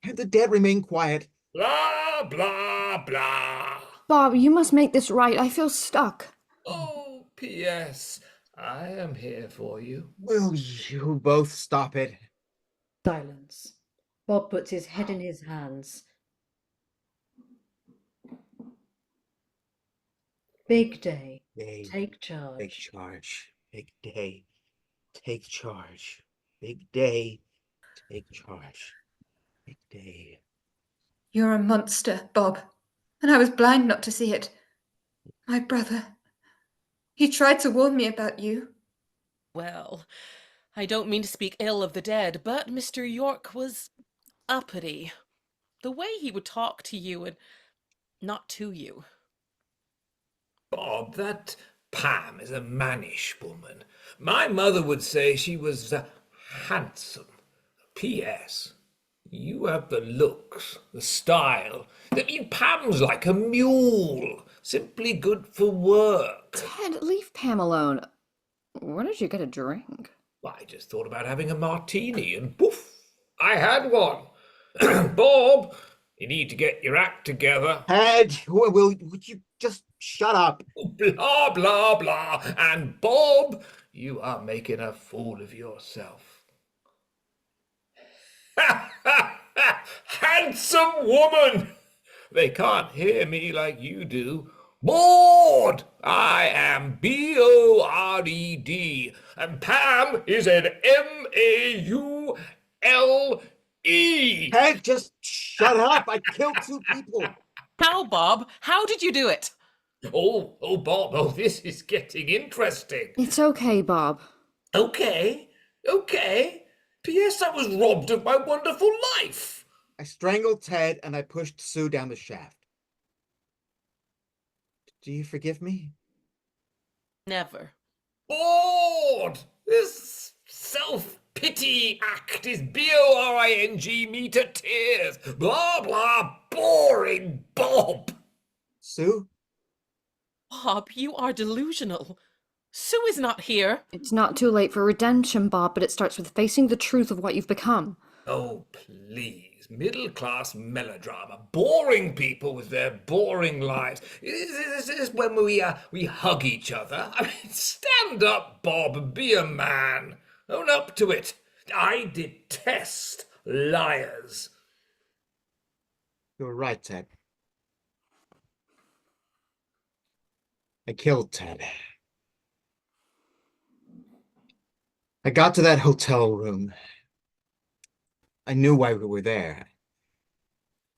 Have the dead remain quiet. Lie! blah, blah, blah. Bob, you must make this right. I feel stuck. Oh, P.S. I am here for you. Will you both stop it? Silence. Bob puts his head in his hands. Big day. Day. Take charge. Take charge. Big day. Take charge. Big day. Take charge. Big day. You're a monster, Bob, and I was blind not to see it. My brother. He tried to warn me about you. Well, I don't mean to speak ill of the dead, but Mr. York was uppity. The way he would talk to you and not to you. Bob, that Pam is a mannish woman. My mother would say she was handsome. P.S. You have the looks, the style. I mean, Pam's like a mule, simply good for work. Ted, leave Pam alone. Where did you get a drink? I just thought about having a martini, and poof, I had one. Bob, you need to get your act together. Ted, would you just shut up? Blah, blah, blah. And Bob, you are making a fool of yourself. Handsome woman! They can't hear me like you do. Bored! I am B-O-R-E-D, and Pam is an M-A-U-L-E. Ted, just shut up. I killed 2 people. How, Bob? How did you do it? Oh, Bob, this is getting interesting. It's okay, Bob. Okay. P.S. I was robbed of my wonderful life. I strangled Ted and I pushed Sue down the shaft. Do you forgive me? Never. Bored! This self-pity act is B-O-R-I-N-G me to tears. Blah, blah, boring Bob. Sue? Bob, you are delusional. Sue is not here. It's not too late for redemption, Bob, but it starts with facing the truth of what you've become. Oh, please. Middle-class melodrama. Boring people with their boring lives. This is when we hug each other. I mean, stand up, Bob, and be a man. Own up to it. I detest liars. You're right, Ted. I killed Ted. I got to that hotel room. I knew why we were there.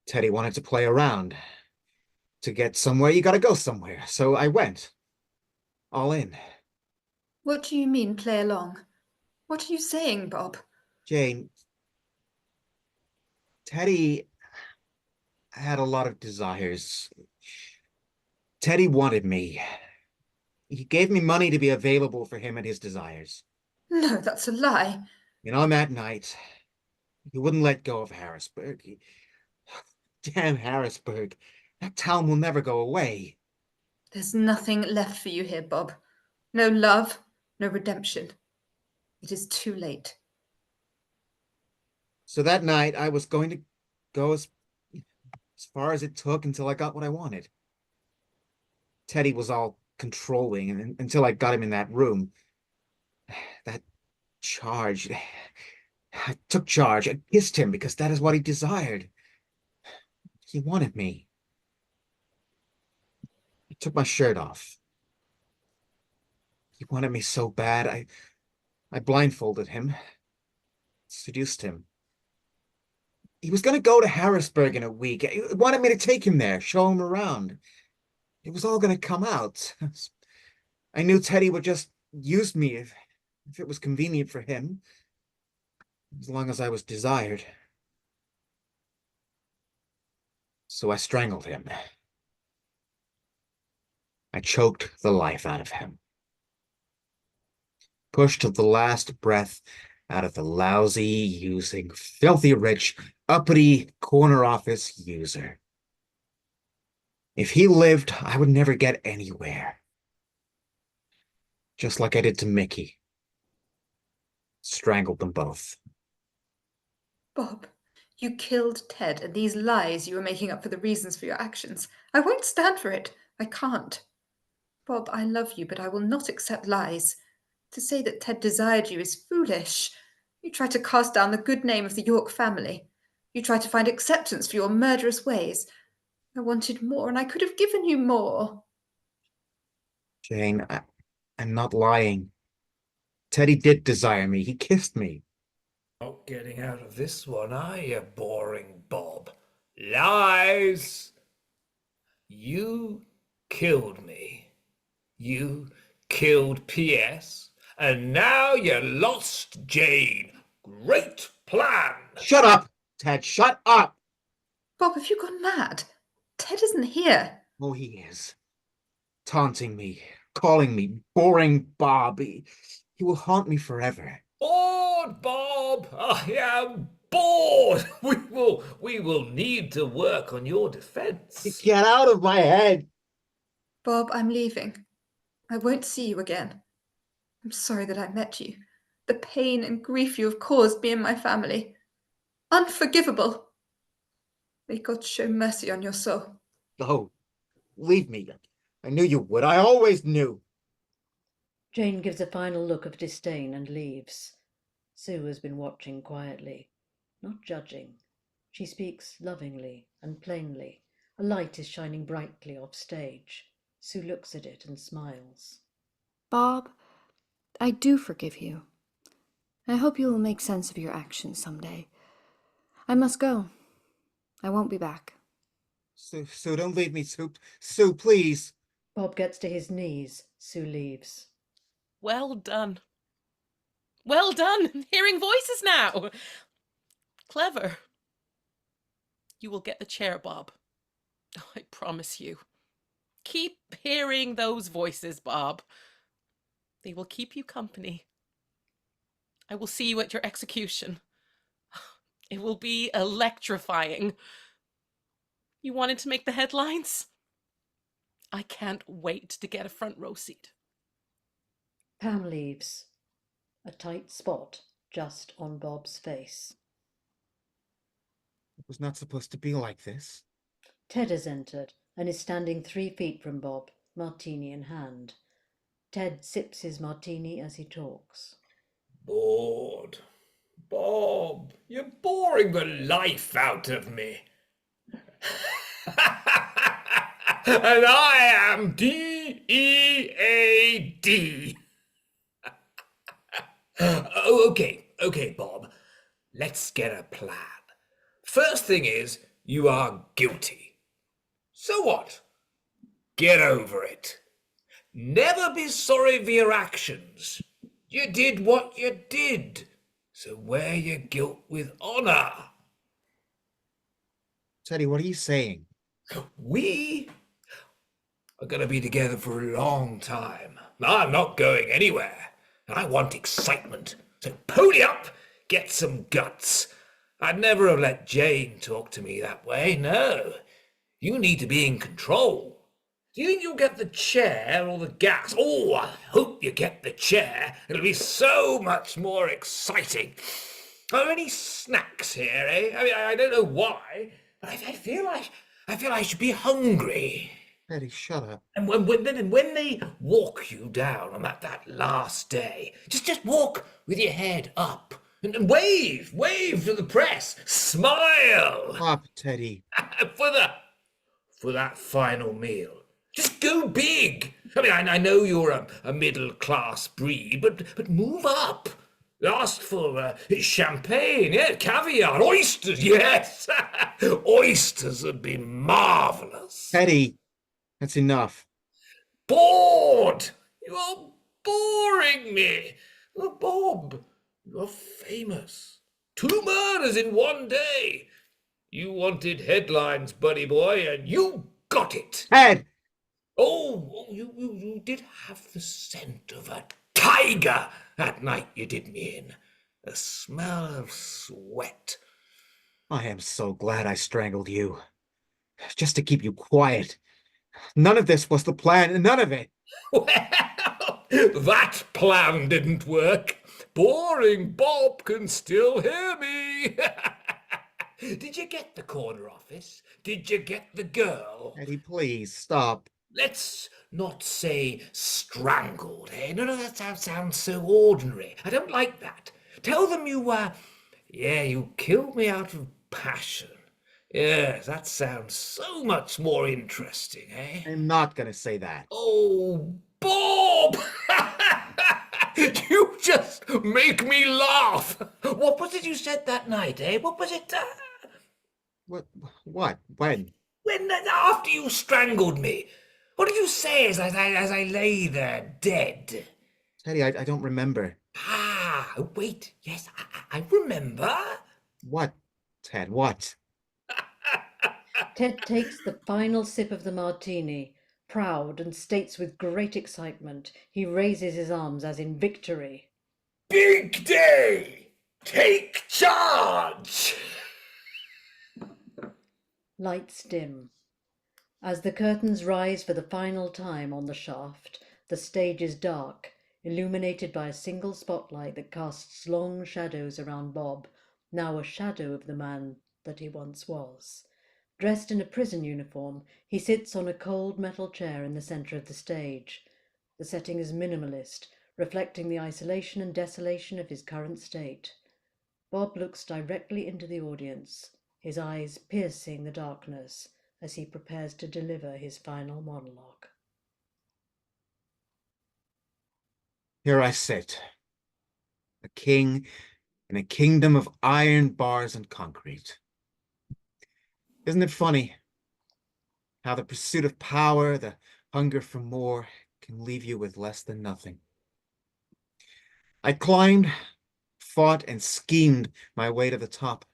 Teddy wanted to play around. To get somewhere, you gotta go somewhere. So I went. All in. What do you mean, play along? What are you saying, Bob? Jane, Teddy had a lot of desires. Teddy wanted me. He gave me money to be available for him and his desires. No, that's a lie. And on that night, he wouldn't let go of Harrisburg. Damn Harrisburg. That town will never go away. There's nothing left for you here, Bob. No love, no redemption. It is too late. So that night, I was going to go as far as it took until I got what I wanted. Teddy was all controlling, and until I got him in that room. That charge. I took charge. I kissed him because that is what he desired. He wanted me. I took my shirt off. He wanted me so bad. I blindfolded him. Seduced him. He was going to go to Harrisburg in a week. He wanted me to take him there, show him around. It was all going to come out. I knew Teddy would just use me if it was convenient for him, as long as I was desired. So I strangled him. I choked the life out of him. Pushed the last breath out of the lousy, using, filthy rich, uppity corner office user. If he lived, I would never get anywhere. Just like I did to Mickey. Strangled them both. Bob, You killed Ted, and these lies you were making up for the reasons for your actions. I won't stand for it. I can't. Bob, I love you, but I will not accept lies. To say that Ted desired you is foolish. You try to cast down the good name of the York family. You try to find acceptance for your murderous ways. I wanted more, and I could have given you more. Jane, I'm not lying. Teddy did desire me. He kissed me. Not getting out of this one, are you, boring Bob? Lies! You killed me. You killed P.S. And now you lost Jane. Great plan! Shut up, Ted. Shut up. Bob, have you gone mad? Ted isn't here. Oh, he is. Taunting me, calling me boring Bob. He will haunt me forever. Bored, Bob! I am bored! We will need to work on your defense. Get out of my head. Bob, I'm leaving. I won't see you again. I'm sorry that I met you. The pain and grief you have caused me and my family. Unforgivable. May God show mercy on your soul. Oh, leave me. I knew you would. I always knew. Jane gives a final look of disdain and leaves. Sue has been watching quietly, not judging. She speaks lovingly and plainly. A light is shining brightly off stage. Sue looks at it and smiles. Bob, I do forgive you. I hope you will make sense of your actions someday. I must go. I won't be back. Sue, don't leave me, Sue. Sue, please. Bob gets to his knees. Sue leaves. Well done. Well done. Hearing voices now. Clever. You will get the chair, Bob. I promise you. Keep hearing those voices, Bob. They will keep you company. I will see you at your execution. It will be electrifying. You wanted to make the headlines? I can't wait to get a front row seat. Pam leaves. A tight spot just on Bob's face. It was not supposed to be like this. Ted has entered and is standing 3 feet from Bob, martini in hand. Ted sips his martini as he talks. Bored. Bob, you're boring the life out of me. And I am D-E-A-D. Okay, Bob. Let's get a plan. First thing is, you are guilty. So what? Get over it. Never be sorry for your actions. You did what you did. So wear your guilt with honor. Teddy, what are you saying? We are going to be together for a long time. I'm not going anywhere. And I want excitement. So pony up, get some guts. I'd never have let Jane talk to me that way, no. You need to be in control. Do you think you'll get the chair or the gas? Oh, I hope you get the chair. It'll be so much more exciting. Are there any snacks here, eh? I mean, I don't know why, but I feel I should be hungry. Teddy, shut up. And when they walk you down on that last day, just walk with your head up and wave to the press, smile. Stop, Teddy. for that final meal. Just go big. I mean, I know you're a middle-class breed, but move up. Ask for champagne, yeah, caviar, oysters, yes. Oysters would be marvelous. Teddy, that's enough. Bored! You're boring me. Oh, Bob, you're famous. 2 murders in one day. You wanted headlines, buddy boy, and you got it. Ted! Oh, you did have the scent of a tiger that night you did me in. The smell of sweat. I am so glad I strangled you. Just to keep you quiet. None of this was the plan, none of it. Well, that plan didn't work. Boring Bob can still hear me. Did you get the corner office? Did you get the girl? Eddie, please, stop. Let's not say strangled, eh? No, that sounds so ordinary. I don't like that. Tell them you killed me out of passion. Yes, that sounds so much more interesting, eh? I'm not gonna say that. Oh, Bob! You just make me laugh. What was it you said that night, eh? What was it? What? When? When after you strangled me, what did you say as I lay there dead? Teddy, I don't remember. Ah, wait. Yes, I remember. What, Ted, what? Ted takes the final sip of the martini, proud, and states with great excitement. He raises his arms as in victory. Big day! Take charge! Lights dim. As the curtains rise for the final time on the shaft, the stage is dark, illuminated by a single spotlight that casts long shadows around Bob, now a shadow of the man that he once was. Dressed in a prison uniform, he sits on a cold metal chair in the centre of the stage. The setting is minimalist, reflecting the isolation and desolation of his current state. Bob looks directly into the audience, his eyes piercing the darkness as he prepares to deliver his final monologue. Here I sit, a king in a kingdom of iron bars and concrete. Isn't it funny how the pursuit of power, the hunger for more, can leave you with less than nothing? I climbed, fought, and schemed my way to the top.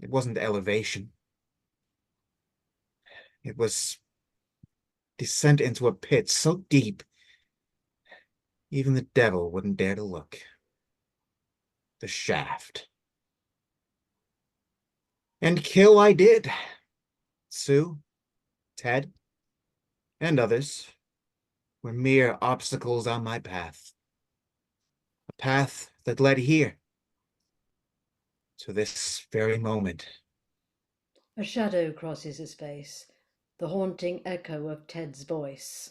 It wasn't elevation. It was descent into a pit so deep, even the devil wouldn't dare to look. The shaft. And kill I did. Sue, Ted, and others were mere obstacles on my path. A path that led here, to this very moment. A shadow crosses his face, the haunting echo of Ted's voice.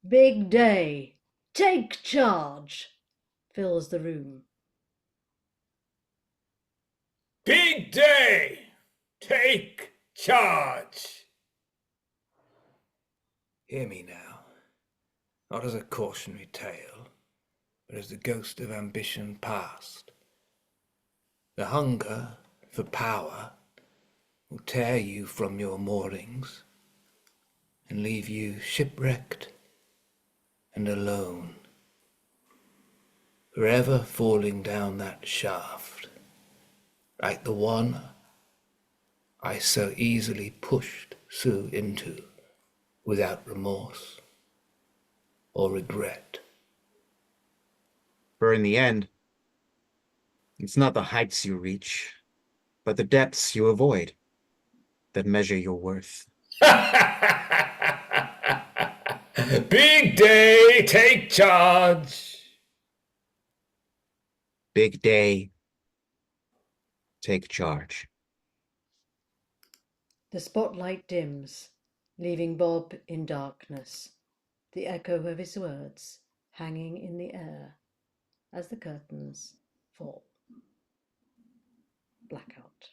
Big day! Take charge! Fills the room. Big day! Take charge! Hear me now, not as a cautionary tale, but as the ghost of ambition past. The hunger for power will tear you from your moorings and leave you shipwrecked and alone, forever falling down that shaft, like the one I so easily pushed Sue into without remorse or regret. For in the end, it's not the heights you reach, but the depths you avoid that measure your worth. Big day, take charge. Big day, take charge. The spotlight dims, leaving Bob in darkness, the echo of his words hanging in the air as the curtains fall. Blackout.